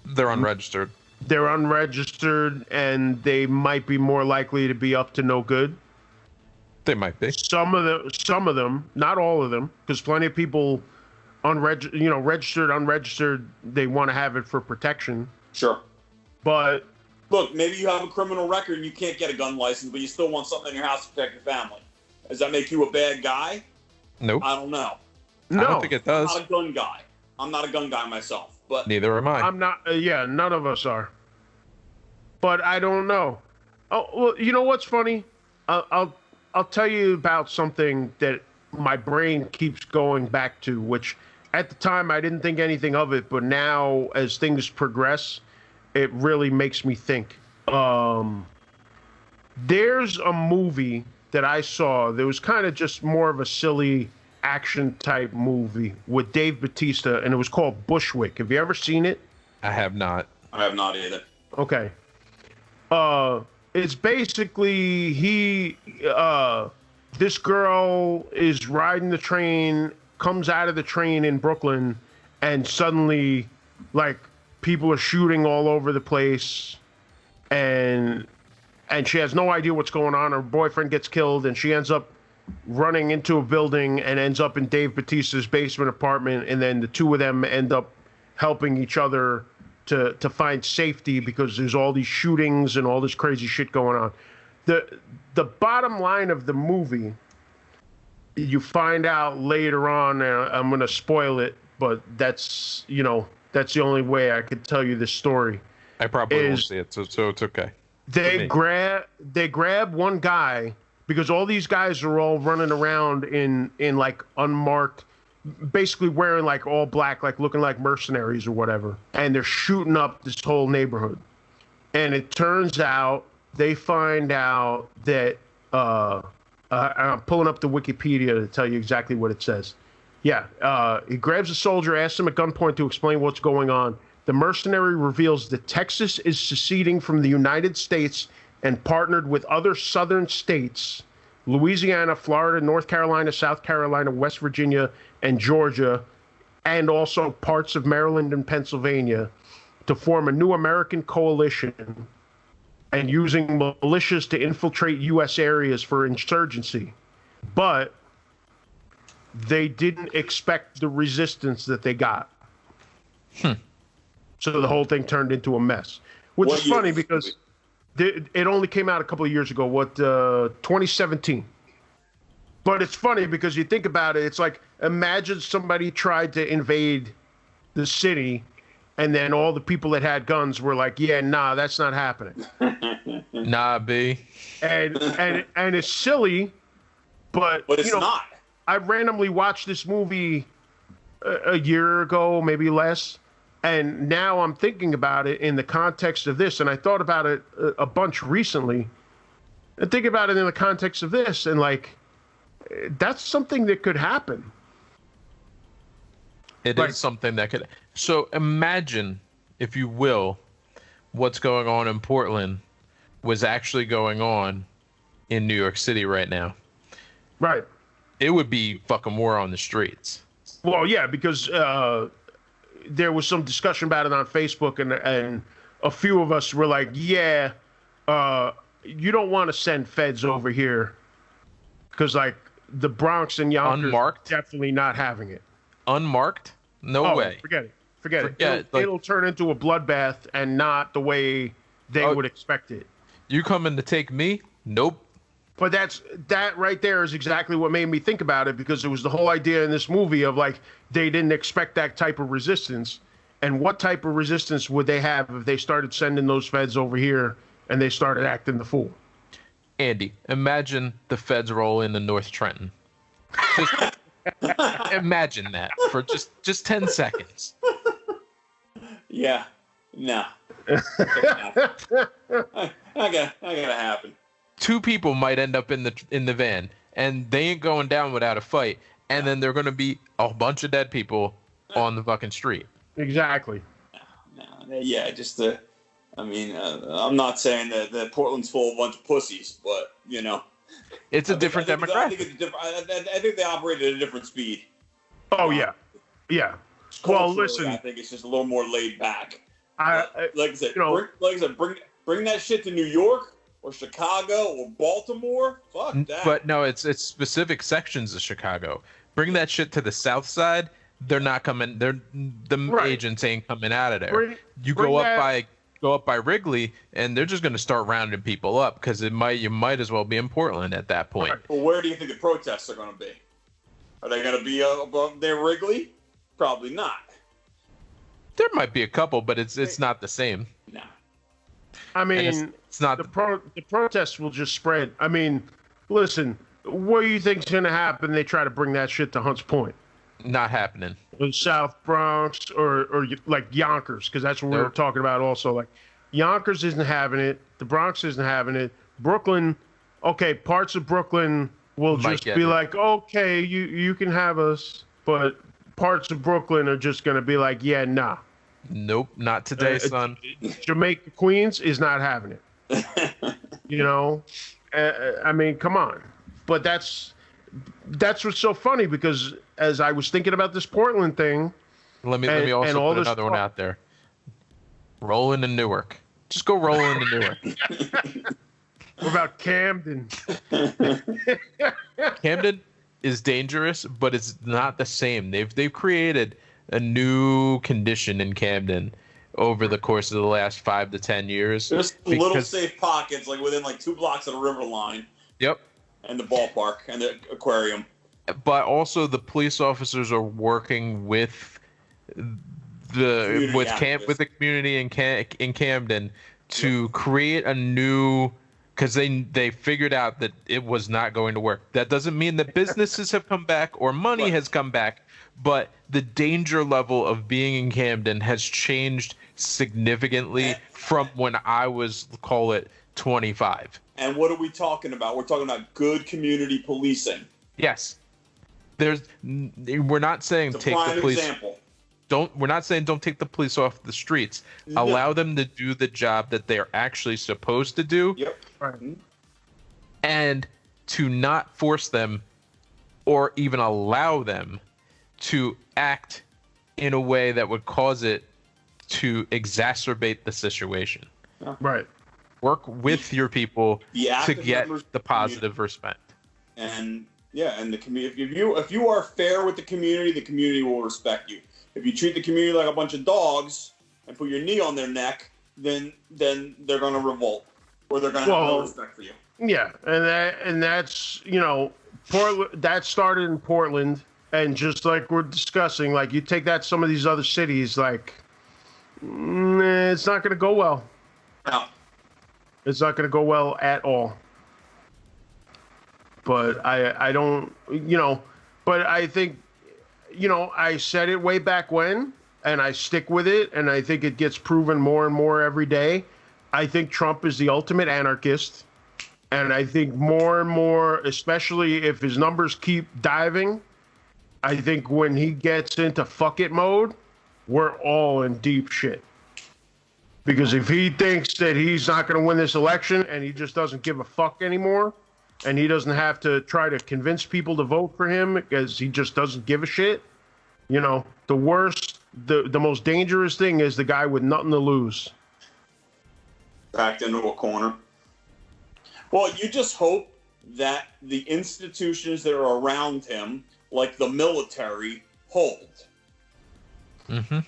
They're unregistered. They're unregistered, and they might be more likely to be up to no good. They might be. Some of them, not all of them, because plenty of people, registered, unregistered, they want to have it for protection. Sure. But look, maybe you have a criminal record and you can't get a gun license, but you still want something in your house to protect your family. Does that make you a bad guy? Nope. I don't know. No. I don't think it does. I'm not a gun guy. I'm not a gun guy myself, but neither am I. I'm not. None of us are. But I don't know. Oh, well, you know what's funny? I'll tell you about something that my brain keeps going back to, which at the time I didn't think anything of it, but now as things progress, it really makes me think. There's a movie that I saw that was kind of just more of a silly action type movie with Dave Bautista, and it was called Bushwick. Have you ever seen it? I have not. I have not either. Okay. It's basically this girl is riding the train, comes out of the train in Brooklyn, and suddenly, like, people are shooting all over the place, and she has no idea what's going on. Her boyfriend gets killed, and she ends up running into a building and ends up in Dave Bautista's basement apartment, and then the two of them end up helping each other to find safety because there's all these shootings and all this crazy shit going on. The bottom line of the movie, you find out later on, I'm going to spoil it, but that's the only way I could tell you this story. I probably won't see it, so it's okay. They grab one guy, because all these guys are all running around in like unmarked, basically wearing like all black, like looking like mercenaries or whatever, and they're shooting up this whole neighborhood. And it turns out they find out that I'm pulling up the Wikipedia to tell you exactly what it says. Yeah, he grabs a soldier, asks him at gunpoint to explain what's going on. The mercenary reveals that Texas is seceding from the United States and partnered with other southern states, Louisiana, Florida, North Carolina, South Carolina, West Virginia, and Georgia, and also parts of Maryland and Pennsylvania, to form a new American coalition and using militias to infiltrate U.S. areas for insurgency. But they didn't expect the resistance that they got. So the whole thing turned into a mess, which is funny because it only came out a couple of years ago, 2017. But it's funny because you think about it, it's like, imagine somebody tried to invade the city and then all the people that had guns were like, yeah, nah, that's not happening. Nah, B. And it's silly, but it's not. I randomly watched this movie a year ago, maybe less. And now I'm thinking about it in the context of this, and I thought about it a bunch recently. And think about it in the context of this, and like, that's something that could happen. It is something that could. So imagine, if you will, what's going on in Portland was actually going on in New York City right now. Right. It would be fucking war on the streets. Well, yeah, because there was some discussion about it on Facebook, and a few of us were like, yeah, you don't want to send feds over here because, like, the Bronx and Yonkers Unmarked? definitely not having it. Unmarked? No way. Forget it. It'll turn into a bloodbath and not the way they would expect it. You coming to take me? Nope. But that right there is exactly what made me think about it, because it was the whole idea in this movie of like, they didn't expect that type of resistance. And what type of resistance would they have if they started sending those feds over here and they started acting the fool? Andy, imagine the feds roll into North Trenton. Just imagine that for just 10 seconds. Yeah. No. Not gonna happen. 2 people might end up in the van, and they ain't going down without a fight. And then there are going to be a bunch of dead people on the fucking street. Exactly. No. Yeah, just I'm not saying that Portland's full of a bunch of pussies, but it's a different demographic. I think they operate at a different speed. Oh yeah. Well, listen. I think it's just a little more laid back. Like I said, bring that shit to New York or Chicago or Baltimore. Fuck that. But no, it's specific sections of Chicago. Bring that shit to the South Side. They're not coming. Agents ain't coming out of there. Go up by Wrigley, and they're just going to start rounding people up because you might as well be in Portland at that point. Well, where do you think the protests are going to be? Are they going to be above near Wrigley? Probably not. There might be a couple, but it's not the same. No. I mean, it's not the protests will just spread. I mean, listen, what do you think's going to happen? They try to bring that shit to Hunts Point. Not happening. Or South Bronx or like Yonkers, because that's what we were talking about also. Like, Yonkers isn't having it. The Bronx isn't having it. Brooklyn, okay, parts of Brooklyn will just be like, okay, you can have us. But parts of Brooklyn are just going to be like, yeah, nah. Nope, not today, son. Jamaica, Queens is not having it. I mean, come on. But that's what's so funny, because as I was thinking about this Portland thing, let me also put another one out there. Roll into Newark. Just go roll into Newark. What about Camden? Camden is dangerous, but it's not the same. They've created a new condition in Camden over the course of the last 5 to 10 years. There's little safe pockets, like within like 2 blocks of the river line. Yep. And the ballpark and the aquarium. But also the police officers are working with the community in Camden to create a new, because they figured out that it was not going to work. That doesn't mean that businesses have come back or money has come back, but the danger level of being in Camden has changed significantly from when I was, call it, 25. And what are we talking about? We're talking about good community policing. Yes. We're not saying take the police. Example. We're not saying don't take the police off the streets. No. Allow them to do the job that they're actually supposed to do. Yep. Right. And to not force them or even allow them to act in a way that would cause it to exacerbate the situation. Right. Work with your people to get the positive respect. And yeah, and the community. If you are fair with the community will respect you. If you treat the community like a bunch of dogs and put your knee on their neck, then they're going to revolt, or they're going to have no respect for you. Yeah, and that's Portland. That started in Portland, and just like we're discussing, like you take that some of these other cities, like it's not going to go well. No. It's not going to go well at all. But I don't, but I think, I said it way back when, and I stick with it, and I think it gets proven more and more every day. I think Trump is the ultimate anarchist, and I think more and more, especially if his numbers keep diving, I think when he gets into fuck it mode, we're all in deep shit. Because if he thinks that he's not going to win this election and he just doesn't give a fuck anymore, and he doesn't have to try to convince people to vote for him because he just doesn't give a shit, the worst, the most dangerous thing is the guy with nothing to lose. Backed into a corner. Well, you just hope that the institutions that are around him, like the military, hold. Mm-hmm.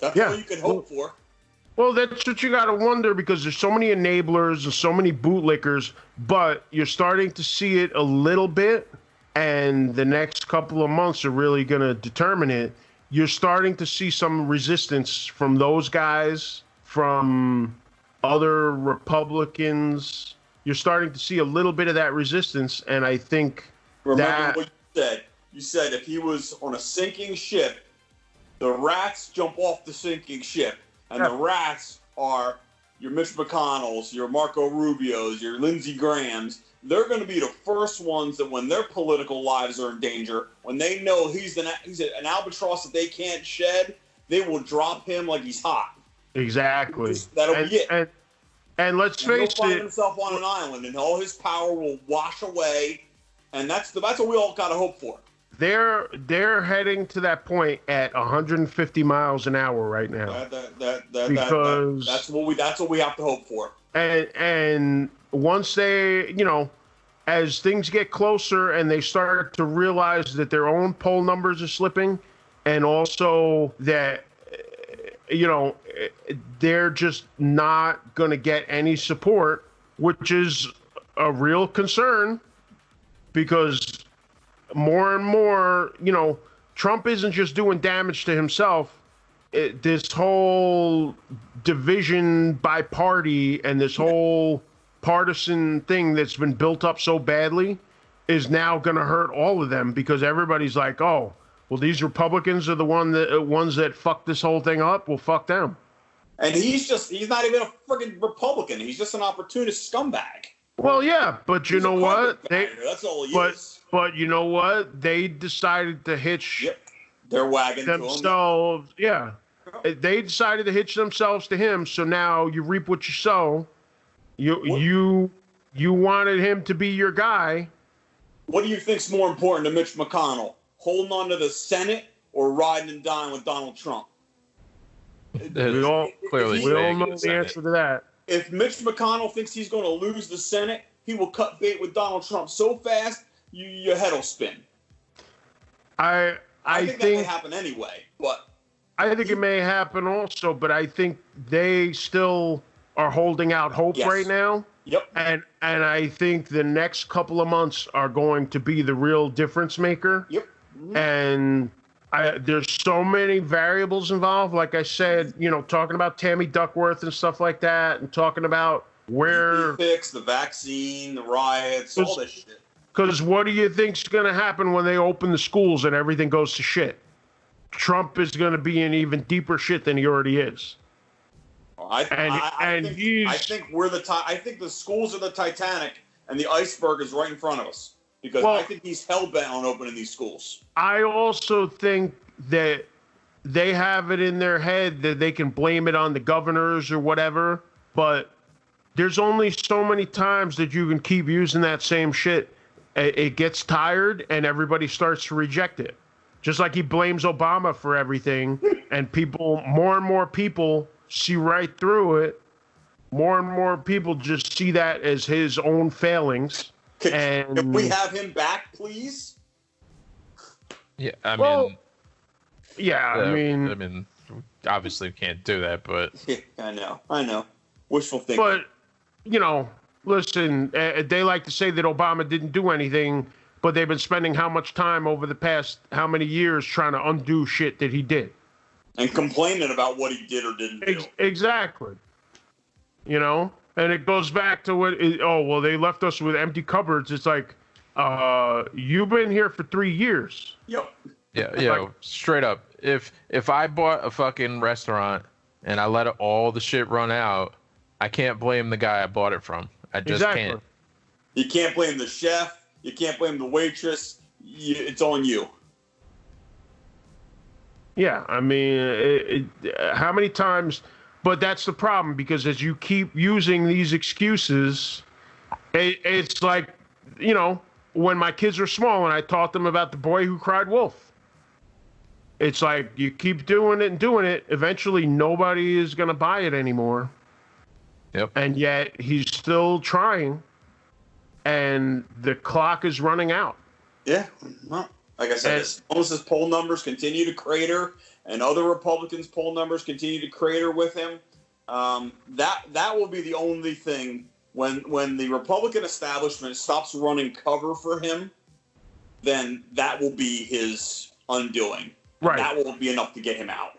That's all you can hope for. Well, that's what you got to wonder, because there's so many enablers and so many bootlickers, but you're starting to see it a little bit, and the next couple of months are really going to determine it. You're starting to see some resistance from those guys, from other Republicans. You're starting to see a little bit of that resistance, and I think Remember what you said. You said if he was on a sinking ship, the rats jump off the sinking ship. And the rats are your Mitch McConnells, your Marco Rubios, your Lindsey Grahams. They're going to be the first ones that, when their political lives are in danger, when they know he's an albatross that they can't shed, they will drop him like he's hot. Exactly. That'll be it. And let's face it, he'll find himself on an island, and all his power will wash away. And that's what we all got to hope for. They're heading to that point at 150 miles an hour right now. That's what we have to hope for. And once they, as things get closer and they start to realize that their own poll numbers are slipping, and also that, they're just not going to get any support, which is a real concern, because more and more, Trump isn't just doing damage to himself. This whole division by party and this whole partisan thing that's been built up so badly is now going to hurt all of them, because everybody's like, oh, well, these Republicans are the ones that fucked this whole thing up. Well, fuck them. And he's not even a freaking Republican. He's just an opportunist scumbag. Well, yeah, but you know what? That's all he is. But you know what? They decided to hitch their wagon themselves. To him. Yeah, they decided to hitch themselves to him. So now you reap what you sow. You wanted him to be your guy. What do you think's more important to Mitch McConnell? Holding on to the Senate or riding and dying with Donald Trump? We all know the answer to that. If Mitch McConnell thinks he's going to lose the Senate, he will cut bait with Donald Trump so fast, your head will spin. I think that may happen anyway, but I think it may happen also, but I think they still are holding out hope right now. Yep. And I think the next couple of months are going to be the real difference maker. Yep. And there's so many variables involved. Like I said, talking about Tammy Duckworth and stuff like that, and talking about where the vaccine, the riots, all this shit. Because what do you think's going to happen when they open the schools and everything goes to shit? Trump is going to be in even deeper shit than he already is. I think the schools are the Titanic and the iceberg is right in front of us, because I think he's hell bent on opening these schools. I also think that they have it in their head that they can blame it on the governors or whatever, but there's only so many times that you can keep using that same shit. It gets tired and everybody starts to reject it. Just like he blames Obama for everything, and more and more people see right through it. More and more people just see that as his own failings. Can we have him back, please? Yeah, I mean, I mean, obviously we can't do that, but yeah, I know, wishful thinking. But listen, they like to say that Obama didn't do anything, but they've been spending how much time over the past how many years trying to undo shit that he did, and complaining about what he did or didn't do. Exactly. You know, and it goes back to they left us with empty cupboards. It's like, you've been here for 3 years. Yep. Yeah, straight up. If I bought a fucking restaurant and I let all the shit run out, I can't blame the guy I bought it from. I just can't. You can't blame the chef. You can't blame the waitress. It's on you. Yeah, I mean, how many times? But that's the problem, because as you keep using these excuses, it's like, you know, when my kids were small and I taught them about the boy who cried wolf. It's like you keep doing it and doing it. Eventually, nobody is going to buy it anymore. Yep. And yet he's still trying, and the clock is running out. Yeah. Well, like I said, as long as his poll numbers continue to crater and other Republicans' poll numbers continue to crater with him, that will be the only thing. When the Republican establishment stops running cover for him, then that will be his undoing. Right. That will be enough to get him out.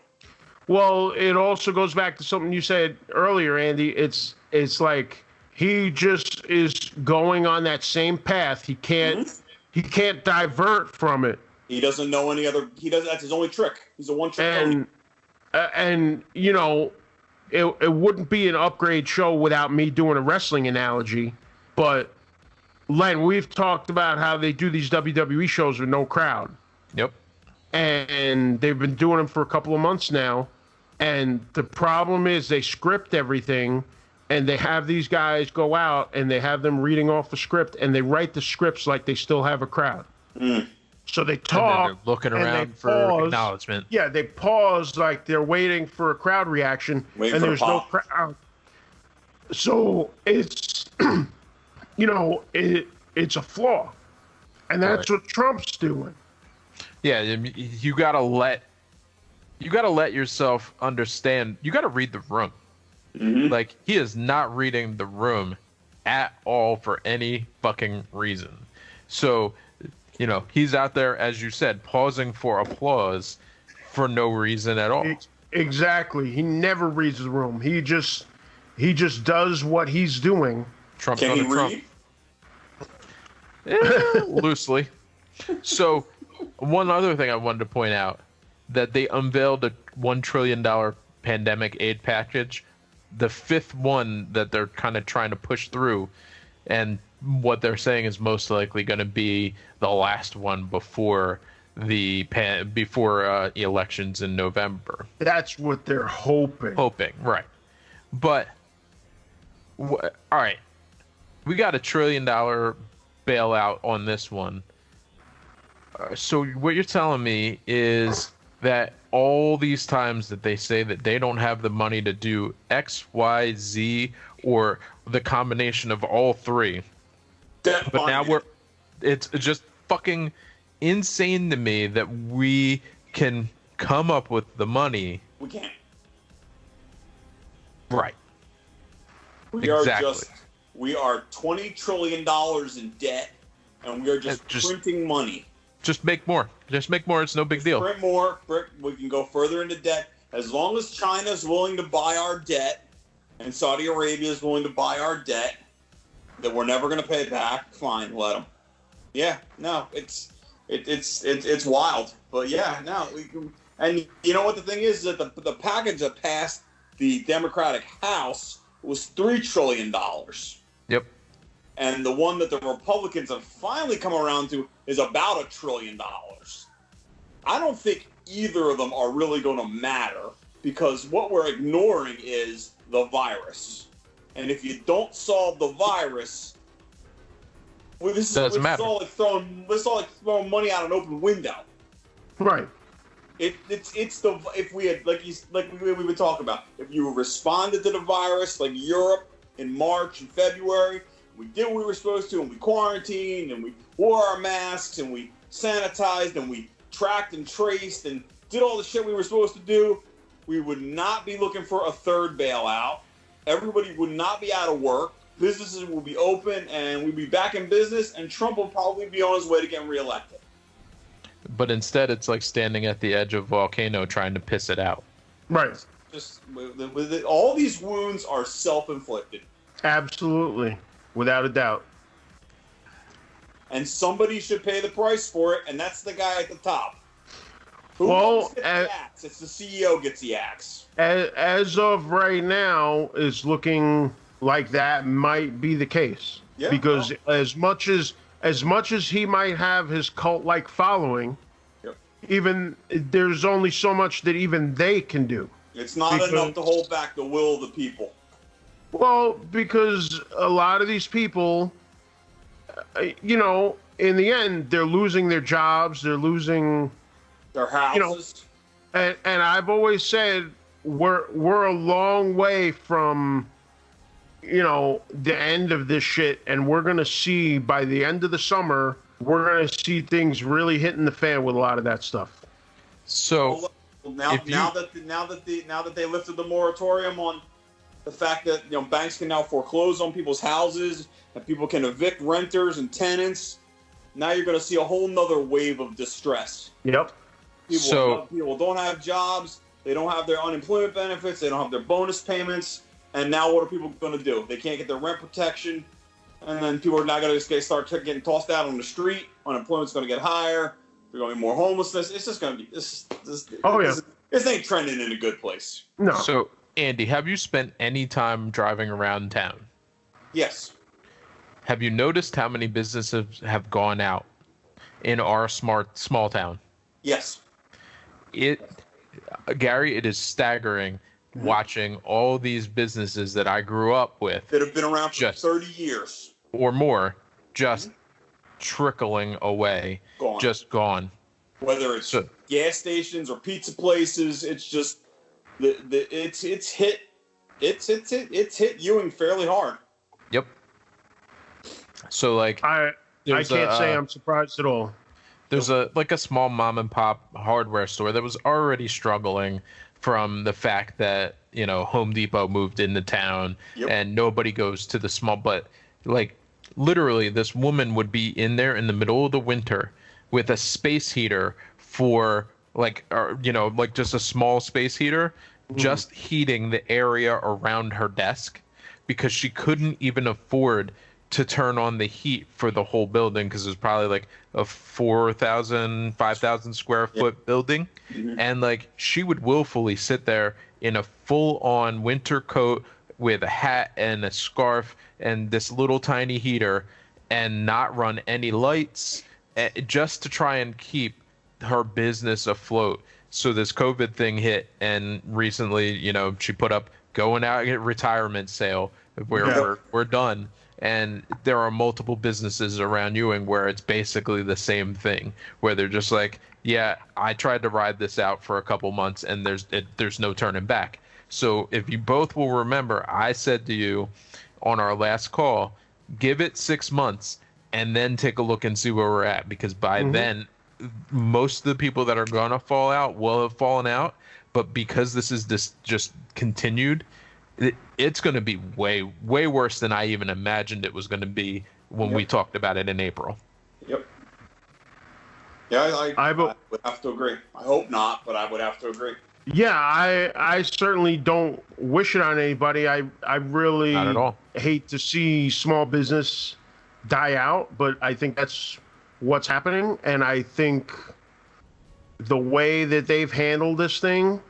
Well, it also goes back to something you said earlier, Andy. It's like he just is going on that same path. He can't divert from it. He doesn't know any other. That's his only trick. He's a one-trick pony. And you know, it wouldn't be an upgrade show without me doing a wrestling analogy. But Len, we've talked about how they do these WWE shows with no crowd. Yep. And they've been doing them for a couple of months now. And the problem is they script everything, and they have these guys go out and they have them reading off the script, and they write the scripts like they still have a crowd. Mm. So they talk. And they're looking around for acknowledgement. Yeah, they pause like they're waiting for a crowd reaction, and there's no crowd. So it's, you know, it's a flaw, and that's what Trump's doing. Yeah, you gotta let yourself understand. You gotta read the room. Mm-hmm. Like, he is not reading the room at all for any fucking reason. So, you know, he's out there, as you said, pausing for applause for no reason at all. Exactly. He never reads the room. He just does what he's doing. Trump's Can he Trump. read? Loosely. So, one other thing I wanted to point out, that they unveiled a $1 trillion pandemic aid package, the fifth one that they're kind of trying to push through, and what they're saying is most likely going to be the last one before the elections in November. That's what they're hoping. Right. But all right, we got $1 trillion bailout on this one. So what you're telling me is that all these times that they say that they don't have the money to do X, Y, Z, or the combination of all three, but now it's just fucking insane to me that we can come up with the money. We can't. Right. We are $20 trillion in debt, and we are just printing money. Just make more. Just make more. It's no big deal. Print more. We can go further into debt. As long as China is willing to buy our debt, and Saudi Arabia is willing to buy our debt that we're never going to pay back, fine, let them. Yeah, no, it's wild. But yeah, no, we can. And you know what the thing is that the package that passed the Democratic House was $3 trillion. Yep. And the one that the Republicans have finally come around to is about $1 trillion. I don't think either of them are really going to matter, because what we're ignoring is the virus. And if you don't solve the virus, well, this is all like throwing money out an open window. Right. It's the, if we had, like we've been talking about, if you responded to the virus like Europe in March and February, we did what we were supposed to, and we quarantined, and we wore our masks, and we sanitized, and we tracked and traced, and did all the shit we were supposed to do, we would not be looking for a third bailout. Everybody would not be out of work. Businesses will be open, and we'd be back in business, and Trump will probably be on his way to getting reelected. But instead, it's like standing at the edge of a volcano trying to piss it out. Right. Just all these wounds are self-inflicted. Absolutely, without a doubt. And somebody should pay the price for it, and that's the guy at the top. Who gets the axe? It's the CEO gets the axe. As of right now, it's looking like that might be the case. Yeah, because as much as he might have his cult-like following, even there's only so much that even they can do. It's not enough to hold back the will of the people. Well, because a lot of these people, you know, in the end, they're losing their jobs, they're losing their houses. You know, and I've always said we're a long way from, you know, the end of this shit, and we're gonna see by the end of the summer, we're gonna see things really hitting the fan with a lot of that stuff. So now that they lifted the moratorium on the fact that, you know, banks can now foreclose on people's houses and people can evict renters and tenants, now you're going to see a whole nother wave of distress. Yep. People don't have jobs, they don't have their unemployment benefits, they don't have their bonus payments, and now what are people going to do? They can't get their rent protection, and then people are now going to start getting tossed out on the street. Unemployment's going to get higher. There's going to be more homelessness. It's just going to be this ain't trending in a good place. No. So, Andy, have you spent any time driving around town? Yes. Have you noticed how many businesses have gone out in our small town? Yes. Gary, it is staggering watching all these businesses that I grew up with that have been around for 30 years or more, just trickling away, gone. Whether it's gas stations or pizza places, it's just it's hit Ewing fairly hard. Yep. So like I can't say I'm surprised at all. There's a small mom and pop hardware store that was already struggling from the fact that, you know, Home Depot moved into town and nobody goes to the small, but like literally this woman would be in there in the middle of the winter with a space heater for just a small space heater, just heating the area around her desk because she couldn't even afford to turn on the heat for the whole building because it was probably like a 5,000 square foot building. And like she would willfully sit there in a full on winter coat with a hat and a scarf and this little tiny heater and not run any lights just to try and keep her business afloat. So this COVID thing hit, and recently, you know, she put up going out at retirement sale where we're done. And there are multiple businesses around Ewing where it's basically the same thing, where they're just like, yeah, I tried to ride this out for a couple months and there's no turning back. So if you both will remember, I said to you on our last call, give it 6 months and then take a look and see where we're at, because by then most of the people that are going to fall out will have fallen out. But because this is just continued, it's going to be way, way worse than I even imagined it was going to be when we talked about it in April. Yep. Yeah, I would have to agree. I hope not, but I would have to agree. Yeah, I certainly don't wish it on anybody. I really not at all hate to see small business die out, but I think that's what's happening. And I think the way that they've handled this thing,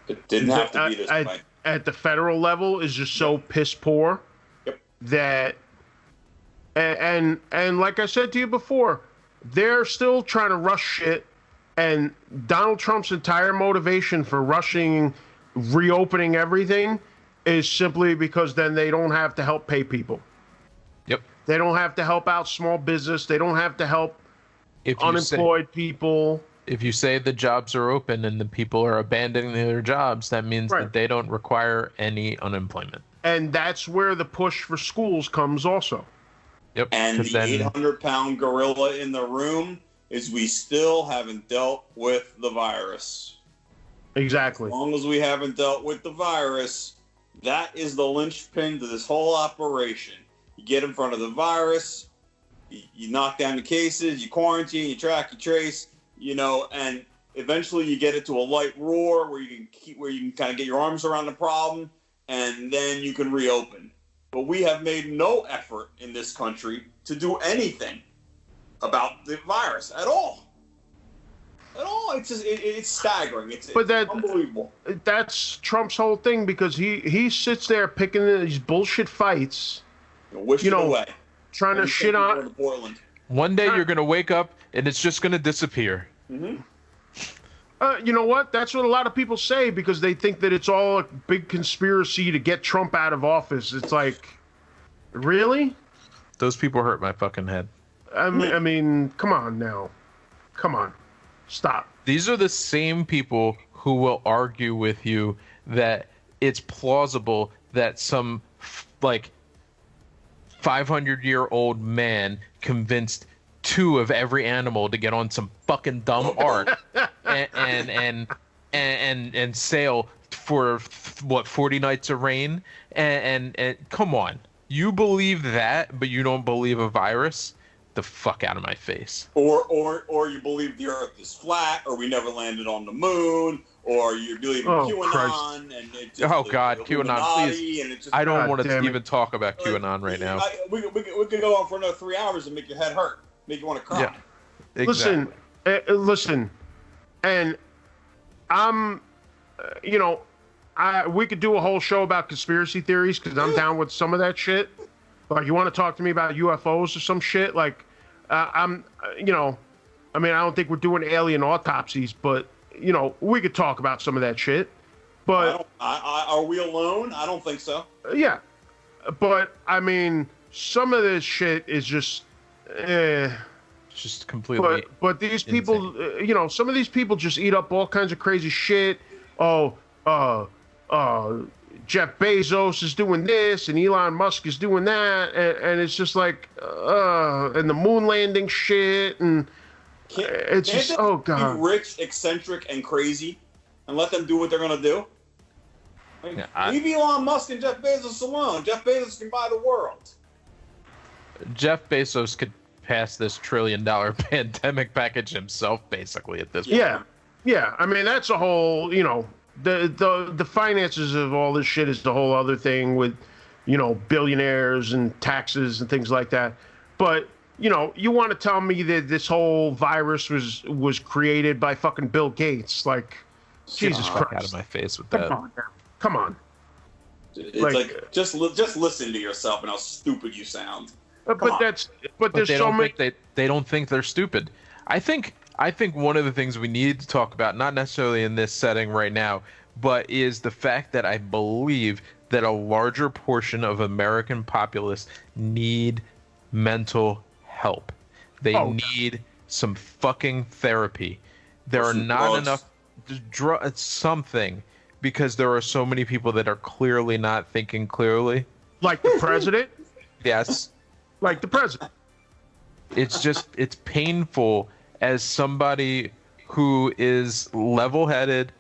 it didn't have to be this way. At the federal level is just so piss poor that, and like I said to you before, they're still trying to rush shit And Donald Trump's entire motivation for rushing, reopening everything is simply because then they don't have to help pay people. Yep. They don't have to help out small business. They don't have to help unemployed people. If you say the jobs are open and the people are abandoning their jobs, that means that they don't require any unemployment. And that's where the push for schools comes also. Yep. And the 800-pound gorilla in the room is we still haven't dealt with the virus. Exactly. As long as we haven't dealt with the virus, that is the linchpin to this whole operation. You get in front of the virus, you knock down the cases, you quarantine, you track, you trace, and eventually you get it to a light roar where you can kind of get your arms around the problem, and then you can reopen. But we have made no effort in this country to do anything about the virus at all. At all. It's just it's staggering. It's unbelievable. That's Trump's whole thing, because he sits there picking these bullshit fights. Away. Trying to shit on Portland. One day you're gonna wake up and it's just gonna disappear. Mm-hmm. You know what? That's what a lot of people say, because they think that it's all a big conspiracy to get Trump out of office. It's like, really? Those people hurt my fucking head. I mean, come on now. Come on. Stop. These are the same people who will argue with you that it's plausible that some 500-year-old man convinced 2 of every animal to get on some fucking dumb art and sail for 40 nights of rain and come on, you believe that but you don't believe a virus? The fuck out of my face. Or you believe the earth is flat, or we never landed on the moon, or you believe in QAnon Christ. And it's God, QAnon, please. And it's just, I don't want to even talk about QAnon right now. We could go on for another 3 hours and make your head hurt, make you want to cry. Yeah, exactly. Listen, and I'm, we could do a whole show about conspiracy theories, because I'm down with some of that shit. Like, you want to talk to me about UFOs or some shit? Like, I don't think we're doing alien autopsies, but, we could talk about some of that shit. But are we alone? I don't think so. Yeah. But, I mean, some of this shit is just, just completely But these people, some of these people just eat up all kinds of crazy shit. Jeff Bezos is doing this and Elon Musk is doing that, and it's just like, and the moon landing shit, and it's just, oh god. Be rich, eccentric, and crazy, and let them do what they're gonna do. Leave Elon Musk and Jeff Bezos alone. Jeff Bezos can buy the world. Jeff Bezos could pass this $1 trillion pandemic package himself, basically, at this point. Yeah. I mean, that's a whole, the finances of all this shit is the whole other thing with, billionaires and taxes and things like that. But, you want to tell me that this whole virus was created by fucking Bill Gates? Like, Jesus Christ. Out of my face with that. Come on. It's like just listen to yourself and how stupid you sound. But there's so many. They don't think they're stupid. I think one of the things we need to talk about, not necessarily in this setting right now, but is the fact that I believe that a larger portion of American populace need mental help. They need some fucking therapy. There are not enough something, because there are so many people that are clearly not thinking clearly. Like the president? Yes. Like the president. It's painful as somebody who is level-headed,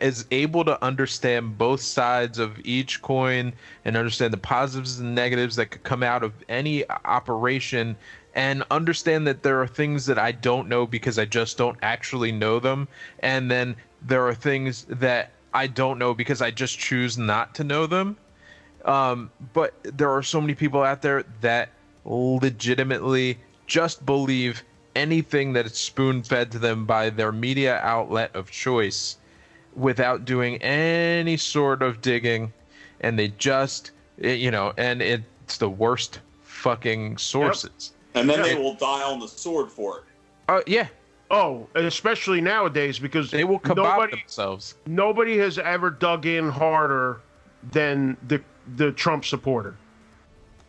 is able to understand both sides of each coin and understand the positives and negatives that could come out of any operation, and understand that there are things that I don't know because I just don't actually know them, and then there are things that I don't know because I just choose not to know them. But there are so many people out there that legitimately just believe anything that is spoon-fed to them by their media outlet of choice without doing any sort of digging, and they just, and it's the worst fucking sources. Yep. And then they will die on the sword for it. Yeah. Oh, especially nowadays, because They will kebab themselves. nobody has ever dug in harder than the Trump supporter.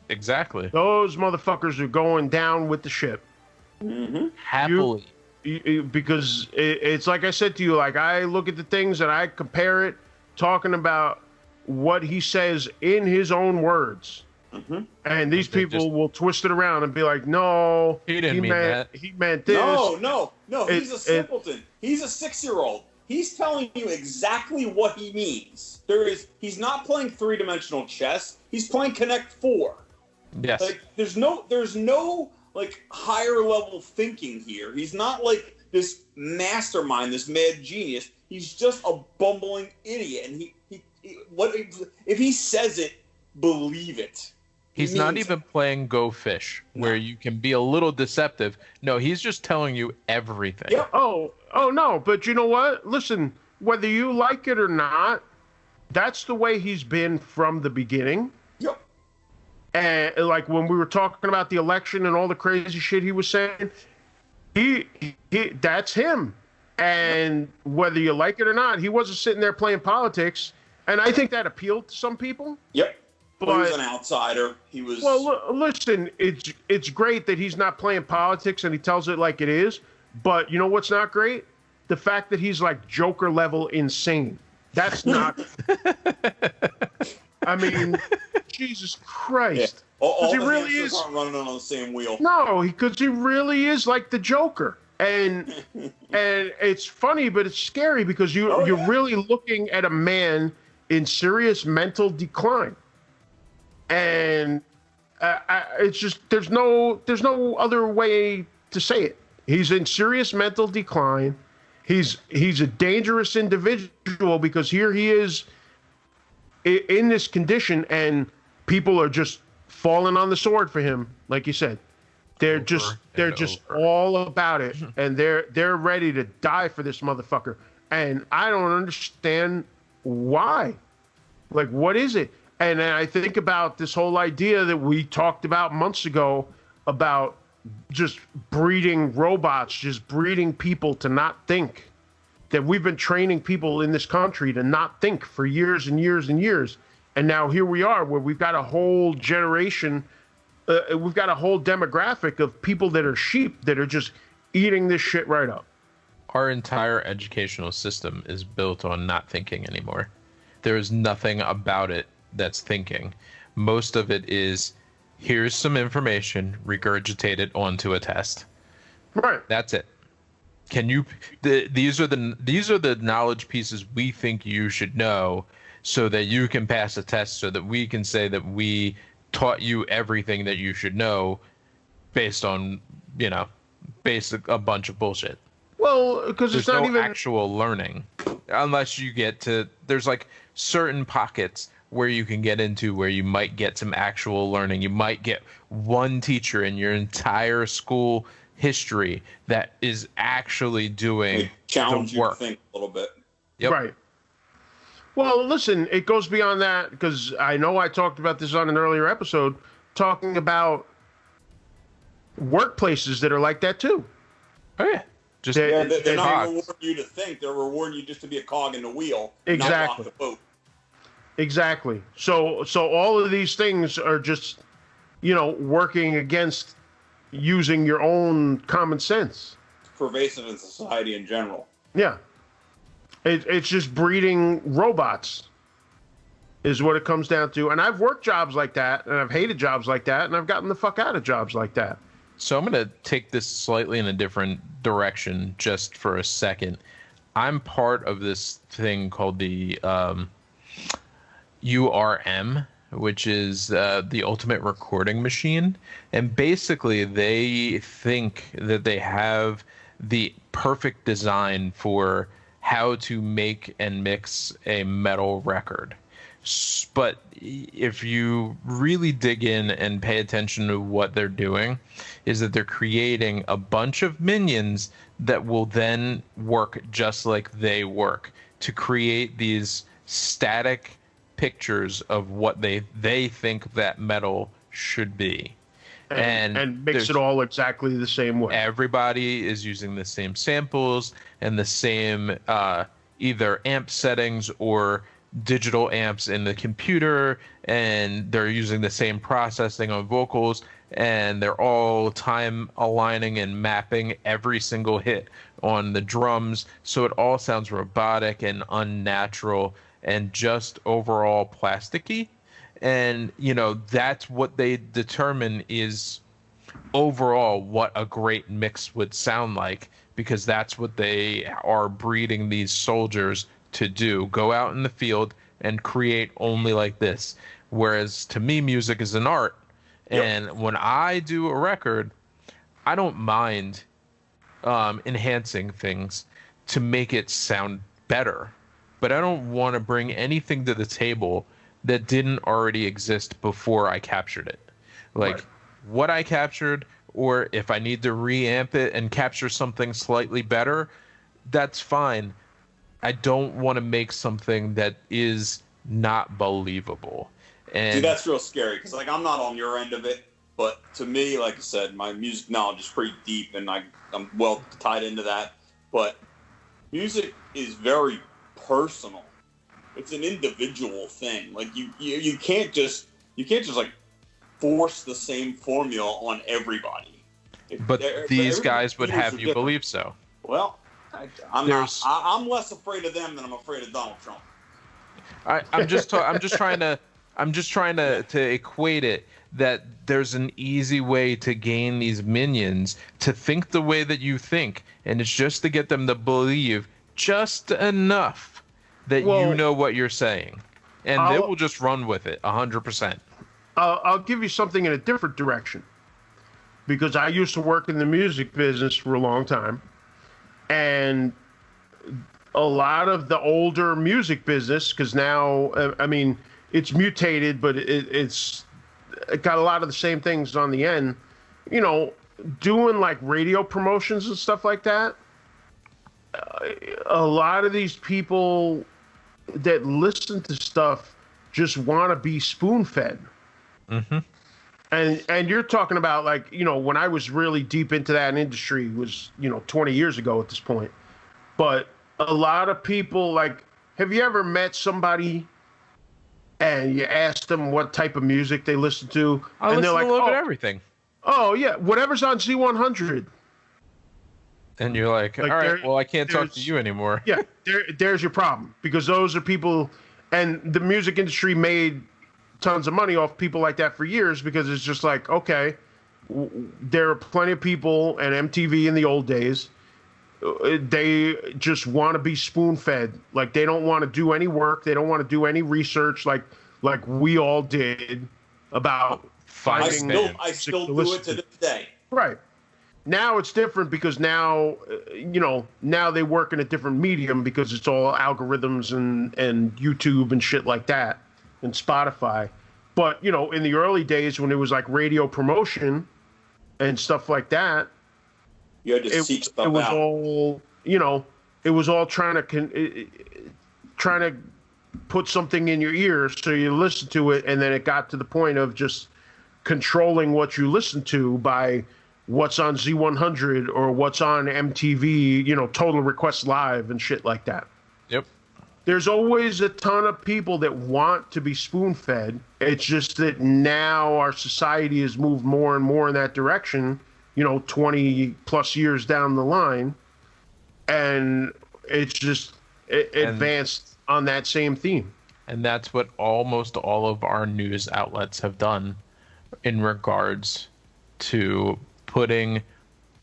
Exactly. Those motherfuckers are going down with the ship. Happily. Because it's like I said to you, like I look at the things and I compare it, talking about what he says in his own words. And these people will twist it around and be like, no, he didn't mean that. He meant this. No. He's a simpleton. He's a 6-year-old. He's telling you exactly what he means. He's not playing 3-dimensional chess. He's playing Connect 4. Yes. Like there's no like higher level thinking here. He's not like this mastermind, this mad genius. He's just a bumbling idiot. And he what if he says it, believe it. He's not even playing Go Fish, where you can be a little deceptive. No, he's just telling you everything. Yeah. Oh no, but you know what? Listen, whether you like it or not, that's the way he's been from the beginning. Yep. And like when we were talking about the election and all the crazy shit he was saying, he that's him. And whether you like it or not, he wasn't sitting there playing politics. And I think that appealed to some people. Yep. But he was an outsider. He was. Well, listen, it's great that he's not playing politics and he tells it like it is. But you know what's not great? The fact that he's like Joker level insane. That's not. I mean, Jesus Christ. Yeah. All he the really hamsters is aren't running on the same wheel. No, because he really is like the Joker. And it's funny, but it's scary because you're really looking at a man in serious mental decline. And it's just there's no other way to say it. He's in serious mental decline. He's a dangerous individual because here he is in this condition, and people are just falling on the sword for him, like you said. They're just all about it, and they're ready to die for this motherfucker. And I don't understand why. Like, what is it? And I think about this whole idea that we talked about months ago about just breeding robots, just breeding people to not think. That we've been training people in this country to not think for years and years and years. And now here we are where we've got a whole generation, we've got a whole demographic of people that are sheep that are just eating this shit right up. Our entire educational system is built on not thinking anymore. There is nothing about it that's thinking. Most of it is, here's some information, regurgitate it onto a test. Right. That's it. These are the knowledge pieces we think you should know so that you can pass a test, so that we can say that we taught you everything that you should know based on, a bunch of bullshit. Well, because it's not no even actual learning unless you get to, there's like certain pockets where you can get into where you might get some actual learning. You might get one teacher in your entire school history that is actually doing challenge the work. You to think a little bit. Yep. Right. Well, listen, it goes beyond that because I know I talked about this on an earlier episode, talking about workplaces that are like that too. Oh yeah. They're not rewarding you to think; they're rewarding you just to be a cog in the wheel. Exactly. Not rock the boat. Exactly. So all of these things are just, working against using your own common sense. It's pervasive in society in general. Yeah. It's just breeding robots is what it comes down to. And I've worked jobs like that, and I've hated jobs like that, and I've gotten the fuck out of jobs like that. So I'm going to take this slightly in a different direction just for a second. I'm part of this thing called the URM, which is the ultimate recording machine. And basically they think that they have the perfect design for how to make and mix a metal record. But if you really dig in and pay attention to what they're doing, is that they're creating a bunch of minions that will then work just like they work to create these static pictures of what they think that metal should be. and mix it all exactly the same way. Everybody is using the same samples and the same either amp settings or digital amps in the computer, and they're using the same processing on vocals, and they're all time aligning and mapping every single hit on the drums, so it all sounds robotic and unnatural and just overall plasticky. And that's what they determine is overall what a great mix would sound like, because that's what they are breeding these soldiers to do: go out in the field and create only like this. Whereas to me, music is an art. And when I do a record, I don't mind enhancing things to make it sound better, but I don't want to bring anything to the table that didn't already exist before I captured it. Like what I captured, or if I need to reamp it and capture something slightly better, that's fine. I don't want to make something that is not believable. And see, that's real scary, because like I'm not on your end of it, but to me, like I said, my music knowledge is pretty deep, and I'm well tied into that. But music is very personal. It's an individual thing. Like you can't just like force the same formula on everybody. But these guys would have you believe so. Well, I'm less afraid of them than I'm afraid of Donald Trump. I'm just trying to equate it, that there's an easy way to gain these minions to think the way that you think, and it's just to get them to believe just enough that you know what you're saying, and they will just run with it 100%. I'll give you something in a different direction, because I used to work in the music business for a long time, and a lot of the older music business, because now, I mean, it's mutated, but it got a lot of the same things on the end, doing like radio promotions and stuff like that. A lot of these people that listen to stuff just want to be spoon-fed. Mm-hmm. And you're talking about, like, when I was really deep into that industry was, 20 years ago at this point. But a lot of people, like, have you ever met somebody and you ask them what type of music they listen to? I listen to a little bit of everything. Oh, yeah, whatever's on Z100. And you're like all right, well, I can't talk to you anymore. Yeah, there's your problem, because those are people, and the music industry made tons of money off people like that for years, because it's just like, okay, there are plenty of people, and MTV in the old days, they just want to be spoon-fed. Like, they don't want to do any work, they don't want to do any research, like we all did about finding. I still do it to this day. Right. Now it's different, because now, now they work in a different medium, because it's all algorithms and YouTube and shit like that, and Spotify. But, in the early days when it was like radio promotion and stuff like that, you had to seek stuff out. It was all, it was all trying to put something in your ear so you listen to it, and then it got to the point of just controlling what you listen to by what's on Z100 or what's on MTV, Total Request Live and shit like that. Yep. There's always a ton of people that want to be spoon-fed. It's just that now our society has moved more and more in that direction, 20 plus years down the line. And it's just advanced on that same theme. And that's what almost all of our news outlets have done in regards to putting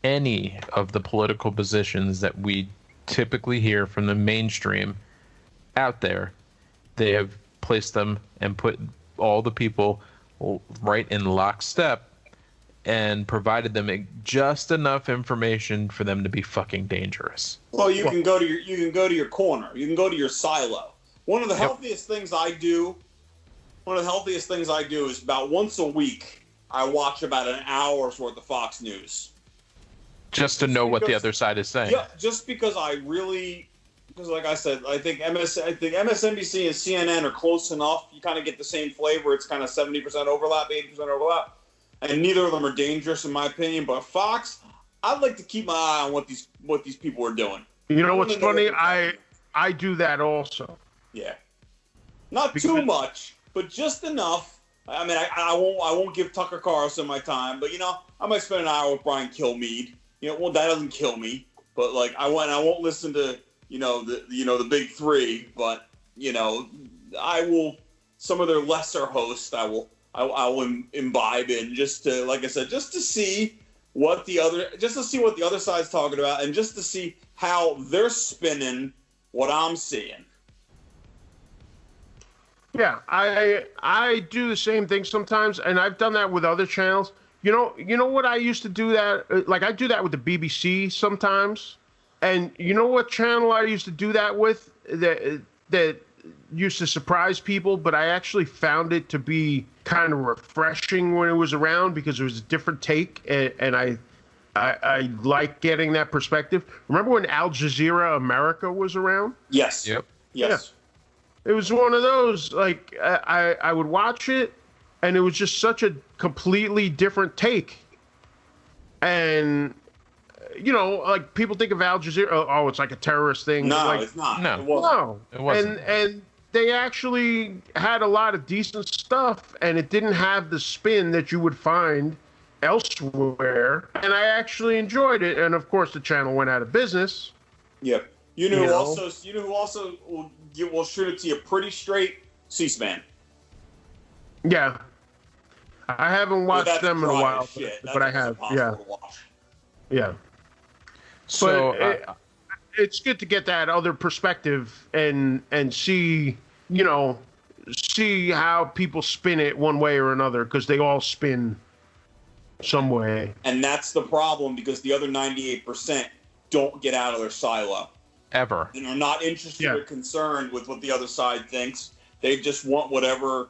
any of the political positions that we typically hear from the mainstream out there. They have placed them and put all the people right in lockstep and provided them just enough information for them to be fucking dangerous. Well, you can go to your corner. You can go to your silo. One of the healthiest things I do is about once a week I watch about an hour's worth of Fox News. Just to know what the other side is saying. Yeah, just because because like I said, I think MSNBC and CNN are close enough. You kind of get the same flavor. It's kind of 70% overlap, 80% overlap. and neither of them are dangerous in my opinion. But Fox, I'd like to keep my eye on what these people are doing. You know what's funny? I do that also. Yeah, not too much, but just enough. I mean, I won't give Tucker Carlson my time, but I might spend an hour with Brian Kilmeade. Well, that doesn't kill me, but like I won't listen to the big three, but I will. Some of their lesser hosts, I will imbibe in just to, like I said, just to see what the other side's talking about, and just to see how they're spinning what I'm seeing. Yeah, I do the same thing sometimes, and I've done that with other channels. You know what I used to do that? Like I do that with the BBC sometimes, and you know what channel I used to do that with? That used to surprise people, but I actually found it to be kind of refreshing when it was around because it was a different take, and I like getting that perspective. Remember when Al Jazeera America was around? Yes. Yep. Yes. Yeah. It was one of those, like, I would watch it, and it was just such a completely different take. And, like, people think of Al Jazeera, oh, it's like a terrorist thing. No, like, it's not. No. It wasn't. No. It wasn't. And they actually had a lot of decent stuff, and it didn't have the spin that you would find elsewhere. And I actually enjoyed it. And, of course, the channel went out of business. Yep. You know who also will shoot it to you pretty straight? C-SPAN. Yeah. I haven't watched them in a while, but I have. Yeah. Yeah. So it's good to get that other perspective and see, see how people spin it one way or another, because they all spin some way. And that's the problem, because the other 98% don't get out of their silo. Ever. And are not interested or concerned with what the other side thinks. They just want whatever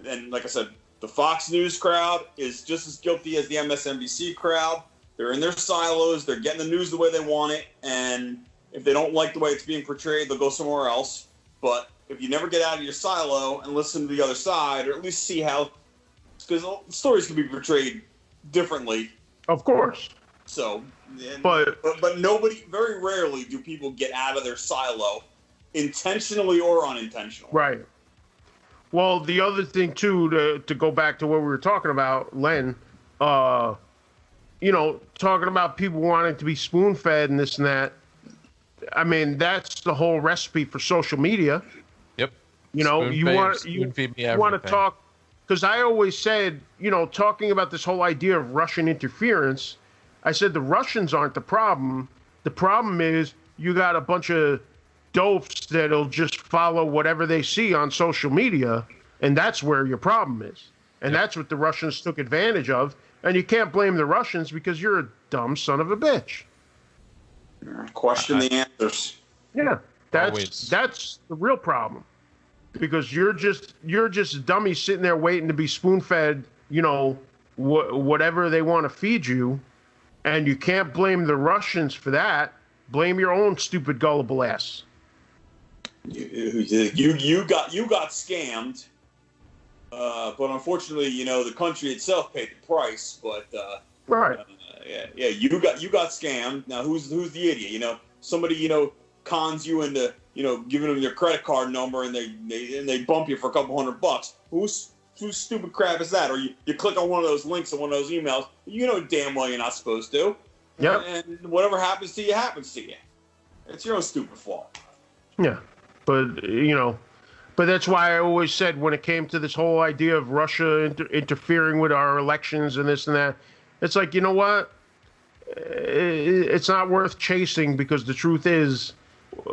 and like I said, the Fox News crowd is just as guilty as the MSNBC crowd. They're in their silos. They're getting the news the way they want it. And if they don't like the way it's being portrayed, they'll go somewhere else. But if you never get out of your silo and listen to the other side, or at least see how, because stories can be portrayed differently. Of course. So, but nobody, very rarely do people get out of their silo, intentionally or unintentionally. Right. Well, the other thing too, to go back to what we were talking about, Len, talking about people wanting to be spoon-fed and this and that. I mean, that's the whole recipe for social media. Yep. You want to talk, because I always said, talking about this whole idea of Russian interference, I said the Russians aren't the problem. The problem is you got a bunch of dopes that'll just follow whatever they see on social media, and that's where your problem is. And that's what the Russians took advantage of. And you can't blame the Russians because you're a dumb son of a bitch. Question the answers. Yeah, that's the real problem, because you're just dummies sitting there waiting to be spoon-fed, whatever they want to feed you. And you can't blame the Russians for that. Blame your own stupid, gullible ass. You got scammed, but unfortunately, the country itself paid the price. But right, you got scammed. Now who's the idiot? Somebody cons you into giving them your credit card number, and they bump you for a couple $100. Whose stupid crap is that? Or you click on one of those links in one of those emails, damn well you're not supposed to. Yeah. And whatever happens to you, happens to you. It's your own stupid fault. Yeah. But, but that's why I always said, when it came to this whole idea of Russia interfering with our elections and this and that, it's like, you know what? It's not worth chasing, because the truth is, that's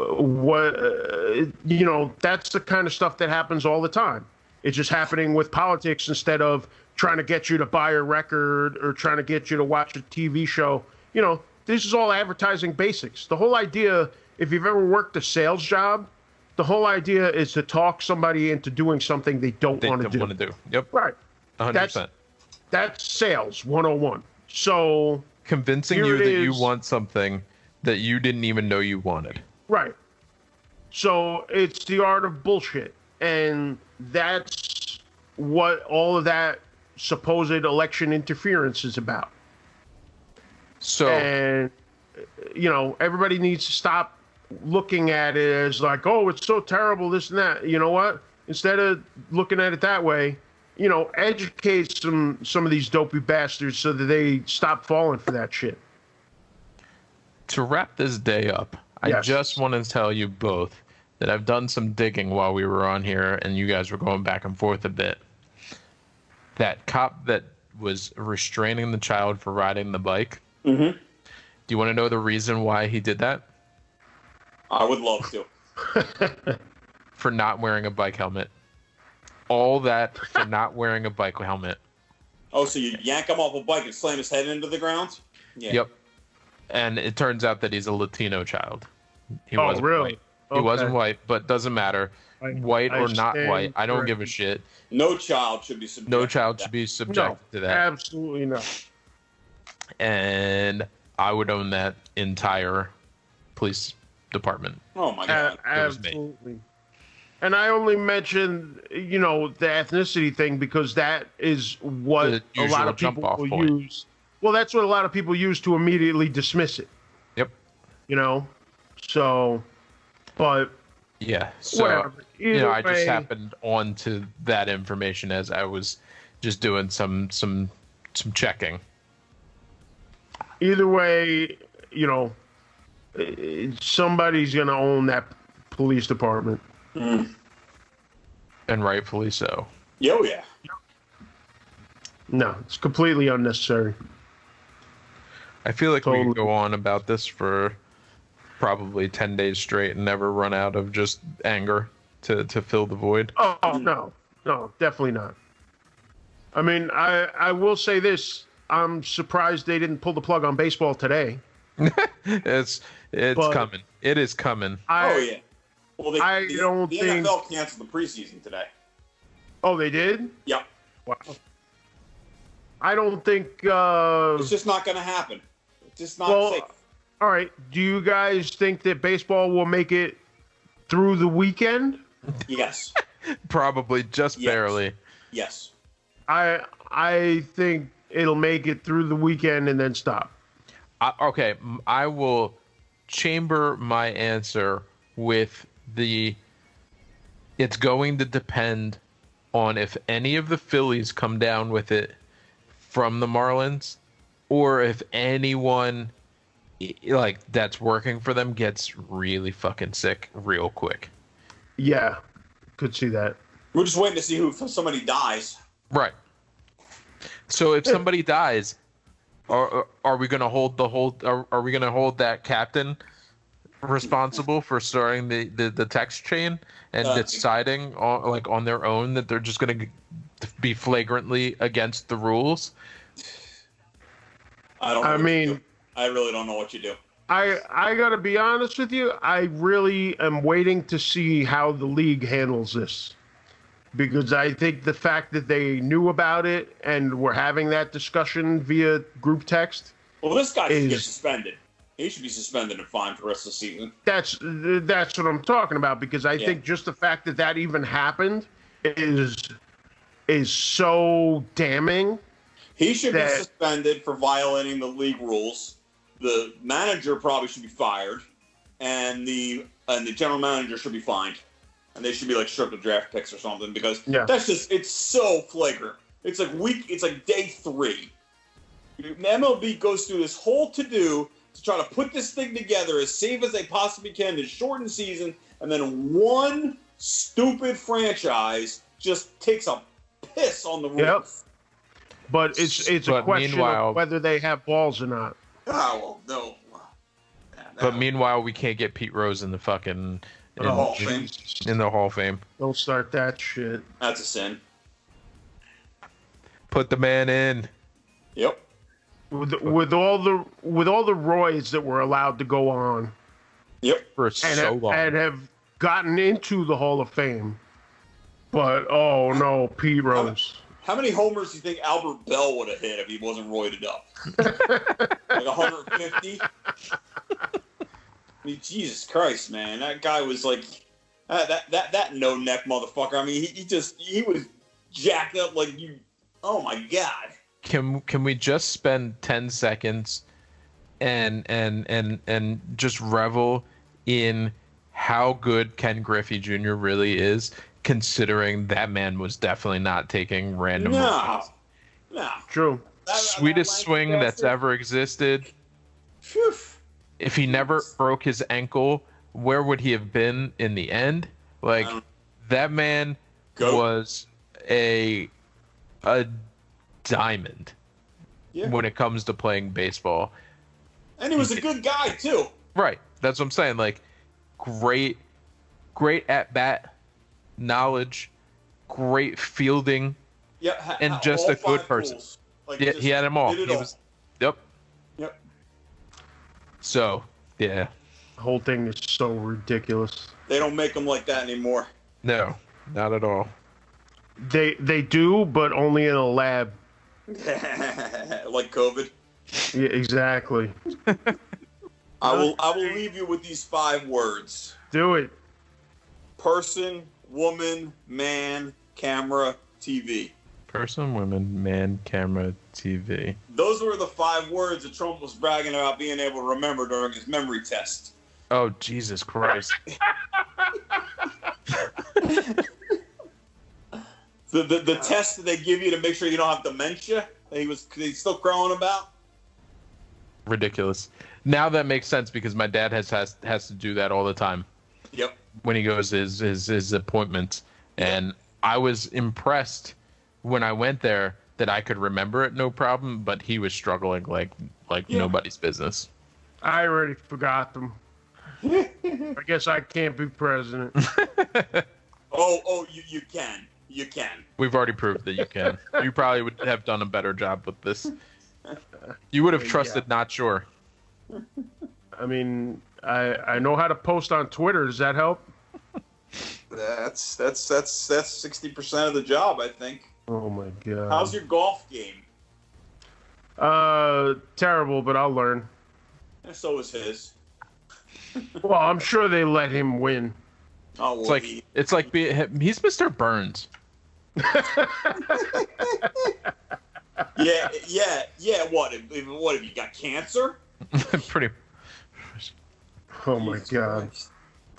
the kind of stuff that happens all the time. It's just happening with politics instead of trying to get you to buy a record or trying to get you to watch a TV show. This is all advertising basics. The whole idea, if you've ever worked a sales job, the whole idea is to talk somebody into doing something they don't want to do. Yep. Right. 100%. That's sales 101. So convincing you that you want something that you didn't even know you wanted. Right. So it's the art of bullshit. And that's what all of that supposed election interference is about. So, And, everybody needs to stop looking at it as like, oh, it's so terrible, this and that. You know what? Instead of looking at it that way, educate some of these dopey bastards so that they stop falling for that shit. to wrap this day up, I Yes. just want to tell you both that I've done some digging while we were on here and you guys were going back and forth a bit. That cop that was restraining the child for riding the bike. Mm-hmm. Do you want to know the reason why he did that? I would love to. For not wearing a bike helmet. All that for not wearing a bike helmet. Oh, so you yank him off a bike and slam his head into the ground? Yeah. Yep. And it turns out that he's a Latino child. He Oh, wasn't really? white. He Okay. wasn't white, but doesn't matter. White I or not stand white, I don't give a corrected. shit. No child should be subjected. No child to should that. be subjected to that. Absolutely not. And I would own that entire police department. Oh my god. was me. Absolutely. And I only mentioned, the ethnicity thing because that is what The a lot usual of people jump-off will point. use. Well, that's what a lot of people use to immediately dismiss it. Yep. So, but Yeah. So whatever. I Either just way, happened onto that information as I was just doing some checking. Either way, somebody's gonna own that police department. Mm. And rightfully so. Yo, yeah. No, it's completely unnecessary. I feel like we Totally. could go on about this for probably 10 days straight and never run out of just anger to fill the void. Oh no, definitely not. I mean, I will say this: I'm surprised they didn't pull the plug on baseball today. It's But- coming. It is coming. Oh yeah. Well, I don't the think- NFL canceled the preseason today. Oh, they did? Yep. Wow. I don't think. It's just not going to happen. It's just not Well, safe. All right. Do you guys think that baseball will make it through the weekend? Yes. Probably just Yes. barely. Yes. I think it'll make it through the weekend and then stop. Okay, I will chamber my answer with it's going to depend on if any of the Phillies come down with it from the Marlins, or if anyone like that's working for them gets really fucking sick real quick. Yeah, could see that. We're just waiting to see if somebody dies. Right. So if somebody dies, are we gonna hold are we gonna hold that captain responsible for starting the text chain and deciding on their own that they're just gonna be flagrantly against the rules? I don't know. I mean, I really don't know what you do. I gotta be honest with you. I really am waiting to see how the league handles this, because I think the fact that they knew about it and were having that discussion via group text, Well, this guy should get Is- suspended. He should be suspended and fined for the rest of the season. that's what I'm talking about. Because I Yeah. think just the fact that that even happened is so damning. He should be That- suspended for violating the league rules. The manager probably should be fired, and the general manager should be fined, and they should be like stripped of draft picks or something, because Yeah. it's so flagrant. It's like day 3. The MLB goes through this whole to-do to try to put this thing together as safe as they possibly can to shorten season, and then one stupid franchise just takes a piss on the rules. Yep. But it's a But question meanwhile- of whether they have balls or not. Oh, well, no. But meanwhile, we can't get Pete Rose in the fucking In the Hall of Fame. in the Hall of Fame. Don't start that shit. That's a sin. Put the man in. Yep. With all the Roys that were allowed to go on Yep. For and, so long. and have gotten into the Hall of Fame, but oh no, Pete Rose. How many homers do you think Albert Bell would have hit if he wasn't roided up? Like 150? I mean, Jesus Christ, man. That guy was like that no neck motherfucker. I mean, he was jacked up like you Oh my God. Can we just spend 10 seconds and just revel in how good Ken Griffey Jr. really is, considering that man was definitely not taking random No. True. Sweetest swing that's ever existed. Phew. If he never broke his ankle, where would he have been in the end? Like, that man was a diamond when it comes to playing baseball. And he was a good guy, too. Right. That's what I'm saying. Like, great at-bat knowledge, great fielding, and just a good person. Like, yeah, he had them all. Yep. So, yeah. The whole thing is so ridiculous. They don't make them like that anymore. No, not at all. They do, but only in a lab. Like COVID. Yeah, exactly. I will leave you with these 5 words. Do it. Person, woman, man, camera, TV. Person, woman, man, camera, TV. Those were the 5 words that Trump was bragging about being able to remember during his memory test. Oh, Jesus Christ. The test that they give you to make sure you don't have dementia that he's still crowing about. Ridiculous. Now that makes sense because my dad has to do that all the time. Yep. When he goes his appointments, and I was impressed when I went there that I could remember it no problem, but he was struggling like nobody's business. I already forgot them. I guess I can't be president. Oh, you can. You can. We've already proved that you can. You probably would have done a better job with this. You would have trusted not sure. I mean, I know how to post on Twitter. Does that help? That's 60% of the job, I think. Oh my God. How's your golf game? Terrible, but I'll learn. And so is his. Well, I'm sure they let him win. Oh, well, he's Mr. Burns. Yeah. What have you got? Cancer? Pretty. Oh my God.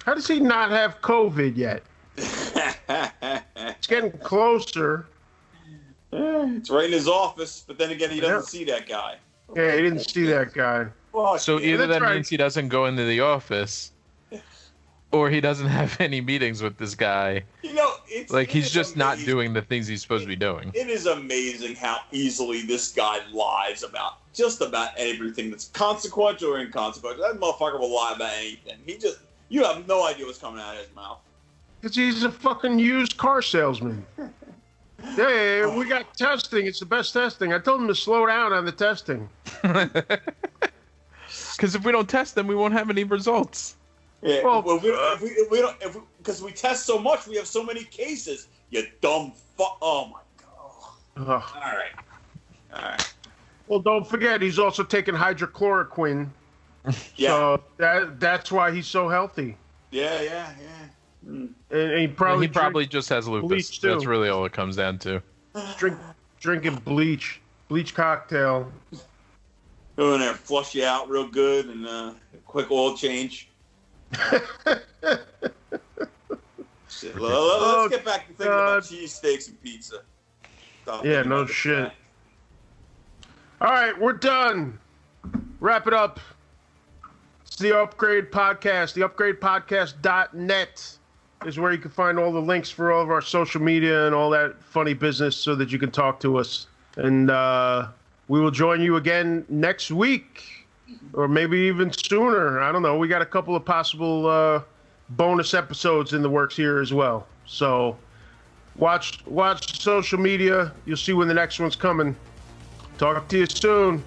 How does he not have COVID yet? It's getting closer. It's right in his office, but then again, he doesn't see that guy. Yeah, he didn't see that guy. Well, So either that means he doesn't go into the office, or he doesn't have any meetings with this guy. You know, he's just not doing the things he's supposed to be doing. It is amazing how easily this guy lies about just about everything that's consequential or inconsequential. That motherfucker will lie about anything. You have no idea what's coming out of his mouth. Because he's a fucking used car salesman. Yeah, we got testing. It's the best testing. I told him to slow down on the testing. Because if we don't test them, we won't have any results. Yeah, because we test so much, we have so many cases. You dumb fuck. Oh my God. All right. Well, don't forget, he's also taking hydrochloroquine. Yeah. So that's why he's so healthy. Yeah. And he probably just has lupus. That's really all it comes down to. Drinking bleach cocktail. Go in there, flush you out real good, and a quick oil change. Shit, let's get back to thinking about cheesesteaks and pizza. No shit. All right, we're done. Wrap it up. It's the Upgrade Podcast. The upgradepodcast.net is where you can find all the links for all of our social media and all that funny business so that you can talk to us. And we will join you again next week, or maybe even sooner. I don't know. We got a couple of possible bonus episodes in the works here as well. So watch social media. You'll see when the next one's coming. Talk to you soon.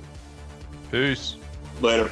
Peace. Later.